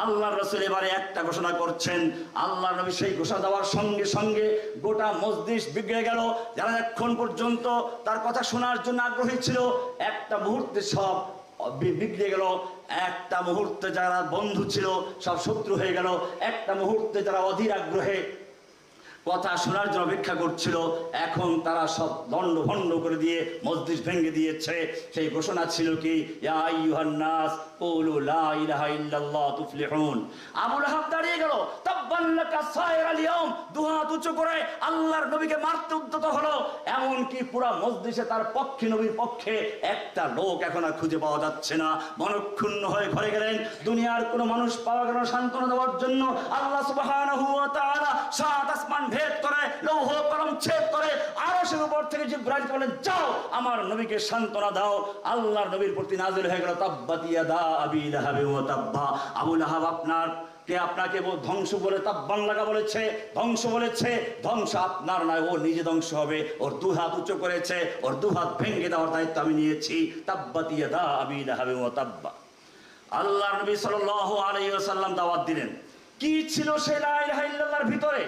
S2: আল্লাহর রাসূল এবারে একটা ঘোষণা করছেন। আল্লাহর নবী সেই ঘোষণা দেওয়ার সঙ্গে সঙ্গে গোটা মজলিস বিগড়ে গেল। যারা এখন পর্যন্ত তার কথা শোনার জন্য আগ্রহী ছিল, একটা মুহূর্তে সব বিগড়ে গেল। একটা মুহূর্তে যারা বন্ধু ছিল সব শত্রু হয়ে গেল। একটা মুহূর্তে যারা অধীর আগ্রহে কথা শোনার জন্য অপেক্ষা করছিল, এখন তারা সব দণ্ড ভণ্ড করে দিয়ে মজলিস ভেঙে দিয়েছে। সেই ঘোষণা ছিল কি, ইয়া আইয়ুহান নাস কুলু লা ইলাহা ইল্লাল্লাহ তুফলিহুন। আবু লাহাব দাঁড়িয়ে গেল, তাব্বান লাকা সায়রাল ইয়াউম, দুহাত উঁচু করে আল্লাহর নবীকে মারতে উদ্যত হলো। এমন কি পুরো মজলিসে তার পক্ষে, নবীর পক্ষে একটা লোক এখন আর খুঁজে পাওয়া যাচ্ছে না। মনক্ষুণ্ণ হয়ে ঘরে গেলেন। দুনিয়ার কোনো মানুষ পাওয়া গেল সান্ত্বনা দেওয়ার জন্য। আল্লাহ সুবহানাহু ওয়া তাআলা সাত আসমান ভেদ করে, লৌহ কলম ছেদ করে আরশের উপর থেকে জিবরাইলকে বলেন, যাও আমার নবীকে সান্ত্বনা দাও। আল্লাহর নবীর প্রতি নাযিল হয়ে গেল, তাব্বাত ইয়াদা আবি লাহাব ওয়া তাব্বা। আবু লাহাব আপনাকে ধ্বংস বলে তাব্বান লাগা বলেছে, ধ্বংস বলেছে, ধ্বংস আপনার নয়, ও নিজে ধ্বংস হবে। ওর দুহাত উঁচু করেছে, ওর দুহাত ভেঙে দেওয়ার দায়িত্ব আমি নিয়েছি। তাব্বাত ইয়াদা আবি লাহাব ওয়া তাব্বা। আল্লাহর নবী সাল্লাল্লাহু আলাইহি ওয়াসাল্লাম দাওয়াত দিলেন। কি ছিল সেই লা ইলাহা ইল্লাল্লাহর ভিতরে?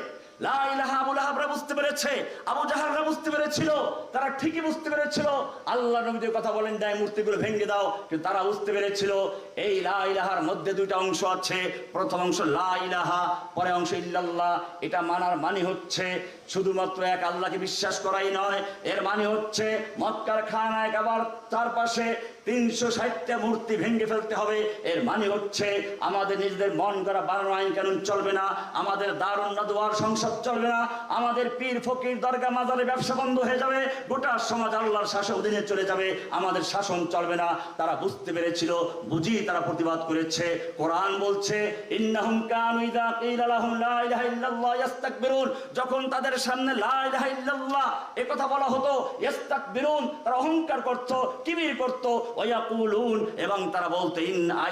S2: লা ইলাহা আবু লাহাবরা বুঝতে পেরেছে, আবু জাহালরা বুঝতে পেরেছিল, তারা ঠিকই বুঝতে পেরেছিল আল্লাহ নবীদের কথা বলেন নাই মূর্তিগুলো ভেঙে দাও, কিন্তু তারা বুঝতে পেরেছিল এই লা ইলাহার মধ্যে দুইটা অংশ আছে। প্রথম অংশ লা ইলাহা, পরে অংশ ইল্লাল্লাহ। এটা মানার মানে হচ্ছে শুধুমাত্র এক আল্লাহকে বিশ্বাস করাই নয়, এর মানে হচ্ছে মক্কার খানায় কাবার চারপাশে 360টা মূর্তি ভেঙে ফেলতে হবে। এর মানে হচ্ছে আমাদের নিজেদের মন করা বানানো আইন কানুন চলবে না, আমাদের দারুন নাদুয়ার সংসদ চলবে না, আমাদের পীর ফকির দরগা মাজারে ব্যবসা বন্ধ হয়ে যাবে, গোটা সমাজ আল্লাহর শাসন অধীনে চলে যাবে, আমাদের শাসন চলবে না। তারা বুঝতে পেরেছিল, বুঝি তারা প্রতিবাদ করেছে। কোরআন বলছে ইন্নাহুম কানু ইযা কিলা লাহুম লা ইলাহা ইল্লাল্লাহ ইস্তাকবিরুন, যখন তাদের সামনে লা ইলাহা ইল্লাল্লাহ এই কথা বলা হতো ইস্তাকবিরুন, তারা অহংকার করত, কিবির করত। ওয়ায়াকুলুন, এবং তারা বলতো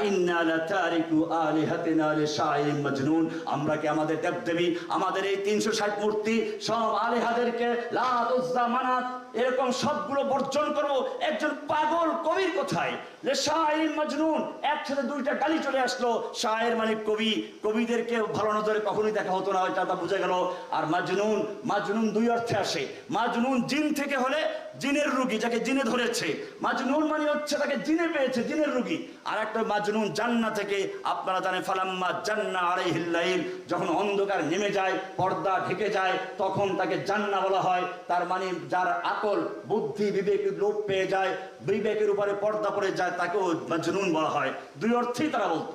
S2: ইন্না লাতারিকু আলিহাতিনা লিশাইরিন মাজনুন, আমরা কি আমাদের দেবদেবী, আমাদের এই 360 মূর্তি সব আলিহাদেরকে লাত উজ্জা মানাত এরকম সবগুলো বর্জন করব একজন পাগল কবির কোথায়? লিশাইরিন মাজনুন, একসাথে দুইটা গালি চলে আসলো। শায়ের মানে কবি, কবিদেরকে ভালো নজরে কখনোই দেখা হতো না, এটা বুঝে গেল। আর মাজনুন, মাজনুন দুই অর্থে আসে। মাজনুন জিন থেকে হলে জিনের রোগী, যাকে জিনে ধরেছে, মাজনুন মানে হচ্ছে তাকে জিনে পেয়েছে, জিনের রোগী। আর একটা মাজনুন জান্না থেকে, আপনারা জানেন ফালাম্মা জান্না আলাইহিল লাইল, যখন অন্ধকার নেমে যায়, পর্দা ঢেকে যায়, তখন তাকে জান্না বলা হয়। তার মানে যার আকল বুদ্ধি বিবেক লোপ পেয়ে যায়, বিবেকের উপরে পর্দা পড়ে যায়, তাকেও মাজনুন বলা হয়। দুই অর্থেই তারা বলতো।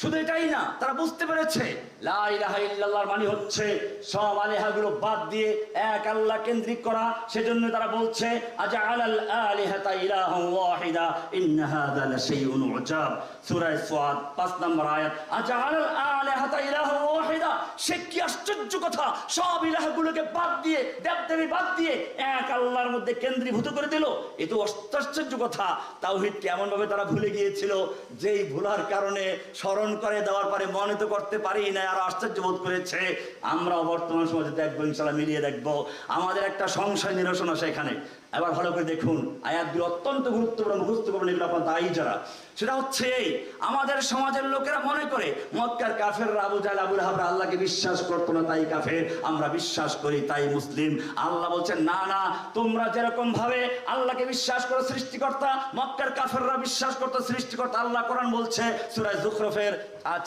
S2: শুধু এটাই না, তারা বুঝতে পেরেছে লা ইলাহা ইল্লাল্লাহর মানে হচ্ছে সব আলিহাগুলো বাদ দিয়ে এক আল্লাহ কেন্দ্রিক করা। সেজন্য তারা বলছে আজআলাল আলিহাতা ইলাহান ওয়াহিদা ইন্না হাযা লাশাইউন উজাব, সূরা সাদ 5 নম্বর আয়াত। আজআলাল আলিহাতা ইলাহান ওয়াহিদা, সে কি আশ্চর্য কথা, সব ইলাহগুলোকে বাদ দিয়ে, দেবদেবী বাদ দিয়ে এক আল্লাহর মধ্যে কেন্দ্রীভূত করে দিল। এ তো আশ্চর্য কথা। তাওহীদকে এমন ভাবে তারা ভুলে গিয়েছিল, যেই ভুলার কারণে স্মরণ করে দেওয়ার পরে মনে তো করতে পারি না, আর আশ্চর্য বোধ করেছে। আমরাও বর্তমান সমাজে দেখবো, ইনশাআল্লাহ মিলিয়ে দেখবো, আমাদের একটা সংশয় নিরসন আছে এখানে। এবার ভালো করে দেখুন, আয়াতগুলো অত্যন্ত গুরুত্বপূর্ণ, মুখস্থ করবেন এগুলো আপনার দায়ী যারা। সেটা হচ্ছে এই, আমাদের সমাজের লোকেরা মনে করে মক্কার কাফেররা আবু জাহল আবু লাহাব আল্লাহকে বিশ্বাস করতো না তাই কাফের, আমরা বিশ্বাস করি তাই মুসলিম। আল্লাহ বলছেন না না, তোমরা যেরকম ভাবে আল্লাহকে বিশ্বাস করো সৃষ্টিকর্তা, মক্কার কাফেররা বিশ্বাস করতো সৃষ্টিকর্তা। আল্লাহ কোরআন বলছে সূরা যুখরুফের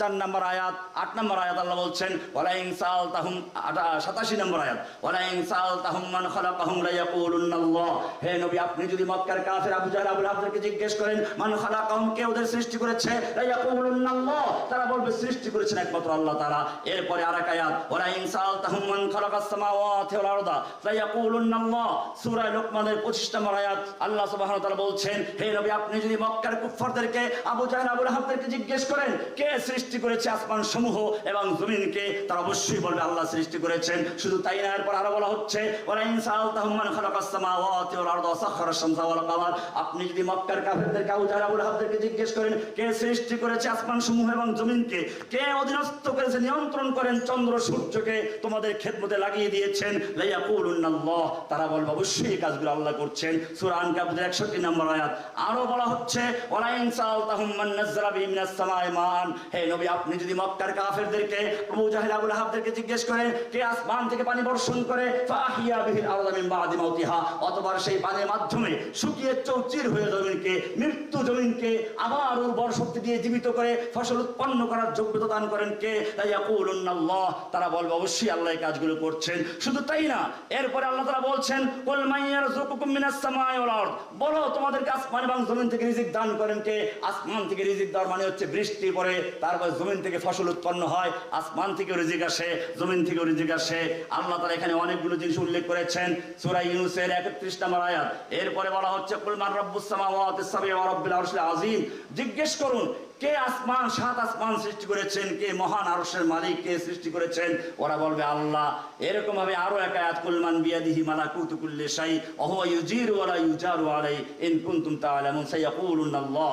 S2: 4 নম্বর আয়াত, 8 নম্বর আয়াত, আল্লাহ বলছেন ওয়ালা ইন সালতাহুম, 87 নম্বর আয়াত, ওয়ালা ইন সালতাহুম মান খালাকাহুম লা ইয়াকুলুনাল্লাহ। হে নবী, আপনি যদি মক্কার কাফের আবু জাহল আবু লাহাবকে জিজ্ঞেস করেন মান খালাকাহুম, কে ওদের সৃষ্টি করেছে, লা ইয়াকুলুনাল্লাহ, তারা বলবে সৃষ্টি করেছেন একমাত্র আল্লাহ তাআলা। এরপরে আরেক আয়াত, ওয়ালা ইন সালতাহুম মান খালাকাস সামাওয়াতি ওয়াল আরদা লা ইয়াকুলুনাল্লাহ, সূরা লোকমানের 25 নম্বর আয়াত। আল্লাহ সুবহানাহু ওয়া তাআলা বলছেন হে নবী, আপনি যদি মক্কার কুফফারদেরকে আবু জাহল আবু লাহাবদেরকে জিজ্ঞেস করেন কে সৃষ্টি করেছে আসমান সমূহ এবং জমিনকে, তারা অবশ্যই বলবে আল্লাহ সৃষ্টি করেছেন। শুধু তাই না, এরপর আরো বলা হচ্ছে ওয়ালা ইন সালতাহুম মান খালাকাস সামাওয়াতি ওয়াল আরদা ওয়া সাখারাশ শামসা ওয়াল কামার, আপনি যদি মক্কার কাফেরদেরকে আবু জাহল আবু লাহাবদেরকে জিজ্ঞেস করেন কে সৃষ্টি করেছে আসমান সমূহ এবং জমিনকে, কে অধীনস্থ করেছে, নিয়ন্ত্রণ করেন চন্দ্র সূর্যকে, তোমাদের খেদমতে লাগিয়ে দিয়েছেন, লা ইয়াকুলুনাল্লাহ, তারা বলবে অবশ্যই এই কাজগুলো আল্লাহ করছেন। সূরা আনকাবুতের 61 নম্বর আয়াত। আরো বলা হচ্ছে ওয়ালা ইন সালতাহুম মান নাযালা বিহি মিনাস সামাই মান, হে নবী, আপনি যদি মক্কার কাফেরদেরকে আবু জাহল আবু লাহাবদেরকে জিজ্ঞেস করেন কে আসমান থেকে পানি বর্ষণ করে, ফাহিয়া বিহিল আরদা মিন বাদি মাউতিহা, অথবা সেই পানির মাধ্যমে শুকিয়ে চৌচির হয়ে জমিনকে, মৃত্যু জমিনকে আবার উর্বর শক্তি দিয়ে জীবিত করে ফসল উৎপন্ন করার যোগ্যতা দান করেন কে, লা ইয়াকুলুনাল্লাহ, তারা বলবে অবশ্যই আল্লাহ এই কাজগুলো করছেন। শুধু তাই না, এরপরে আল্লাহ তাআলা বলছেন কুল মান ইয়ারযুকুকুম মিনাস সামাই ওয়াল আরদ, বলো তোমাদেরকে আসমান এবং জমিন থেকে রিজিক দান করেন কে। আসমান থেকে রিজিক দেওয়ার মানে হচ্ছে বৃষ্টি পড়ে, তারপর জমিন থেকে ফসল উৎপন্ন হয়, আসমান থেকে রিজিক আসে, জমিন থেকে রিজিক আসে। আল্লাহ তাআলা এখানে অনেকগুলো জিনিস উল্লেখ করেছেন সূরা ইউনূসের 31 নম্বর আয়াত। এরপরে বলা হচ্ছে কুল মান রাব্বুস সামাওয়াতিস সাবঈ ওয়া রাব্বিল আরশিল আযীম, জিজ্ঞেস করুন কে আসমান, 7 আসমান সৃষ্টি করেছেন, কে মহান আরশের মালিক, কে সৃষ্টি করেছেন, ওরা বলবে আল্লাহ। এরকম ভাবে আরো এক আয়াত কুল মান বিয়াদিহি মালাকুতু কুল্লি শাই ওয়া হুয়া ইউজিরু ওয়া লা ইউজারু আলাইহি ইন কুনতুম তা'লামুন সায়াকুলুনাল্লাহ,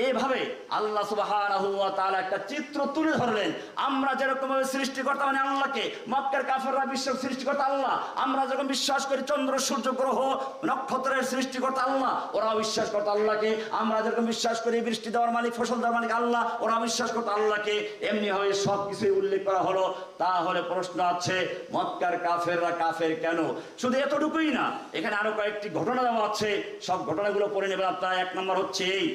S2: এইভাবে আল্লাহ সুবহানাহু ওয়া তাআলা একটা চিত্র তুলে ধরলেন। আমরা যেরকম ভাবে সৃষ্টিকর্তা মানে আল্লাহকে, মক্কার কাফেররা বিশ্ব সৃষ্টিকর্তা আল্লাহ, আমরা যখন বিশ্বাস করি চন্দ্র সূর্য গ্রহ নক্ষত্রের সৃষ্টিকর্তা আল্লাহ, ওরাও বিশ্বাস করতো আল্লাহকে। আমরা যেরকম বিশ্বাস করি বৃষ্টি দেওয়ার মালিক, ফসল দেওয়ার মালিক আল্লাহ, ওরা বিশ্বাস করতো আল্লাহকে। এমনি ভাবে সব কিছুই উল্লেখ করা হলো। তাহলে প্রশ্ন আছে, মক্কার কাফেররা কাফের কেন? শুধু এতটুকুই না, এখানে আরো কয়েকটি ঘটনা দেওয়া আছে, সব ঘটনাগুলো পড়ে নেবেন আপনারা। এক নম্বর হচ্ছে এই,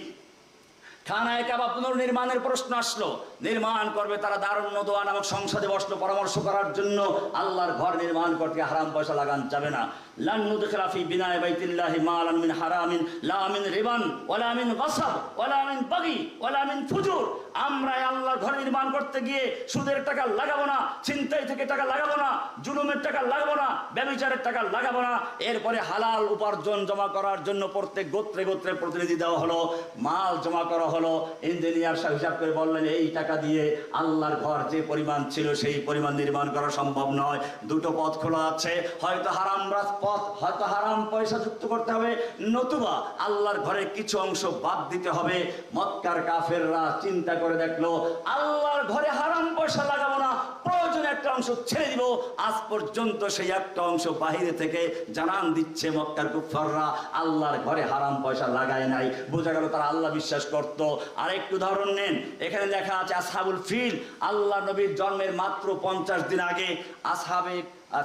S2: খানায়ে কাবা পুনর্নির্মাণের প্রশ্ন আসলো। নির্মাণ করবে তারা, দারুন নদওয়া নামক সংসদে বসলো পরামর্শ করার জন্য। আল্লাহর ঘর নির্মাণ করতে হারাম পয়সা লাগান যাবে না। লান নুদখিলা ফি বিনায়ে বাইতিল্লাহি মালান মিন হারামিন লা মিন রিবান ওয়ালা মিন গাসাব ওয়ালা মিন বাগি ওয়ালা মিন ফুজুর। আমরা আল্লাহর ঘর নির্মাণ করতে গিয়ে সুদের টাকা লাগাবো না, ছিনতাই থেকে টাকা লাগাবো না, জুলুমের টাকা লাগাবো না, ব্যভিচারের টাকা লাগাবো না। এরপরে হালাল উপার্জন জমা করার জন্য প্রত্যেক গোত্রে গোত্রে প্রতিনিধি দেওয়া হলো, মাল জমা করা হলো। ইঞ্জিনিয়ার সাহেব হিসাব করে বললেন, এই টাকা দিয়ে আল্লাহর ঘর যে পরিমাণ ছিল সেই পরিমাণ নির্মাণ করা সম্ভব নয়। দুটো পথ খোলা আছে, হয়তো হারাম পথ, হয়তো হারাম পয়সা যুক্ত করতে হবে, নতুবা আল্লাহর ঘরের কিছু অংশ বাদ দিতে হবে। মক্কার কাফেররা চিন্তা করে দেখলো, আল্লাহর ঘরে হারাম পয়সা লাগাবো না, প্রয়োজনে একটা অংশ ছেড়ে দিব। আজ পর্যন্ত সেই একটা অংশ বাহিরে থেকে জানান দিচ্ছে মক্কার কুফাররা আল্লাহর ঘরে হারাম পয়সা লাগায় নাই। বোঝা গেল তারা আল্লাহ বিশ্বাস করত। আর একটু উদাহরণ নেন, এখানে লেখা আছে আসহাবুল ফিল। আল্লাহ নবীর জন্মের মাত্র 50 দিন আগে আসহাবে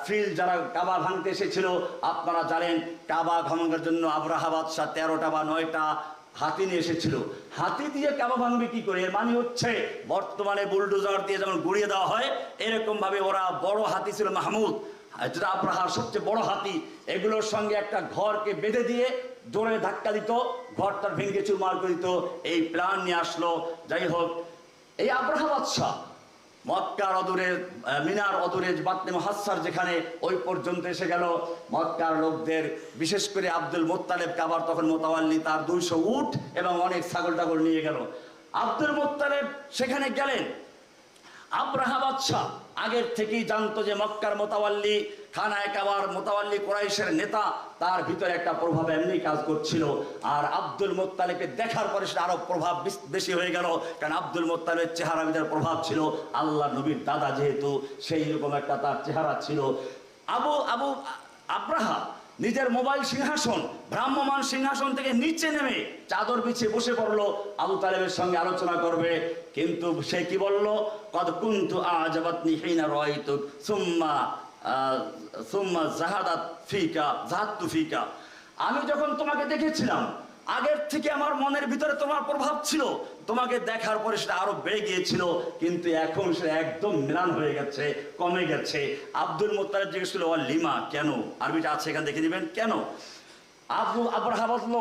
S2: ফিল যারা কাবা ভাঙতে এসেছিল, আপনারা জানেন কাবা ভাঙার জন্য আবরাহা বাদশাহ 13টা বা 9টা হাতি নিয়ে এসেছিল। হাতি দিয়ে কাবা ভাঙবে কি করে? এর মানে হচ্ছে বর্তমানে বুলডোজার দিয়ে যেমন গুড়িয়ে দেওয়া হয়, এরকম ভাবে ওরা বড় হাতি ছিল মাহমুদ, যেটা আবরাহার সবচেয়ে বড় হাতি, এগুলোর সঙ্গে একটা ঘরকে বেঁধে দিয়ে জোরে ধাক্কা দিত, ঘরটার ভেঙে চুরমার করে দিত। এই প্ল্যান নিয়ে আসলো। যাই হোক, এই আবরাহা বাদশাহ মক্কার অদূরে, মিনার অদূরে বাতনে মুহাসসার যেখানে, ওই পর্যন্ত এসে গেল। মক্কার লোকদের, বিশেষ করে আব্দুল মুত্তালিব, কাবার তখন মোতাওয়াল্লি, তার 200 উট এবং অনেক ছাগল টাগল নিয়ে গেল। আব্দুল মুত্তালিব সেখানে গেলেন। আবরাহা বাদশাহ আগের থেকেই জানতো যে মক্কার মোতাওয়াল্লি, খানায়ে কাবার মোতাওয়াল্লি, কুরাইশের নেতা, তার ভিতরে একটা প্রভাব এমনি কাজ করছিল। আর আব্দুল মুত্তালিবকে দেখার পরে সেটা আরো প্রভাব বেশি হয়ে গেল, কারণ আব্দুল মুত্তালিবের চেহারা ভিতরে প্রভাব ছিল। আল্লাহ নবীর দাদা যেহেতু, সেই রকম একটা তার চেহারা ছিল। আবরাহা নিজের মোবাইল সিংহাসন, ভ্রাম্যমান সিংহাসন থেকে নিচে নেমে চাদর বিছিয়ে বসে পড়লো, আবু তালেবের সঙ্গে আলোচনা করবে। কিন্তু সে কি বলল? কদ কুনতু আজাবাতনি হিনা রাআইতুক সুম্মা জাহাদতু ফিকা। আমি যখন তোমাকে দেখেছিলাম, আগের থেকে আমার মনের ভিতরে তোমার প্রভাব ছিল, তোমাকে দেখার পরে সেটা আরো বেড়ে গিয়েছিল, কিন্তু এখন সেটা একদম ম্লান হয়ে গেছে, কমে গেছে। আব্দুল মুত্তালিব জিজ্ঞেস করলো, লিমা, কেন? আরবিটা আছে এখানে, দেখে নেবেন কেন। আবরাহা বলল,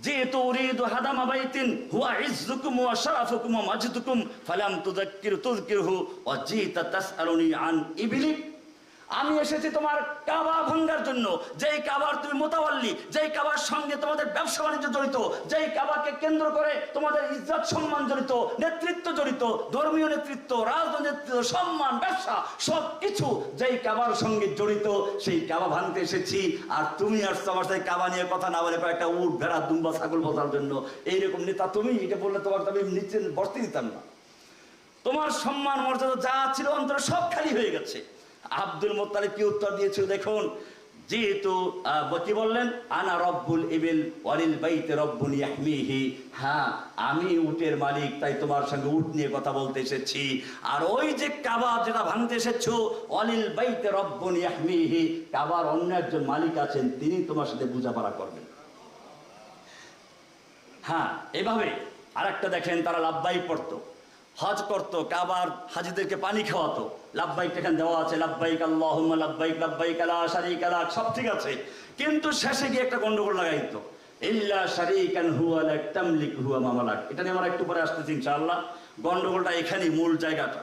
S2: যেহেতু উরিদু হাদামা বাইতিন হুয়া ইজ্জুকুম ওয়া শারাফুকুম ওয়া মাজদুকুম ফালাম তুযকিরহু ওয়া জিতা তাসআলুনি আন ইবলিক। আমি এসেছি তোমার কাবা ভাঙ্গার জন্য, যেই কাবার তুমি মোতাওয়াল্লি, যেই কাবার সঙ্গে তোমাদের ব্যবসা বাণিজ্য জড়িত, যেই কাবাকে কেন্দ্র করে তোমাদের ইজ্জত সম্মান জড়িত, নেতৃত্ব জড়িত, ধর্মীয় নেতৃত্ব, রাজনৈতিক নেতৃত্ব, সম্মান, ব্যবসা, সব কিছু যেই কাবার সঙ্গে জড়িত, সেই কাবা ভাঙতে এসেছি। আর তুমি আসছো আমার সাথে কাবা নিয়ে কথা না বলে একটা উট, ভেড়া, দুম্বা, ছাগল বসার জন্য। এইরকম নেতা তুমি, এটা বললে তোমার আমি নিচে বসতে দিতাম না। তোমার সম্মান মর্যাদা যা ছিল অন্তরে সব খালি হয়ে গেছে। আব্দুল মুত্তালিব কি উত্তর দিয়েছিল দেখুন। যেহেতু কি বললেন, আনা রব্বুল ইবিল ওয়ালিল বাইতে রব্বুন ইয়াহমিহি। হ্যাঁ, আমি উটের মালিক, তাই তোমার সঙ্গে উট নিয়ে কথা বলতে এসেছি। আর ওই যে কাবা যেটা ভাঙতে এসেছো, ওয়ালিল বাইতে রব্বুন ইয়াহমিহি, কাবার অন্য একজন মালিক আছেন, তিনি তোমার সাথে বোঝাপড়া করবেন। হ্যাঁ, এভাবে আরেকটা দেখেন, তারা লাব্বাইক পড়তো, হজ করতো, কাবার হাজিদেরকে পানি খাওয়াতো। লাব্বাইক এখানে দেওয়া আছে, লাব্বাইক আল্লাহুম্মা লাব্বাইক লাব্বাইক লা শারীকা লাক, সব ঠিক আছে, কিন্তু শেষে গিয়ে একটা গন্ডগোল লাগাই দিত, ইল্লা শারীকান হুয়া লাক তামলিক হুয়া মামালাক। এটা নিয়ে আমরা একটু পরে আসতেছি ইনশাআল্লাহ। গন্ডগোলটা এখানেই মূল জায়গাটা।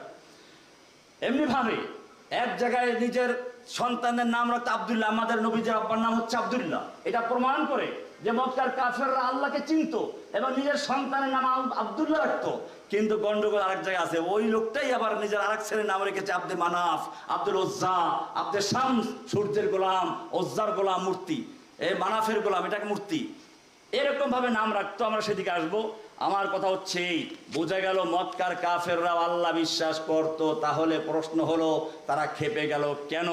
S2: এমনি ভাবে এক জায়গায় নিজের সন্তানের নাম রাখতো আব্দুল্লাহ, আমাদের নবীজির আব্বার নাম হচ্ছে আব্দুল্লাহ। এটা প্রমাণ করে যে মক্কার কাফেররা আল্লাহকে চিনতো এবং নিজের সন্তানের নাম আব্দুল্লাহ রাখতো। কিন্তু গন্ডগোল আরেক জায়গায় আছে, ওই লোকটাই আবার নিজের আরেক ছেলের নাম রেখেছে আব্দে মানাফ, আব্দুল উজ্জা, আব্দে শামস, সূর্যের গোলাম, উজ্জার গোলাম মূর্তি, এই মানাফের গোলাম, এটাকে মূর্তি, এরকম ভাবে নাম রাখতো। আমরা সেদিকে আসবো। আমার কথা হচ্ছে এই, বোঝা গেল মক্কার কাফেররা আল্লাহ বিশ্বাস করত, তাহলে প্রশ্ন হলো তারা খেপে গেল কেন?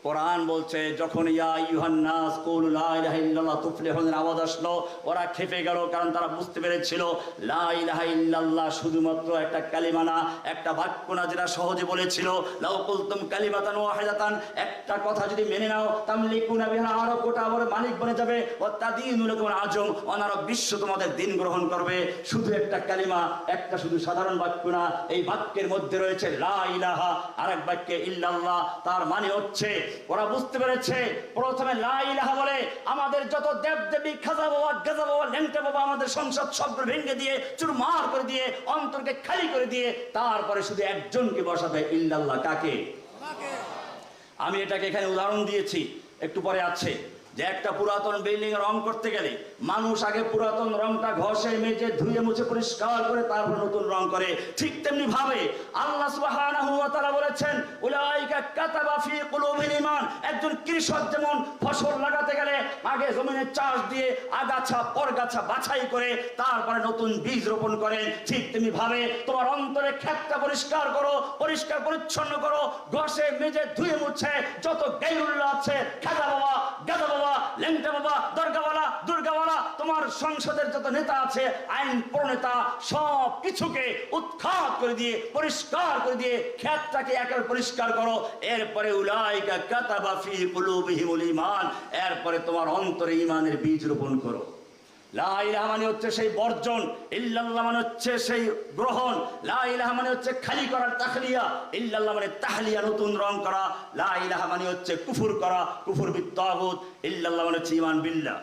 S2: কোরআন বলছে যখন ইয়া আইয়ুহান নাস কুলু লা ইলাহা ইল্লাল্লাহ তুফলিহুনের আওয়াজ আসলো, ওরা খেপে গেল, কারণ তারা বুঝতে পেরেছিল লা ইলাহা ইল্লাল্লাহ শুধুমাত্র একটা কালিমা না, একটা বাক্য না, যেটা সহজে বলেছিল লাউ কুলতুম কালিমাতান ওয়াহিদাতান, একটা কথা যদি মেনে নাও তামলিকুনা বিহা আরব গোটা আবার মালিক বনে যাবে, ও তাদিনু লাকুম আজম, অনারব বিশ্ব তোমাদের দিন গ্রহণ করবে। শুধু একটা কালিমা, একটা শুধু সাধারণ বাক্য না, এই বাক্যের মধ্যে রয়েছে লা ইলাহা, আরেক বাক্যে ইল্লাল্লাহ। তার মানে হচ্ছে ওরা বুঝতে পেরেছে প্রথমে লা ইলাহা বলে আমাদের যত দেব দেবী, খাজা বাবা, গাজা বাবা, ল্যাংটা বাবা, আমাদের সংসদ সব ভেঙে দিয়ে চুরমার করে দিয়ে অন্তরকে খালি করে দিয়ে তারপরে শুধু একজনকে বসাবে, ইল্লাল্লাহ। কাকে? আমি এটাকে এখানে উদাহরণ দিয়েছি, একটু পরে আছে যে একটা পুরাতন বিল্ডিং রং করতে গেলে মানুষ আগে পুরাতন রংটা ঘষে মেজে ধুয়ে মুছে পরিষ্কার করে তারপর নতুন রং করে। ঠিক তেমনি ভাবে আল্লাহ সুবহানাহু ওয়া তাআলা বলেছেন উলাইকা কাতাবা ফি কুলুবিল ঈমান। একজন কৃষক যেমন ফসল লাগাতে গেলে আগে জমিনে চাষ দিয়ে আগাছা পরগাছা বাছাই করে তারপরে নতুন বীজ রোপণ করেন, ঠিক তেমনি ভাবে তোমার অন্তরে ক্ষেতটা পরিষ্কার করো, পরিষ্কার পরিচ্ছন্ন করো, ঘষে মেজে ধুয়ে মুছে যত গায়রুল্লাহ আছে, খাজা বাবা, গাদা বাবা, ল্যাংটা বাবা, দরগাওয়ালা, দুর্গাওয়ালা, তোমার সংসদের যত নেতা আছে, আইন প্রণেতা, সব কিছুকে উৎখাত করে দিয়ে পরিষ্কার করে দিয়ে ক্ষেতটাকে একেবারে পরিষ্কার করো। এরপরে উলাইকা কাতাবা ফি কুলুবিহিমুল ঈমান, এরপরে তোমার অন্তরে ঈমানের বীজ রোপণ করো। লা ইলাহা মানে হচ্ছে সেই বর্জন, ইল্লাল্লাহ মানে হচ্ছে সেই গ্রহণ। লা ইলাহা মানে হচ্ছে খালি করার তাখলিয়া, ইল্লাল্লাহ মানে তাহলিয়া, নতুন রং করা। লা ইলাহা মানে হচ্ছে কুফর করা, কুফর বিত্তাগুত। ইল্লাল্লাহ মানে হচ্ছে ঈমান বিল্লাহ।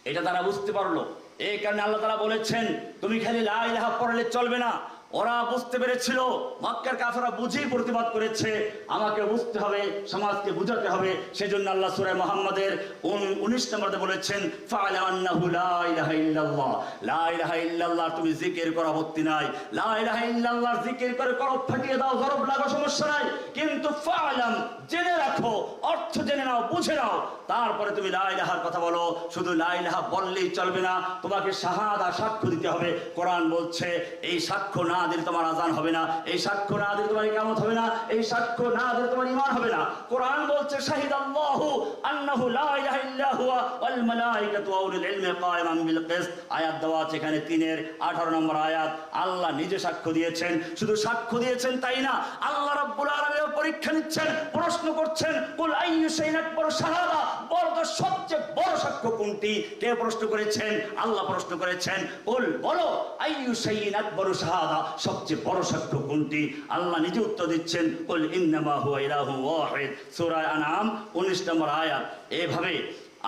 S2: এটা তারা বুঝতে পারলো, এই কারণে আল্লাহ তাআলা বলেছেন তুমি খালি লা ইলাহা পড়লে চলবে না। ওরা বুঝতে পেরেছিল, মক্কার কাফেররা বুঝেই প্রতিবাদ করেছে, আমাকে বুঝতে হবে, সমাজকে বুঝাতে হবে। সেজন্য আল্লাহ সূরা মুহাম্মাদের 19 নম্বরে বলেছেন ফাআলা আন্নাহু লা ইলাহা ইল্লাল্লাহ। লা ইলাহা ইল্লাল্লাহ তুমি জিকির করা আপত্তি নাই, লা ইলাহা ইল্লাল্লাহ জিকির করে করব ফাটিয়ে দাও, গরব লাগা, সমস্যা নাই, কিন্তু ফাআলাম জেনে রাখো, অর্থ জেনে নাও, বুঝে নাও, তারপরে তুমি লা ইলাহার কথা বলো। শুধু লা ইলাহা বললেই চলবে না, তোমাকে শাহাদা, সাক্ষ্য দিতে হবে। কোরআন বলছে এই সাক্ষ্য না দিলে তোমার আযান হবে না, এই সাক্ষ্য না দিলে তোমার ইকামত হবে না, এই সাক্ষ্য না দিলে তোমার ঈমান হবে না। কোরআন বলছে শাহিদাল্লাহু আন্নাহু লা ইলাহা ইল্লা হুয়া ওয়াল মালায়েকাতু ওয়া উলুল ইলমি কায়িমান বিল কিসত। আয়াত দেওয়া আছে এখানে 3-18 নম্বর আয়াত। আল্লাহ নিজে সাক্ষ্য দিয়েছেন, শুধু সাক্ষ্য দিয়েছেন তাই না, আল্লাহ রাব্বুল আলামিন পরীক্ষা নিচ্ছেন, প্রশ্ন করছেন কুল আইয়ু শাইইন আকবারু শাহাদা, বলো সবচেয়ে বড় সাক্ষ্য কোনটি? কে প্রশ্ন করেছেন? আল্লাহ প্রশ্ন করেছেন কুল, বলো আইয়ু শাইইন আকবারু শাহাদা, সবচেয়ে বড় সাক্ষ্য কোনটি? আল্লাহ নিজে উত্তর দিচ্ছেন কুল ইন্নামা হুয়া ইলাহু ওয়াহিদ, সূরা আনআম 19 নম্বর আয়াত। এভাবে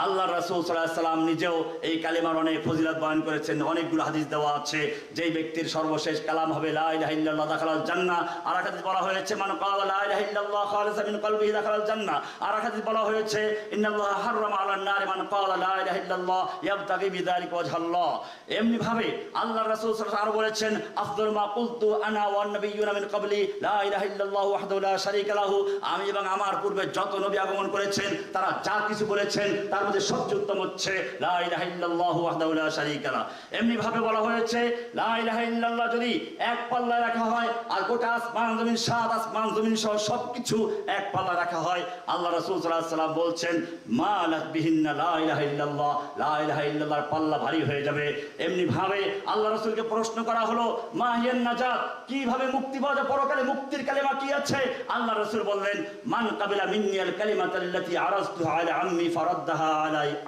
S2: আল্লাহ রাসূল সাল্লাল্লাহু আলাইহি সাল্লাম নিজেও এই কালিমার অনেক ফজিলত বয়ান করেছেন। অনেকগুলো হাদিস দেওয়া আছে, যেই ব্যক্তির সর্বশেষ কালাম হবে লা ইলাহা ইল্লাল্লাহ দাখালাল জান্নাহ। আর এক হাদিস বলা হয়েছে মান ক্বালা লা ইলাহা ইল্লাল্লাহ খালিসান মিন কলবিহি দাখালাল জান্নাহ। আর এক হাদিস বলা হয়েছে ইন্নাল্লাহ হাররামা আলান নার মান ক্বালা লা ইলাহা ইল্লাল্লাহ ইয়াবতাগি বিযালিকা ওয়াজহাল্লাহ। এমনি ভাবে আল্লাহ রাসূল সাল্লাল্লাহু আলাইহি ওয়াসাল্লাম আরো বলেছেন আফদালু মা কুলতু আনা ওয়ান নাবিয়্যুনা মিন ক্বাবলি লা ইলাহা ইল্লাল্লাহ ওয়াহদাহু লা শারীকা লাহু। আমি এবং আমার পূর্বে যত নবী আগমন করেছেন তারা যা কিছু বলেছেন তার মধ্যে সবচেয়ে উত্তম হচ্ছে লা ইলাহা ইল্লাল্লাহু ওয়াহদাহু লা শারীকা লাহু। এমনি ভাবে বলা হয়েছে লা ইলাহা ইল্লাল্লাহ যদি এক পাল্লায় রাখা হয় আর গোটা আসমান জমিন, সাত আসমান জমিন সহ সবকিছু এক পাল্লায় রাখা হয়, আল্লাহ রাসূল সাল্লাল্লাহু আলাইহি ওয়াসাল্লাম বলছেন মালাত বিহিন্না লা ইলাহা ইল্লাল্লাহ, লা ইলাহা ইল্লাল্লাহর পাল্লা ভারী হয়ে যাবে। এমনি ভাবে আল্লাহ রাসূলকে প্রশ্ন করা হলো মা হিয়ান নাজাত, কিভাবে মুক্তি পাওয়া যায়, পরকালে মুক্তির কালিমা কি আছে? আল্লাহ রাসূল বললেন মান কাবিলা মিন্নিয়াল কালিমাতাল্লাতী আরাজতুহা আলা আম্মি ফারাদ্দাহা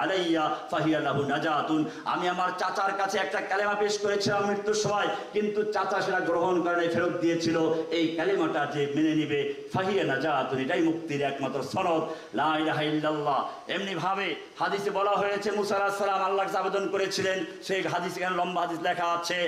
S2: আলাইয়া ফাহিয়া লাহু নাজাতুন। আমি আমার চাচার কাছে একটা কালেমা পেশ করেছিলাম মৃত্যুর সময়, কিন্তু চাচা সেটা গ্রহণ করে ফেরত দিয়েছিল। এই কালেমাটা যে মেনে নিবে ফাহিয়া নাজাতুন, এটাই মুক্তির একমাত্র সনদ লা ইলাহা ইল্লাল্লাহ। এমনি ভাবে হাদিসে বলা হয়েছে মুসা আলাইহিস সালাম আল্লাহর কাছে আবেদন করেছিলেন, সেই হাদিস এখানে লম্বা হাদিস লেখা আছে,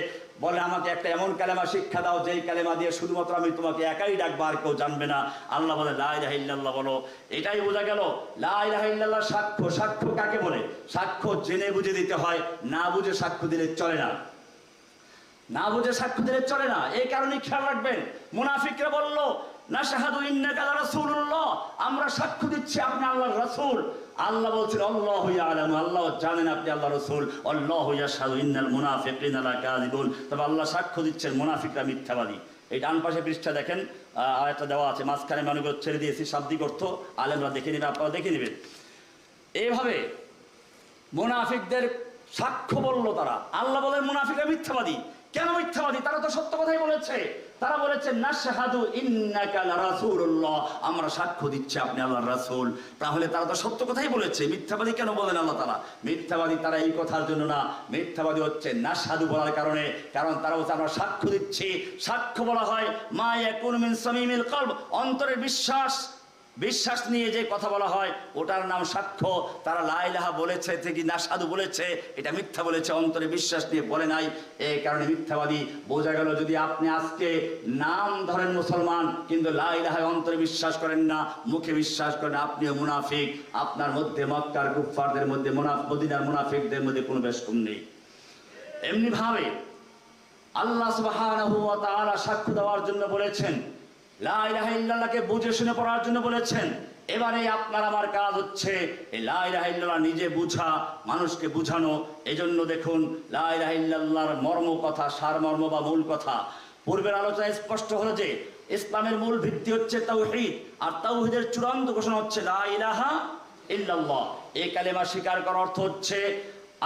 S2: বলে আমাকে একটা এমন কালেমা শিক্ষা দাও যেই কালেমা দিয়ে শুধুমাত্র আমি তোমাকে একাই ডাকবো, আর কেউ জানবে না। আল্লাহ বলে লা ইলাহা ইল্লাল্লাহ বলো। এটাই বোঝা গেল লা ইলাহা ইল্লাল্লাহ সাক্ষ্য। সাক্ষ্য কাকে বলে? সাক্ষ্য জেনে বুঝে দিতে হয়, না বুঝে সাক্ষ্য দিলে চলে না, না বুঝে সাক্ষ্য দিলে চলে না। এই কারণে খেয়াল রাখবেন, মুনাফিকরা বলল নাশহাদু ইন্নাকা লারাসূলুল্লাহ, আমরা সাক্ষ্য দিচ্ছি আপনি আল্লাহর রাসূল। আল্লাহ বলছেন আল্লাহু ইয়ালামু, আল্লাহ জানেন আপনি আল্লাহর রাসূল। আল্লাহু ইয়াশহাদু ইন্নাল মুনাফিকিনা লাকাযিবুন, তবে আল্লাহ সাক্ষ্য দিচ্ছেন মুনাফিকরা মিথ্যাবাদী। এই ডান পাশে পৃষ্ঠা দেখেন, আয়াতটা দেওয়া আছে, মাঝখানে মানুষ ছেড়ে দিয়েছি শাব্দিক অর্থ, আলেমরা দেখে নেবে, আপনারা দেখে নেবেন। এইভাবে মুনাফিকদের সাক্ষ্য বলল তারা। আল্লাহ বলেন মুনাফিকরা মিথ্যাবাদী। কেন মিথ্যাবাদী? তারা তো সত্য কথাই বলেছে। তারা বলেছে নাশহাদু ইন্নাকা লারাসূলুল্লাহ, আমরা সাক্ষ্য দিচ্ছি আপনি আল্লাহর রাসূল। তাহলে তারা তো সত্য কথাই বলেছে, মিথ্যাবাদী কেন বলেন আল্লাহ তাআলা? মিথ্যাবাদী তারা এই কথার জন্য না, মিথ্যাবাদী হচ্ছে নাশহাদু বলার কারণে। কারণ তারা বলছে আমরা সাক্ষ্য দিচ্ছি। সাক্ষ্য বলা হয় মা ইয়াকুনু মিন সামিমিল কলব, অন্তরের বিশ্বাস নিয়ে যে কথা বলা হয় ওটার নাম সাক্ষ্য। তারা লা ইলাহা বলেছে ঠিকই, নাশহাদু বলেছে, এটা মিথ্যা বলেছে, অন্তরে বিশ্বাস নিয়ে বলে নাই, এই কারণে মিথ্যাবাদী। বোঝা গেল যদি আপনি আজকে নাম ধরেন মুসলমান কিন্তু লা ইলাহায় অন্তরে বিশ্বাস করেন না, মুখে বিশ্বাস করেন, আপনিও মুনাফিক। আপনার মধ্যে মক্কার কুফফারদের মধ্যে, মদিনার মুনাফিকদের মধ্যে কোনো বেশকম নেই। এমনি ভাবে আল্লাহ সুবহানাহু ওয়া তাআলা সাক্ষ্য দেওয়ার জন্য বলেছেন, লা ইলাহা ইল্লাল্লাহকে বুঝে শুনে পড়ার জন্য বলেছেন। এবারে আপনার আমার কাজ হচ্ছে এই লা ইলাহা ইল্লাল্লাহ নিজে বুঝা, মানুষকে বুঝানো। এজন্য দেখুন লা ইলাহা ইল্লাল্লাহর মর্ম কথা, সারমর্ম বা মূল কথা পূর্বের আলোচনায় স্পষ্ট হলো যে ইসলামের মূল ভিত্তি হচ্ছে তাওহীদ, আর তাওহীদের চূড়ান্ত ঘোষণা হচ্ছে লা ইলাহা ইল্লাল্লাহ। এই কালেমা স্বীকার করার অর্থ হচ্ছে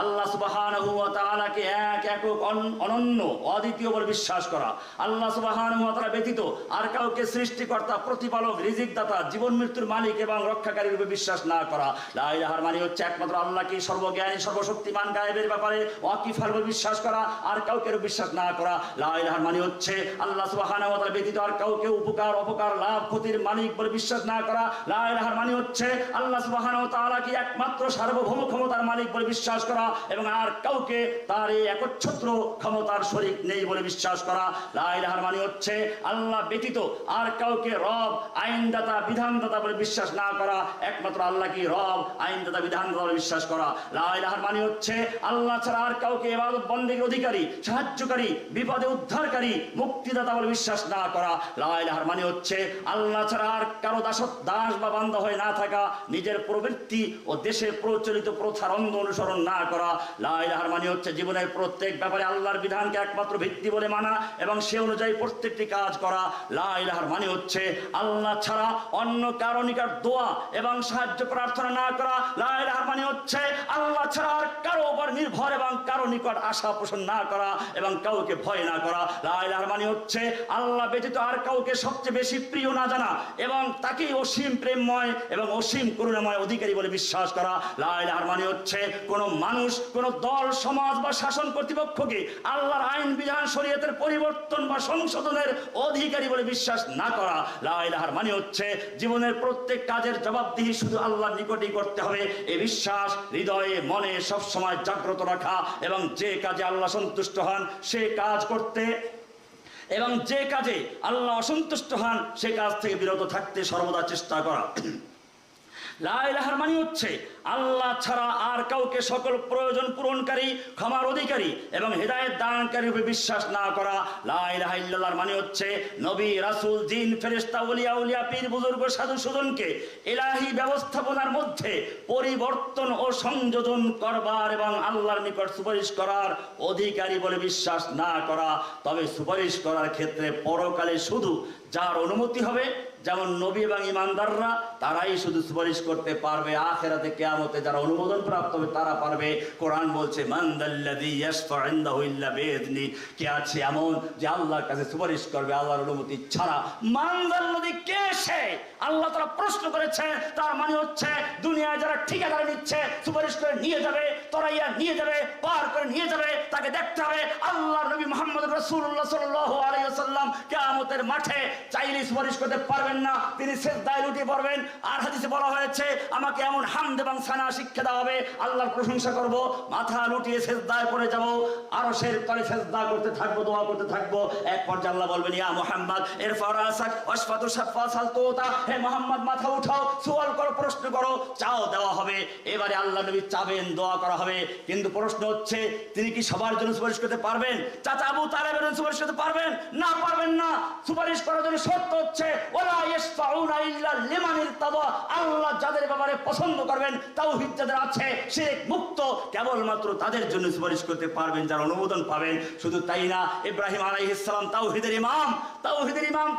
S2: আল্লাহ সুবহানাহু ওয়া তাআলাকে এক একক অনন্য অদ্বিতীয় বলে বিশ্বাস করা। আল্লাহ সুবহানাহু ওয়া তাআলা ব্যতীত আর কাউকে সৃষ্টিকর্তা, প্রতিপালক, রিজিকদাতা, জীবন মৃত্যুর মালিক এবং রক্ষাকারী রূপে বিশ্বাস না করা। লা ইলাহার মানে হচ্ছে একমাত্র আল্লাহকে সর্বজ্ঞানী, সর্বশক্তিমান, গায়েবের ব্যাপারে ওয়াকিফার বলে বিশ্বাস করা, আর কাউকে বিশ্বাস না করা। লা ইলাহার মানে হচ্ছে আল্লাহ সুবহানাহু ওয়া তাআলা ব্যতীত আর কাউকে উপকার, অপকার, লাভ, ক্ষতির মালিক বলে বিশ্বাস না করা। লা ইলাহার মানে হচ্ছে আল্লাহ সুবহানাহু ওয়া তাআলাকে একমাত্র সার্বভৌম ক্ষমতার মালিক বলে বিশ্বাস করা এবং আর কাউকে তার এই একচ্ছত্র ক্ষমতার শরীক নেই বলে বিশ্বাস করা। লা ইলাহার মানে হচ্ছে আল্লাহ ব্যতীত আর কাউকে রব, আইনদাতা, বিধানদাতা বলে বিশ্বাস না করা, একমাত্র আল্লাহকে রব, আইনদাতা, বিধানদাতা বলে বিশ্বাস করা। লা ইলাহার মানে হচ্ছে আল্লাহ ছাড়া আর কাউকে ইবাদত বন্দেগীর অধিকারী, সাহায্যকারী, বিপদে উদ্ধারকারী, মুক্তিদাতা বলে বিশ্বাস না করা। লা ইলাহার মানে হচ্ছে আল্লাহ ছাড়া আর কারো দাস বা বান্দা হয়ে না থাকা, নিজের প্রবৃত্তি ও দেশে প্রচলিত প্রথার অন্ধ অনুসরণ না করা। লা ইলাহার মানে হচ্ছে জীবনের প্রত্যেক ব্যাপারে আল্লাহর বিধানকে একমাত্র ভিত্তি বলে মানা এবং সে অনুযায়ী প্রত্যেকটি কাজ করা। লা ইলাহার মানে হচ্ছে আল্লাহ ছাড়া অন্য কারো নিকট দোয়া এবং সাহায্য প্রার্থনা না করা। লা ইলাহার মানে হচ্ছে আল্লাহ ছাড়া আর কারো উপর নির্ভর এবং কারো নিকট আশা পোষণ না করা এবং কাউকে ভয় না করা। লা ইলাহার মানে হচ্ছে আল্লাহ ব্যতীত আর কাউকে সবচেয়ে বেশি প্রিয় না জানা এবং তাকেই অসীম প্রেমময় এবং অসীম করুণাময় অধিকারী বলে বিশ্বাস করা। লা ইলাহার মানে হচ্ছে কোন মানুষ, কোন দল, সমাজ বা শাসন কর্তৃপক্ষকে আল্লাহর আইন, বিধান, শরীয়তের পরিবর্তন বা সংশোধনের অধিকারী বলে বিশ্বাস না করা। লা ইলাহার মানে হচ্ছে জীবনের প্রত্যেক কাজের জবাবদিহি শুধু আল্লাহর নিকটই করতে হবে, এই বিশ্বাস হৃদয়ে মনে সব সময় জাগ্রত রাখা এবং যে কাজে আল্লাহ সন্তুষ্ট হন সে কাজ করতে এবং যে কাজে আল্লাহ অসন্তুষ্ট হন সে কাজ থেকে বিরত থাকতে সর্বদা চেষ্টা করা। লা ইলাহার মানে হচ্ছে আল্লাহ ছাড়া আর কাউকে সকল প্রয়োজন পূরণকারী, ক্ষমার অধিকারী এবং হেদায়েত দানকারী রূপে বিশ্বাস না করা। লা ইলাহা ইল্লাল্লাহর মানে হচ্ছে নবী, রাসূল, জিন, ফেরেশতা, ওলিয়া, পীর, বুজুর্গ, সাধু সুজনকে ইলাহি ব্যবস্থাপনার মধ্যে পরিবর্তন ও সংযোজন করবার এবং আল্লাহর নিকট সুপারিশ করার অধিকারী বলে বিশ্বাস না করা। তবে সুপারিশ করার ক্ষেত্রে পরকালে শুধু যার অনুমতি হবে, যেমন নবী এবং ইমানদাররা তারাই শুধু সুপারিশ করতে পারবে। আখিরাতে কিয়ামতে যারা অনুমোদন প্রাপ্ত হবে তারা পারবে। কোরআন বলছে মান যাল্লাযী ইয়াশফাউ ইনদাহু ইল্লা বিইذনি, কে আছে এমন যে আল্লাহর কাছে সুপারিশ করবে আল্লাহর অনুমতি ছাড়া? মান যাল্লাযী, কে সে? আল্লাহ তাআলা প্রশ্ন করেছে। তার মানে হচ্ছে দুনিয়ায় যারা ঠিকাদার নিচ্ছে, সুপারিশ করে নিয়ে যাবে, তরাইয়া নিয়ে যাবে, পার করে নিয়ে যাবে, তাকে দেখতে হবে আল্লাহর নবী মুহাম্মদ রাসূলুল্লাহ সাল্লাল্লাহু আলাইহি ওয়াসাল্লাম কিয়ামতের মাঠে চাইলে সুপারিশ করতে পারবেন না, তিনি সিজদায় লুটিয়ে পড়বেন। আর হাদিসে বলা হয়েছে আমাকে এমন হামদ এবং সানা শিক্ষা দেওয়া হবে, আল্লাহর প্রশংসা করব, মাথা লুটিয়ে সিজদায় পড়ে যাব, আরশের তলে সিজদা করতে থাকবো, দোয়া করতে থাকবো। এক পর্যায়ে আল্লাহ বলবেন ইয়া মুহাম্মদ ইরফা রাসাক ওয়াশফাতু শাফা সালতুতা, হে মুহাম্মদ মাথা উঠাও, সওয়াল করো, প্রশ্ন করো, চাও দেওয়া হবে। এবারে আল্লাহ নবী চাবেন, দোয়া করা হবে। কিন্তু প্রশ্ন হচ্ছে তিনি কি সবার জন্য সুপারিশ করতে পারবেন? চাচা আবু তালেব তালেবের সুপারিশ করতে পারবেন না? পারবেন না। সুপারিশ করার জন্য শর্ত হচ্ছে ওয়ালা ইয়াশফাউনা ইল্লা লিমান ইরতাদা, আল্লাহ যাদের ব্যাপারে পছন্দ করবেন, তাওহীদ যাদের আছে, শিরক মুক্ত, কেবলমাত্র তাদের জন্য সুপারিশ করতে পারবেন যারা অনুমোদন পাবেন। শুধু তাই না, ইব্রাহিম আলাইহিস সালাম তাওহীদের ইমাম,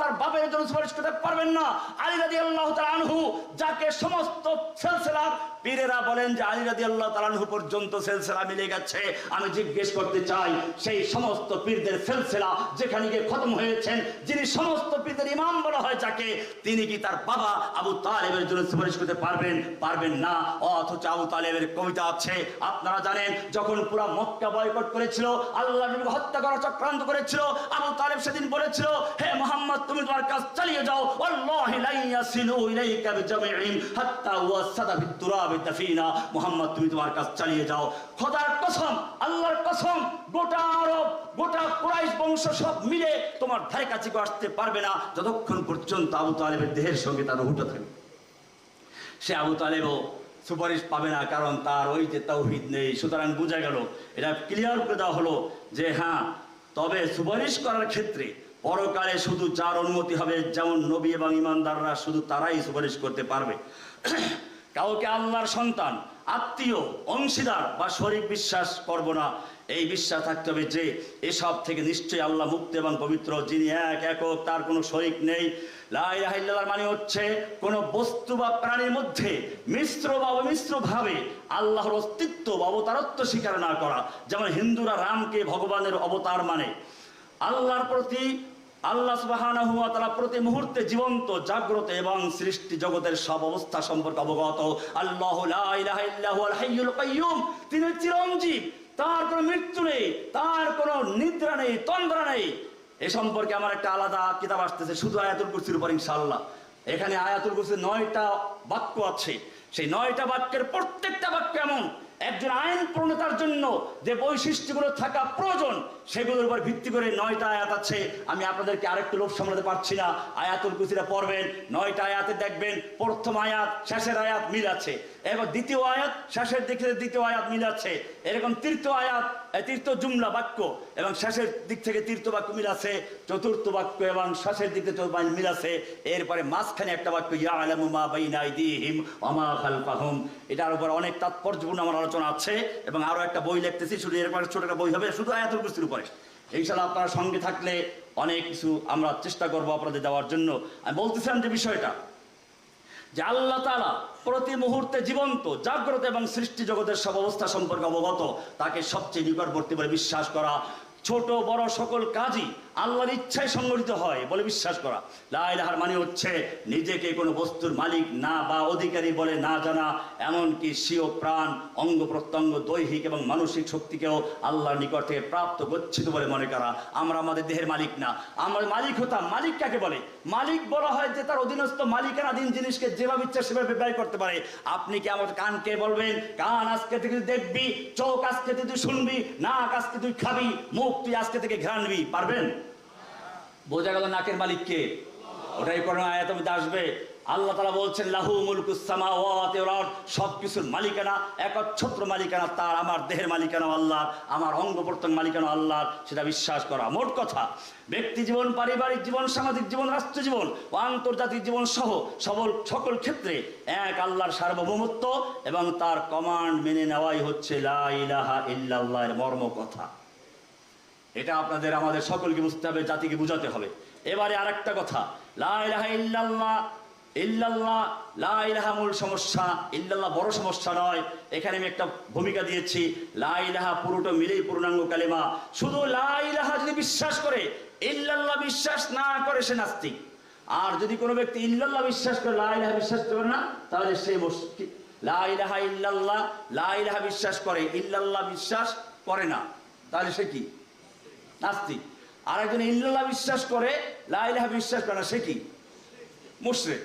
S2: তার বাপের জন্য সুপারিশ করতে পারবেন না। আলী রাদিয়াল্লাহু তাআলা আনহু, যাকে সমস্ত সিলসিলার পীরেরা বলেন যে আলী রাদিয়াল্লাহু তাআলা আনহু পর্যন্ত সিলসিলা মিলে গেছে, আমি জিজ্ঞেস করতে চাই সেই সমস্ত পীরদের সিলসিলা যেখানে গিয়ে খতম হয়েছেন, যিনি সমস্ত পীরদের ইমাম বলা হয় যাকে, তিনি কি তার বাবা আবু তালেবের জন্য সুপারিশ করতে পারবেন? পারবেন না। অথচ আবু তালেবের কবিতা আছে, আপনারা জানেন, যখন পুরো মক্কা বয়কট করেছিল, আল্লাহ নবীকে হত্যা করার চক্রান্ত করেছিল, আবু তালেব সেদিন বলেছিল, হে মুহাম্মদ তুমি তোমার কাজ চালিয়ে যাও, ওয়াল্লাহি লা ইয়াসিলু ইলাইকা বিজামিইন হাত্তা ওয়াসাদা বিতুরাবি দাফিনা, মুহাম্মদ তুমি তোমার কাজ চালিয়ে যাও। খোদার কসম, আল্লাহর কসম, গোটা আরব, গোটা কুরাইশ বংশ সব মিলে তোমার ধারে কাছে আসতে পারবে না যতক্ষণ পর্যন্ত আবু তালেবের দেহের সঙ্গে তার রুহটা থাকবে। সে আবু তালেবও সুপারিশ পাবে না, কারণ তার ওই যে তাওহীদ নেই। সুতরাং বোঝা গেল, এটা ক্লিয়ার করে দেওয়া হলো যে হ্যাঁ, তবে সুপারিশ করার ক্ষেত্রে পরকালে শুধু যার অনুমতি হবে, যেমন নবী এবং ইমানদাররা, শুধু তারাই সুপারিশ করতে পারবে। কাউকে আল্লাহর সন্তান, আত্মীয়, অংশীদার বা শরীক বিশ্বাস করব না, এই বিশ্বাস থাকতে হবে যে এসব থেকে নিশ্চয়ই আল্লাহ মুক্ত এবং পবিত্র, যিনি এক একক, তার কোনো শরীক নেই। লা ইলাহা ইল্লাল্লাহর মানে হচ্ছে কোন বস্তু বা প্রাণীর মধ্যে মিশ্র বা অমিশ্র ভাবে আল্লাহর অস্তিত্ব বা অবতারত্ব স্বীকার না করা। যেমন হিন্দুরা রামকে ভগবানের অবতার মানে। আল্লাহর প্রতি, আল্লাহ সুবহানাহু ওয়া তাআলা প্রতি মুহূর্তে জীবন্ত, জাগ্রত এবং সৃষ্টি জগতের সব অবস্থা সম্পর্কে অবগত। আল্লাহু লা ইলাহা ইল্লা হুয়াল হাইয়ুল কাইয়্যুম, তিনি চিরঞ্জীব, তার কোনো মৃত্যু নেই, তার কোনো নিদ্রা নেই, তন্দ্রা নেই। এ সম্পর্কে আমার একটা আলাদা কিতাব আসতেছে শুধু আয়াতুল কুরসির উপর ইনশাআল্লাহ। এখানে আয়াতুল কুরসির 9টা বাক্য আছে, সেই 9টা বাক্যের প্রত্যেকটা বাক্য এমন একজন আইন প্রণেতার জন্য যে বৈশিষ্ট্যগুলো থাকা প্রয়োজন, সেগুলোর উপর ভিত্তি করে 9টা আয়াত আছে। আমি আপনাদেরকে আরেকটু লোভ সামলাতে পারছি না, আয়াতুল কুরসিটা পড়বেন, 9টা আয়াতে দেখবেন প্রথম আয়াত শেষের আয়াত মিল আছে, এবার দ্বিতীয় আয়াত শেষের দিক থেকে দ্বিতীয় আয়াত মিল আছে, এরকম তৃতীয় আয়াত, তৃতীয় জুমলা বাক্য এবং শেষের দিক থেকে তৃতীয় বাক্য মিল আছে, চতুর্থ বাক্য এবং শেষের দিক থেকে মিল আছে, এরপরে মাঝখানে একটা বাক্য ইয়ালামু মা বাইনা আইদিহিম ওয়া মা খালফাহুম। এটার উপর অনেক তাৎপর্যপূর্ণ আমার আলোচনা আছে এবং আরো একটা বই লিখতেছি, শুধু এরপরে ছোট একটা বই হবে শুধু আয়াতুল কুরসির উপরে। ইনশাআল্লাহ আপনারা সঙ্গে থাকলে অনেক কিছু আমরা চেষ্টা করবো আপনাদের দেওয়ার জন্য। আমি বলতেছিলাম যে বিষয়টা যে আল্লাহ তাআলা প্রতি মুহূর্তে জীবন্ত, জাগ্রত এবং সৃষ্টি জগতের সব অবস্থা সম্পর্কে অবগত, তাকে সবচেয়ে নিকটবর্তী বলে বিশ্বাস করা। ছোট বড় সকল কাজই আল্লাহর ইচ্ছায় সংগঠিত হয় বলে বিশ্বাস করা। লা ইলাহার মানে হচ্ছে নিজেকে কোনো বস্তুর মালিক না বা অধিকারী বলে না জানা, এমনকি স্বীয় প্রাণ, অঙ্গ প্রত্যঙ্গ, দৈহিক এবং মানসিক শক্তিকেও আল্লাহর নিকট থেকে প্রাপ্ত, গচ্ছিত বলে মনে করা। আমরা আমাদের দেহের মালিক না, আমরা মালিক হতাম। মালিক কাকে বলে? মালিক বলা হয় যে তার অধীনস্থ মালিকানাধীন জিনিসকে যেভাবে ইচ্ছা সেভাবে ব্যয় করতে পারে। আপনি কি আমাদের কানকে বলবেন কান আজকে থেকে তুই দেখবি, চোখ আজকে থেকে তুই শুনবি, নাক আজকে তুই খাবি, মুখ তুই আজকে থেকে ঘ্রাণবি? পারবেন? বোঝা গেল নাকের মালিক কে? ওটাই কোন আয়াত মধ্যে আসবে। আল্লাহ তাআলা বলছেন লাহু মুলকুস সামাওয়াতি ওয়াল আরদ, সবকিছুর মালিকানা, একচ্ছত্র মালিকানা তার। আমার দেহের মালিকানা আল্লাহর, আমার অঙ্গ প্রত্যঙ্গ মালিকানা আল্লাহর, সেটা বিশ্বাস করা। মোট কথা, ব্যক্তি জীবন, পারিবারিক জীবন, সামাজিক জীবন, রাষ্ট্র জীবন ও আন্তর্জাতিক জীবন সহ সকল ক্ষেত্রে এক আল্লাহর সার্বভৌমত্ব এবং তার কমান্ড মেনে নেওয়াই হচ্ছে লা ইলাহা ইল্লাল্লাহর মর্ম কথা। এটা আপনাদের আমাদের সকলকে বুঝতে হবে, জাতিকে বুঝাতে হবে। এবারে আরেকটা কথা, লা ইলাহা ইল্লাল্লাহ, ইল্লাল্লাহ, লা ইলাহা মূল সমস্যা, ইল্লাল্লাহ বড় সমস্যা নয়। এখানে আমি একটা ভূমিকা দিয়েছি। লা ইলাহা পুরোটা মিলেই পূর্ণাঙ্গ কালেমা। শুধু লা ইলাহা যদি বিশ্বাস করে, ইল্লাল্লাহ বিশ্বাস না করে, সে নাস্তিক। আর যদি কোনো ব্যক্তি ইল্লাল্লাহ বিশ্বাস করে, লা ইলাহা বিশ্বাস করে না, তাহলে সে লা ইলাহা ইল্লাল্লাহ, লা ইলাহা বিশ্বাস করে, ইল্লাল্লাহ বিশ্বাস করে না, তাহলে সে কি? নাস্তিক। আর একজন ইল্লাল্লাহ বিশ্বাস করে, লা ইলাহা বিশ্বাস করে না, সে কি? মুশরিক।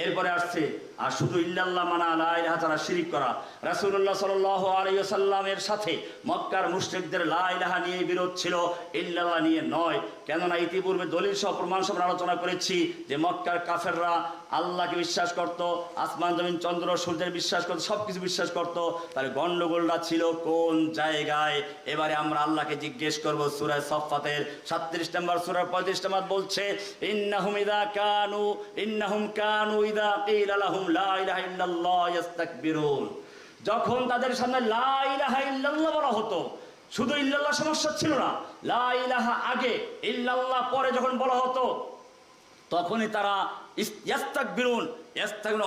S2: এরপরে আসছে
S3: আর শুধু ইল্লাল্লাহ মানা, লা ইলাহা ছাড়া শিরিক করা। রাসূলুল্লাহ সাল্লাল্লাহু আলাইহি ওয়াসাল্লামের সাথে মক্কার মুশরিকদের লা ইলাহা নিয়ে বিরোধ ছিল, ইল্লাল্লাহ নিয়ে নয়। কেননা ইতিপূর্বে দলিল সহ প্রমাণ সহ আলোচনা করেছি যে মক্কার কাফেররা আল্লাহকে বিশ্বাস করত, আসমান জমিন চন্দ্র সূর্যের বিশ্বাস করত, সবকিছু বিশ্বাস করত। তাহলে গন্ডগোলটা ছিল কোন জায়গায়? এবারে আমরা আল্লাহকে জিজ্ঞেস করব। সূরা সাফফাতের 37 নম্বর সূরার 35 নম্বর বলছে, ইন্নাহুম কানু ইযা কিলা লাহুম লা ইলাহা ইল্লাল্লাহ ইস্তাকবিরুন। যখন তাদের সামনে লা ইলাহা ইল্লাল্লাহ বলা হতো, শুধু ইল্লাল্লাহ সমস্যা ছিল না, লা ইলাহা আগে ইল্লাল্লাহ পরে যখন বলা হতো তখনই তারা ইস্তাকবিরুন,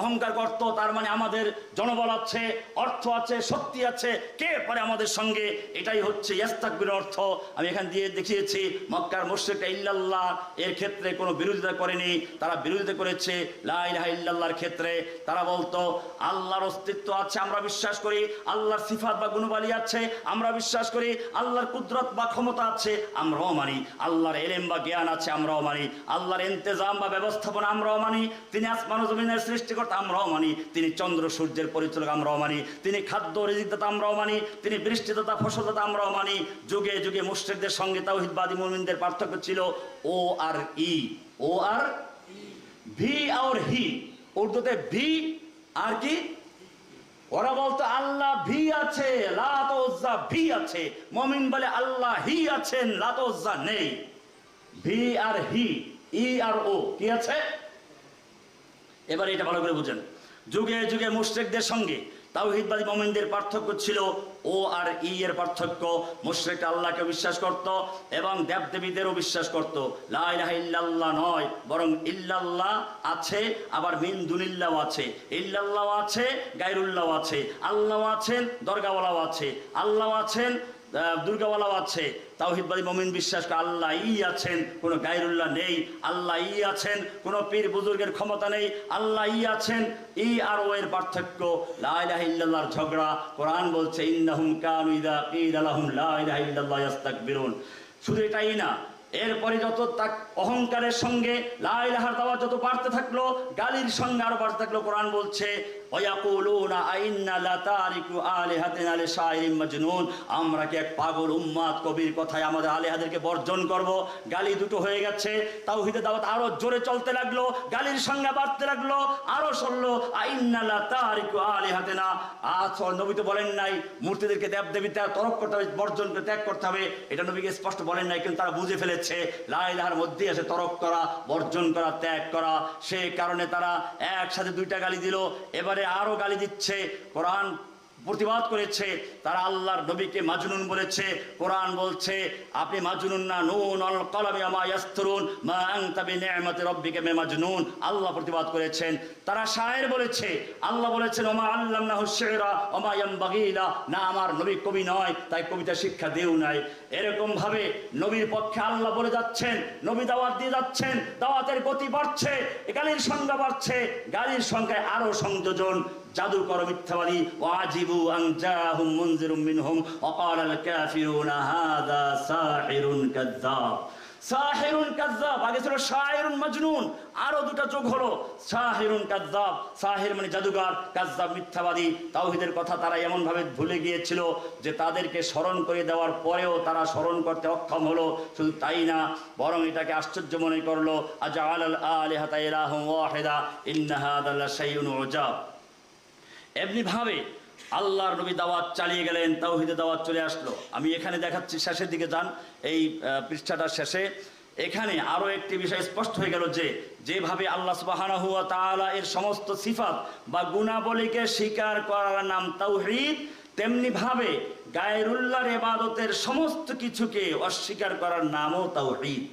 S3: অহংকার করত। তার মানে আমাদের জনবল আছে, অর্থ আছে, শক্তি আছে, কে পারে আমাদের সঙ্গে? এটাই হচ্ছে ইস্তাকবির অর্থ। আমি এখান দিয়ে দেখিয়েছি মক্কার মুশরিকরা ইল্লাল্লাহ এর ক্ষেত্রে কোনো বিরোধিতা করেনি, তারা বিরোধিতা করেছে লা ইলাহা ইল্লাল্লাহর ক্ষেত্রে। তারা বলতো আল্লাহর অস্তিত্ব আছে, আমরা বিশ্বাস করি, আল্লাহর সিফাত বা গুণবালি আছে, আমরা বিশ্বাস করি, আল্লাহর কুদরত বা ক্ষমতা আছে, আমরাও মানি, আল্লাহর ইলম বা জ্ঞান আছে, আমরাও মানি, আল্লাহর ইন্তেজাম বা ব্যবস্থাপনা আমরাও মানি, তিনি আসমান ও জমিনের সৃষ্টিকর্তা আমরাও মানি, তিনি চন্দ্র সূর্যের পরিচালক আমরাও মানি, তিনি খাদ্য রিজিকদাতা আমরাও মানি, তিনি বৃষ্টিদাতা ফসলদাতা আমরাও মানি। যুগে যুগে মুশরিকদের সঙ্গে তাওহীদবাদী মুমিনদের পার্থক্য ছিল ও আর ই, ও আর ভি আর হি, উর্দুতে ভি আর কি? ওরা বলতো আল্লাহ ভি আছে, লাত ও উজ্জা ভি আছে। মুমিন বলে আল্লাহ হি আছেন, লাত ও উজ্জা নেই। ভি আর হি, ই আর ও কি আছে? এবার এটা ভালো করে বুঝেন। যুগে যুগে মুশরিকদের সঙ্গে তাওহীদবাদী মুমিনদের পার্থক্য ছিল ও আর ই এর পার্থক্য। মুশরিকরা আল্লাহকে বিশ্বাস করত এবং দেবদেবীদেরও বিশ্বাস করত। লা ইলাহা ইল্লাল্লাহ নয়, বরং ইল্লাল্লাহ আছে, আবার মিন দুনিল্লাহ আছে। ইল্লাল্লাহ আছে, গায়রুল্লাহ আছে, আল্লাহ আছেন, দরগাওয়ালাও আছে, আল্লাহ আছেন, দুর্গাওয়ালাও আছে। তাওহীদবাদী মুমিন বিশ্বাস করে আল্লাহ ই আছেন, কোনো গায়রুল্লাহ নেই। আল্লাহ ই আছেন, কোনো পীর বুজুর্গের ক্ষমতা নেই। আল্লাহ ই আছেন, ই আর ও এর পার্থক্য। লা ইলাহা ইল্লাল্লাহর ঝগড়া। কোরআন বলছে ইন্নাহুম কানু ইযা কিলা লাহুম লা ইলাহা ইল্লাল্লাহ ইস্তাকবিরুন। শুধু এটাই না, এরপরে যত অহংকারের সঙ্গে লা ইলাহার দাওয়াত যত বাড়তে থাকলো, গালির সঙ্গে আরো বাড়তে থাকলো। কোরআন বলছে ওয়ায়াকুলুনা আইন্না লাতারিকু আলিহাতিনা লিশাইরিন মাজনুন, আমরা কি এক পাগল উম্মাদ কবির কথায় আমাদের আলিহাদেরকে বর্জন করব? গালি দুটো হয়ে গেছে। তাওহীদের দাওয়াত আরো জোরে চলতে লাগলো, গালির সংখ্যা বাড়তে লাগলো, আরো চললো আইন্না লাতারিকু আলিহাতিনা। নবী তো বলেন নাই মূর্তিদেরকে দেবদেবীতে তরক করতে হবে, বর্জন করে ত্যাগ করতে হবে, এটা নবীকে স্পষ্ট বলেন নাই, কিন্তু তারা বুঝে ফেলেছে লা ইলাহার মধ্যে আছে তরক করা, বর্জন করা, ত্যাগ করা। সেই কারণে তারা একসাথে দুইটা গালি দিল, এবারে আরো গালি দিচ্ছে। কোরআন প্রতিবাদ করেছে, তারা আল্লাহর নবীকে মাজনুন বলেছে। কোরআন বলছে আপনি মাজনুন না, নুন আল কলামি আমা ইয়াসতুরুন মা আনতা বিনিআমাতি রাব্বিকা বিমাজনুন। আল্লাহ প্রতিবাদ করেছেন। তারা শায়ের বলেছে, আল্লাহ বলেছেন ওমা আল্লামনাহু শিরা ওমা ইয়ানবাগি লা, না আমার নবী কবি নয়, তাই কবিতা শিক্ষা দেও নাই। এরকম ভাবে নবীর পক্ষে আল্লাহ বলে যাচ্ছেন, নবী দাওয়াত দিয়ে যাচ্ছেন, দাওয়াতের গতি বাড়ছে, গালির সংখ্যা বাড়ছে, গালির সংখ্যায় আরো সংযোজন। জাদুকর মিথ্যাবাদী ওয়াজিবু আন জাহুম মুনজিরুম মিনহুম ওয়া ক্বালাল কাফিরুনা হাযা সাহিরুন কাযযাব। সাহিরুন কাযযাব, আগে ছিল শায়রুন মাজনুন, আরো দুটো যোগ হলো সাহিরুন কাযযাব। সাহির মানে জাদুকর, কাযযাব মিথ্যাবাদী। তাওহীদের কথা তারা এমন ভাবে ভুলে গিয়েছিল যে তাদেরকে স্মরণ করে দেওয়ার পরেও তারা স্মরণ করতে অক্ষম হলো। শুধু তাই না, বরং এটাকে আশ্চর্য মনে করলো। আজআলাল আলিহাতা ইলাহান ওয়াহিদা ইন্না হাযা লাশাইউন উজাব। এমনি ভাবে আল্লাহর নবী দাওয়াত চালিয়ে গেলেন, তাওহীদের দাওয়াত চলে আসলো। আমি এখানে দেখাচ্ছি, শেষের দিকে যান, এই পৃষ্ঠাটার শেষে। এখানে আরো একটি বিষয় স্পষ্ট হয়ে গেল যে যেভাবে আল্লাহ সুবহানাহু ওয়া তাআলা এর সমস্ত সিফাত বা গুণাবলীকে স্বীকার করার নাম তাওহীদ, তেমনি ভাবে গায়রুল্লাহর ইবাদতের সমস্ত কিছুকে অস্বীকার করার নামও তাওহীদ।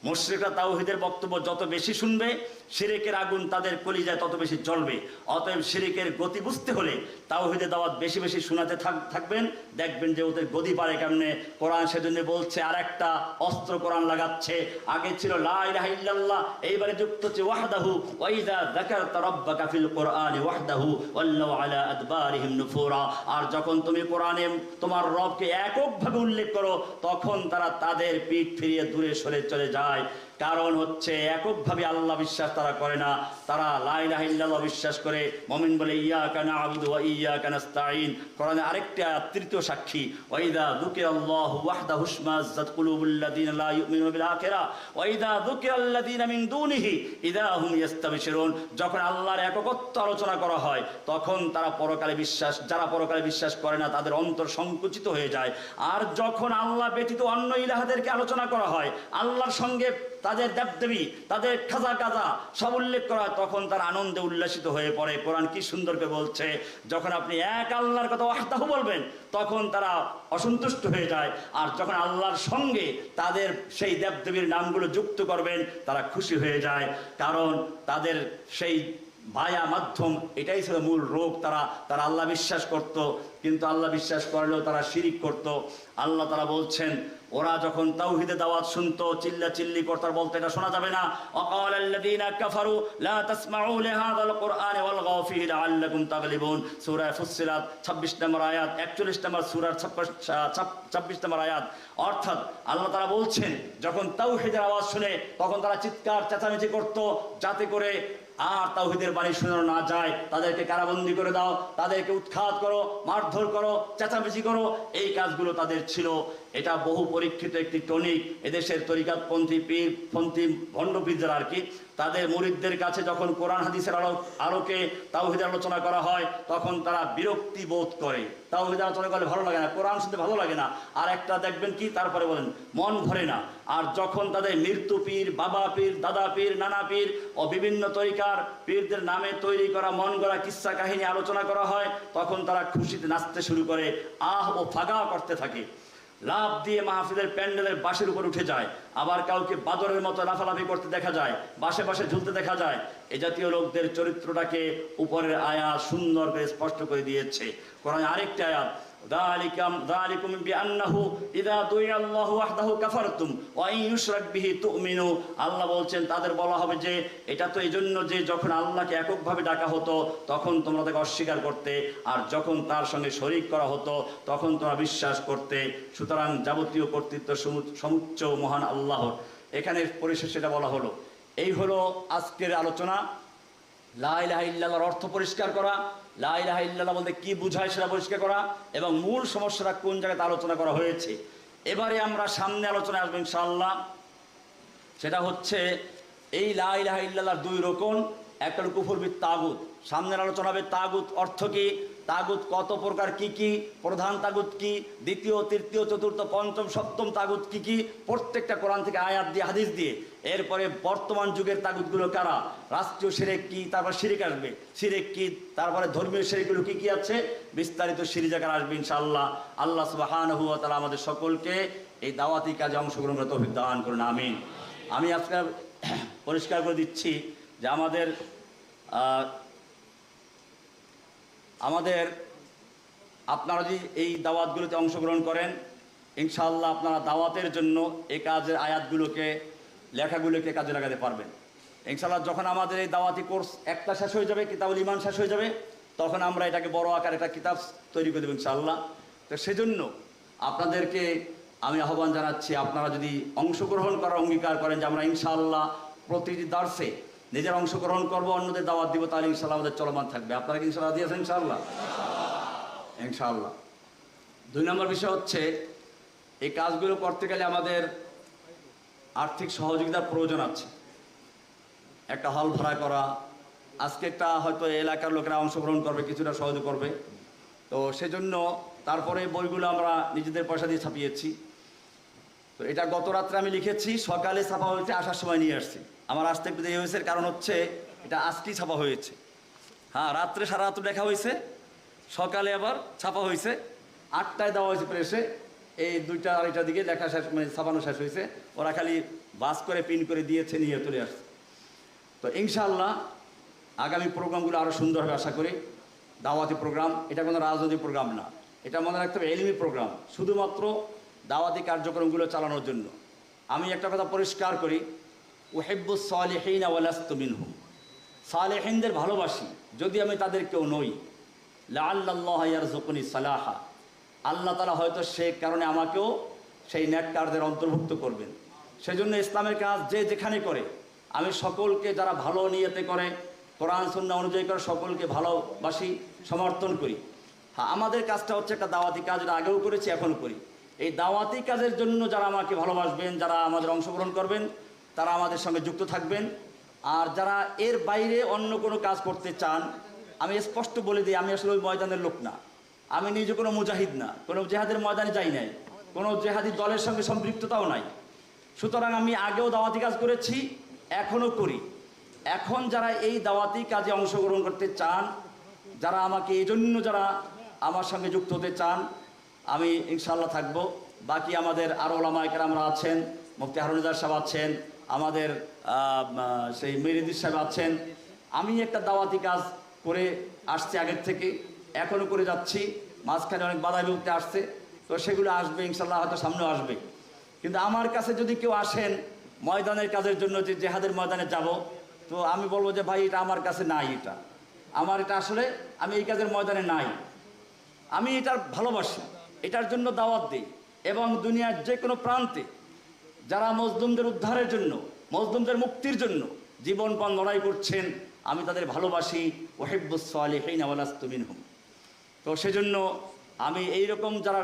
S3: মুশরিকরা তাওহীদের বক্তব্য যত বেশি শুনবে, শিরকের আগুন তাদের কলিজায় তত বেশি জ্বলবে। অতএব শিরকের গতি বুঝতে হলে তাওহীদের দাওয়াত বেশি বেশি শোনাতে থাকবেন, দেখবেন যে ওদের গদি পারে কেমনে। কোরআন সেজন্য বলছে আর একটা অস্ত্র কোরআন লাগাচ্ছে। আগে ছিল লা ইলাহা ইল্লাল্লাহ, এইবারে যুক্ত হচ্ছে ওয়াহদাহু। ওয়া ইযা যাকারতা রাব্বাকা ফিল কুরআনি ওয়াহদাহু ওয়াল্লাউ আলা আদবারিহিম নুফুরা। আর যখন তুমি কোরআনে তোমার রবকে এককভাবে উল্লেখ করো, তখন তারা তাদের পিঠ ফিরিয়ে দূরে সরে চলে যায়। কারণ হচ্ছে এককভাবে আল্লাহ বিশ্বাস তারা করে না, তারা লা ইলাহা ইল্লাল্লাহ বিশ্বাস করে। মুমিন বলে ইয়াকা না'বুদু ওয়া ইয়াকা নাস্তাঈন। কোরআনে আরেকটি আয়াত তৃতীয় সাক্ষী, ওয়া ইযা যুকিরাল্লাহু ওয়াহদাহু ইশমাযাত কুলুবুল লাযিনা লা ইউমিনুনা বিল আখিরাহ ওয়া ইযা যুকিরাল্লাযিনা মিন দুনিহি ইযা হুম ইস্তাবশিরুন। যখন আল্লাহর একত্ব আলোচনা করা হয় তখন যারা পরকালে বিশ্বাস করে না তাদের অন্তর সংকুচিত হয়ে যায়। আর যখন আল্লাহ ব্যতীত অন্য ইলাহাদেরকে আলোচনা করা হয়, আল্লাহর সঙ্গে তাদের দেবদেবী, তাদের খাজা গাজা সব উল্লেখ করা হয়, তখন তার আনন্দে উল্লাসিত হয়ে পড়ে। কোরআন কি সুন্দরকে বলছে, যখন আপনি এক আল্লাহর কথা ওয়াহদাহু বলবেন তখন তারা অসন্তুষ্ট হয়ে যায়, আর যখন আল্লাহর সঙ্গে তাদের সেই দেবদেবীর নামগুলো যুক্ত করবেন তারা খুশি হয়ে যায়। কারণ তাদের সেই ভায়া মাধ্যম এটাই ছিল মূল রোগ। তারা আল্লাহ বিশ্বাস করত, কিন্তু আল্লাহ বিশ্বাস করলেও তারা শিরিক করত। আল্লাহ তারা বলছেন, ওরা যখন তাওহীদের দাওয়াত শুনতো চিল্লাচিল্লি করত, বলতো এটা শোনা যাবে না। ওয়াকালাল্লাযীনা কাফারু লা তাসমাউ লিহাযাল কুরআনি ওয়ালগাউ ফীহি লাআল্লাকুম তাগলিবুন। সূরা ফুসসিলাত 26 নম্বর আয়াত, 41 নম্বর সূরার 26 নম্বর আয়াত। অর্থাৎ আল্লাহ তাআলা বলছেন, যখন তাওহীদের আওয়াজ শুনে তখন তারা চিৎকার চেঁচামেচি করত, যাতে করে আর তাওহীদের বাণী শোনানো না যায়। তাদেরকে কারাবন্দী করে দাও, তাদেরকে উৎখাত করো, মারধর করো, চেঁচামেচি করো, এই কাজগুলো তাদের ছিল। এটা বহু পরীক্ষিত একটি টনিক। এদেশের তরিকাতপন্থী পীরপন্থী ভণ্ডপীর যারা আর কি, তাদের মুরিদদের কাছে যখন কোরআন হাদিসের আলোকে তাওহীদের আলোচনা করা হয় তখন তারা বিরক্তি বোধ করে। তাওহীদের আলোচনা করলে ভালো লাগে না, কোরআন শুনতে ভালো লাগে না, আর একটা দেখবেন কি তারপরে বলেন মন ভরে না। আর যখন তাদের মৃত্যু পীর, বাবা পীর, দাদা পীর, নানা পীর ও বিভিন্ন তরিকার পীরদের নামে তৈরি করা মন গড়া কিস্সা কাহিনী আলোচনা করা হয় তখন তারা খুশিতে নাচতে শুরু করে, আহ ও ফাগা করতে থাকে। লাফ দিয়ে মাহফিলের প্যান্ডেলের বাঁশের উপর উঠে যায়, আবার কাউকে বাদরের মতো লাফালাফি করতে দেখা যায়, বাঁশে বাঁশে ঝুলতে দেখা যায়। এ জাতীয় লোকদের চরিত্রটাকে উপরের আয়াত সুন্দর করে স্পষ্ট করে দিয়েছে। কোরআনে আরেকটি আয়াত, যালিকুম বিআন্নাহু ইযা দুইয়া আল্লাহু ওয়াহদাহু কাফারতুম ওয়া ইন ইউশরাক বিহি তুমিনু। আল্লাহ বলছেন তাদের বলা হবে যে এটা তো এইজন্য যে যখন আল্লাহকে এককভাবে ডাকা হতো তখন তোমরা তাকে অস্বীকার করতে, আর যখন তার সঙ্গে শরীক করা হতো তখন তোমরা বিশ্বাস করতে। সুতরাং যাবতীয় কর্তৃত্ব সমুচ্চ মহান আল্লাহর। এখানে পরিশেষে এটা বলা হলো। এই হলো আজকের আলোচনা। লা ইলাহা ইল্লাল্লাহর অর্থ পরিষ্কার করা, লা ইলাহা ইল্লাল্লাহ বলতে কি বোঝায় সেটা পরিষ্কার করা, এবং মূল সমস্যাটা কোন জায়গাতে আলোচনা করা হয়েছে। এবারে আমরা সামনে আলোচনায় আসবো ইনশাআল্লাহ। সেটা হচ্ছে এই লা ইলাহা ইল্লাল্লাহর দুই রকম, একটা হলো কুফর বিত তাগুত। সামনের আলোচনা হবে তাগুত অর্থ কি, তাগুত কত প্রকার, কি কি প্রধান তাগুত কি, দ্বিতীয়, তৃতীয়, চতুর্থ, পঞ্চম, সপ্তম তাগুত কি কি, প্রত্যেকটা কোরআন থেকে আয়াত দিয়ে, হাদিস দিয়ে। এরপরে বর্তমান যুগের তাগুতগুলো কারা, রাষ্ট্রীয় শিরক কি, তারপর শিরিক আসবে, শিরিক কি, তারপরে ধর্মীয় শিরিকগুলো কি কি আছে, বিস্তারিত সিরিজ আকারে আসবে ইনশাআল্লাহ। আল্লাহ সুবহানাহু ওয়া তাআলা আমাদের সকলকে এই দাওয়াতি কাজে অংশগ্রহণ করতে তৌফিক দান করুন, আমিন। আমি আজকে পরিষ্কার করে দিচ্ছি যে আমাদের আপনারা যদি এই দাওয়াতগুলোতে অংশগ্রহণ করেন ইনশাআল্লাহ আপনারা দাওয়াতের জন্য এই কাজের আয়াতগুলোকে, লেখাগুলোকে কাজে লাগাতে পারবেন ইনশাআল্লাহ। যখন আমাদের এই দাওয়াতি কোর্স একটা শেষ হয়ে যাবে, কিতাবুল ঈমান শেষ হয়ে যাবে, তখন আমরা এটাকে বড় আকারে একটা কিতাব তৈরি করে দেবো ইনশাআল্লাহ। তো সেজন্য আপনাদেরকে আমি আহ্বান জানাচ্ছি, আপনারা যদি অংশগ্রহণ করার অঙ্গীকার করেন যে আমরা ইনশাআল্লাহ প্রতিটি দার্সে নিজের অংশগ্রহণ করবো, অন্যদের দাওয়াত দিব, তাহলে ইনশাআল্লাহ আমাদের চলমান থাকবে। আপনারা কি ইনশাআল্লাহ দিয়েছেন? ইনশাআল্লাহ ইনশাআল্লাহ। 2 নম্বর বিষয় হচ্ছে এই কাজগুলো করতে গেলে আমাদের আর্থিক সহযোগিতার প্রয়োজন আছে। একটা হল ভাড়া করা, আজকে একটা হয়তো এলাকার লোকেরা অংশগ্রহণ করবে, কিছুটা সহযোগ করবে, তো সেজন্য তারপরে বইগুলো আমরা নিজেদের পয়সা দিয়ে ছাপিয়েছি। তো এটা গত রাত্রে আমি লিখেছি, সকালে ছাপা হয়েছে, আসার সময় নিয়ে আসছি। আমার আসতে একটু দেরি হয়েছে, কারণ হচ্ছে এটা আজকেই ছাপা হয়েছে। হ্যাঁ, রাত্রে সারা রাত্র লেখা হয়েছে, সকালে আবার ছাপা হয়েছে, 8টায় দেওয়া হয়েছে প্রেসে, এই 2টা 2:30টার দিকে লেখা শেষ, মানে ছাপানো শেষ হয়েছে। ওরা খালি বাস করে প্রিন্ট করে দিয়েছে, নিয়ে চলে আসছে। তো ইনশাআল্লাহ আগামী প্রোগ্রামগুলো আরও সুন্দর হবে আশা করি। দাওয়াতি প্রোগ্রাম, এটা কোনো রাজনৈতিক প্রোগ্রাম না, এটা মনে রাখতে হবে এলমি প্রোগ্রাম, শুধুমাত্র দাওয়াতি কার্যক্রমগুলো চালানোর জন্য। আমি একটা কথা পরিষ্কার করি, উহিব্বুস সালিহিনা ওয়া লাস্তু মিনহুম, সালেহিনদের ভালোবাসি যদি আমি তাদের কেউ নই। লাআল্লাল্লাহু ইয়ারযুকুনি সালাহা, আল্লাহ তাআলা হয়তো সে কারণে আমাকেও সেই নেককারদের অন্তর্ভুক্ত করবেন। সেজন্য ইসলামের কাজ যে যেখানে করে আমি সকলকে যারা ভালো নিয়তে করে, কোরআন সুন্নাহ অনুযায়ী করে, সকলকে ভালোবাসি, সমর্থন করি। হ্যাঁ, আমাদের কাজটা হচ্ছে একটা দাওয়াতি কাজ, এটা আগেও করেছি, এখনও করি। এই দাওয়াতি কাজের জন্য যারা আমাকে ভালোবাসবেন, যারা আমাদের অংশগ্রহণ করবেন, তারা আমাদের সঙ্গে যুক্ত থাকবেন। আর যারা এর বাইরে অন্য কোনো কাজ করতে চান, আমি স্পষ্ট বলে দিই, আমি আসলে ওই ময়দানের লোক না। আমি নিজে কোনো মুজাহিদ না, কোনো জেহাদের ময়দানে যাই নাই, কোনো জেহাদি দলের সঙ্গে সম্পৃক্ততাও নাই। সুতরাং আমি আগেও দাওয়াতি কাজ করেছি, এখনও করি। এখন যারা এই দাওয়াতি কাজে অংশগ্রহণ করতে চান, যারা আমাকে এই জন্য যারা আমার সঙ্গে যুক্ত হতে চান, আমি ইনশাআল্লাহ থাকবো। বাকি আমাদের আরও ওলামায়ে কেরামরা আছেন, মুফতি হারুনিজার সাহেব আছেন, আমাদের সেই মেরিদিস সাহেব আছেন। আমি একটা দাওয়াতি কাজ করে আসছি আগের থেকে, এখনও করে যাচ্ছি। মাঝখানে অনেক বাধা বিপত্তি আসছে, তো সেগুলো আসবে ইনশাআল্লাহ, হয়তো সামনেও আসবে। কিন্তু আমার কাছে যদি কেউ আসেন ময়দানের কাজের জন্য, যে জেহাদের ময়দানে যাব, তো আমি বলবো যে ভাই এটা আমার কাছে নাই, এটা আমার, এটা আসলে আমি এই কাজের ময়দানে নাই। আমি এটার ভালোবাসি, এটার জন্য দাওয়াত দিই, এবং দুনিয়ার যে কোনো প্রান্তে যারা মজলুমদের উদ্ধারের জন্য, মজলুমদের মুক্তির জন্য জীবনপণ লড়াই করছেন, আমি তাদের ভালোবাসি। ওহিব্বুস সালিহিন ওয়া লাস্তু মিনহুম। তো সেজন্য আমি এইরকম যারা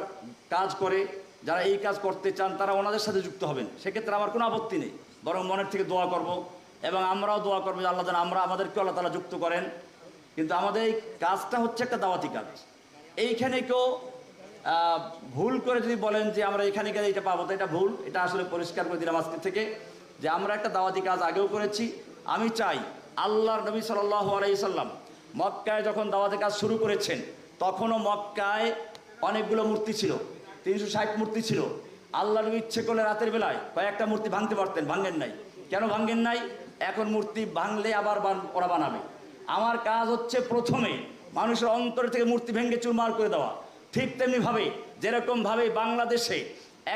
S3: কাজ করে, যারা এই কাজ করতে চান, তারা ওনাদের সাথে যুক্ত হবেন। সেক্ষেত্রে আমার কোনো আপত্তি নেই, বরং মনের থেকে দোয়া করব, এবং আমরাও দোয়া করবো যে আল্লাহ যেন আমাদেরকে আল্লাহ তাআলা যুক্ত করেন। কিন্তু আমাদের এই কাজটা হচ্ছে একটা দাওয়াতি কাজ। এইখানে কেউ ভুল করে যদি বলেন যে আমরা এখানে গেলে এটা পাবো, তো এটা ভুল। এটা আসলে পরিষ্কার করে দিলাম আজকে থেকে যে আমরা একটা দাওয়াতি কাজ আগেও করেছি। আমি চাই আল্লাহর নবী সাল্লাল্লাহু আলাইহি সাল্লাম মক্কায় যখন দাওয়াতি কাজ শুরু করেছেন, তখনও মক্কায় অনেকগুলো মূর্তি ছিল, 360 মূর্তি ছিল। আল্লাহ নবী ইচ্ছে করলে রাতের বেলায় কয়েকটা মূর্তি ভাঙতে পারতেন, ভাঙেন নাই। কেন ভাঙেন নাই? এখন মূর্তি ভাঙলে আবার ওরা বানাবে। আমার কাজ হচ্ছে প্রথমে মানুষের অন্তর থেকে মূর্তি ভেঙে চুরমার করে দেওয়া। ঠিক তেমনিভাবে যেরকমভাবে বাংলাদেশে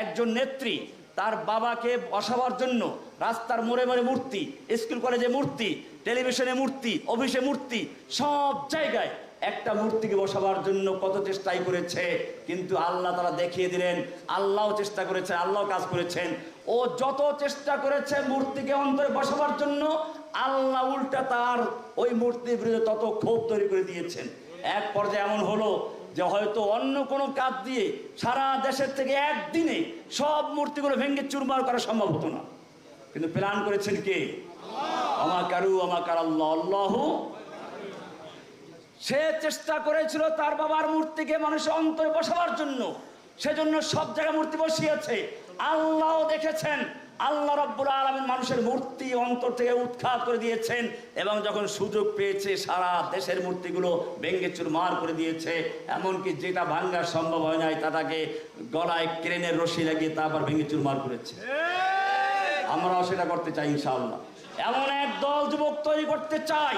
S3: একজন নেত্রী তার বাবাকে বসাবার জন্য রাস্তার মোড়ে মোড়ে মূর্তি, স্কুল কলেজে মূর্তি, টেলিভিশনে মূর্তি, অফিসে মূর্তি, সব জায়গায় একটা মূর্তিকে বসাবার জন্য কত চেষ্টাই করেছে, কিন্তু আল্লাহ তারা দেখিয়ে দিলেন। আল্লাহও চেষ্টা করেছে, আল্লাহ কাজ করেছেন। ও যত চেষ্টা করেছে মূর্তিকে অন্তরে বসাবার জন্য, আল্লাহ উল্টা তার ওই মূর্তির বিরুদ্ধে তত ক্ষোভ তৈরি করে দিয়েছেন। এক পর্যায়ে এমন হলো যে হয়তো অন্য কোনো কাজ দিয়ে সারা দেশের থেকে একদিনে সব মূর্তিগুলো ভেঙে চুরমার করা সম্ভব হতো না, কিন্তু প্ল্যান করেছেন কে? আমাকারু আমাকার আল্লাহ, আল্লাহু। সে চেষ্টা করেছিল তার বাবার মূর্তিকে মানুষের অন্তরে বসাবার জন্য, সেজন্য সব জায়গায় মূর্তি বসিয়েছে। আল্লাহও দেখেছেন, আল্লাহ রাব্বুল আলামিন মানুষের মূর্তি অন্তর থেকে উৎখাত করে দিয়েছেন, এবং যখন সুযোগ পেয়েছে সারা দেশের মূর্তিগুলো ভেঙে চুরমার করে দিয়েছে। এমনকি যেটা ভাঙা সম্ভব হয় নাই, তাটাকে গলায় ক্রেনের রশি লাগিয়ে তারপর ভেঙে চুরমার করেছে। আমরাও সেটা করতে চাই ইনশাআল্লাহ। এমন এক দল যুবক তৈরি করতে চাই,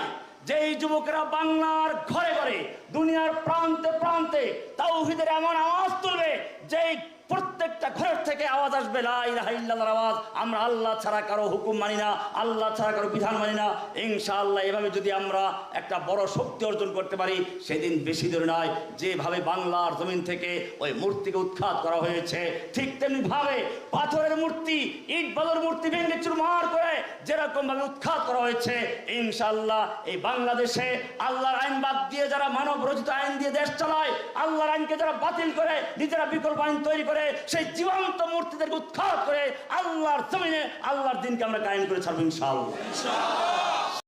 S3: যেই যুবকেরা বাংলার ঘরে ঘরে, দুনিয়ার প্রান্তে প্রান্তে তাওহীদের এমন আওয়াজ তুলবে, যেই প্রত্যেকটা ঘরের থেকে আওয়াজ আসবে লা ইলাহা ইল্লাল্লাহর আওয়াজ। আমরা আল্লাহ ছাড়া কারো হুকুম মানি না, আল্লাহ ছাড়া কারো বিধান মানি না। ইনশাআল্লাহ এভাবে যদি আমরা একটা বড় শক্তি অর্জন করতে পারি, সেদিন বেশি দূরে নয়। যেভাবে বাংলার জমিন থেকে ওই মূর্তিকে উৎখাত করা হয়েছে, ঠিক তেমনি ভাবে পাথরের মূর্তি, ইট বালুর মূর্তি ভেঙে চুরমার করে যেরকম ভাবে উৎখাত করা হয়েছে, ইনশাআল্লাহ এই বাংলাদেশে আল্লাহর আইন বাদ দিয়ে যারা মানব রচিত আইন দিয়ে দেশ চালায়, আল্লাহর আইনকে যারা বাতিল করে নিজেরা বিকল্প আইন তৈরি করে, সেই জীবন্ত মূর্তিদেরকে উৎখাত করে আল্লাহর জমিনে আল্লাহর দিনকে আমরা কায়েম করে ছাড়বো ইনশাআল্লাহ।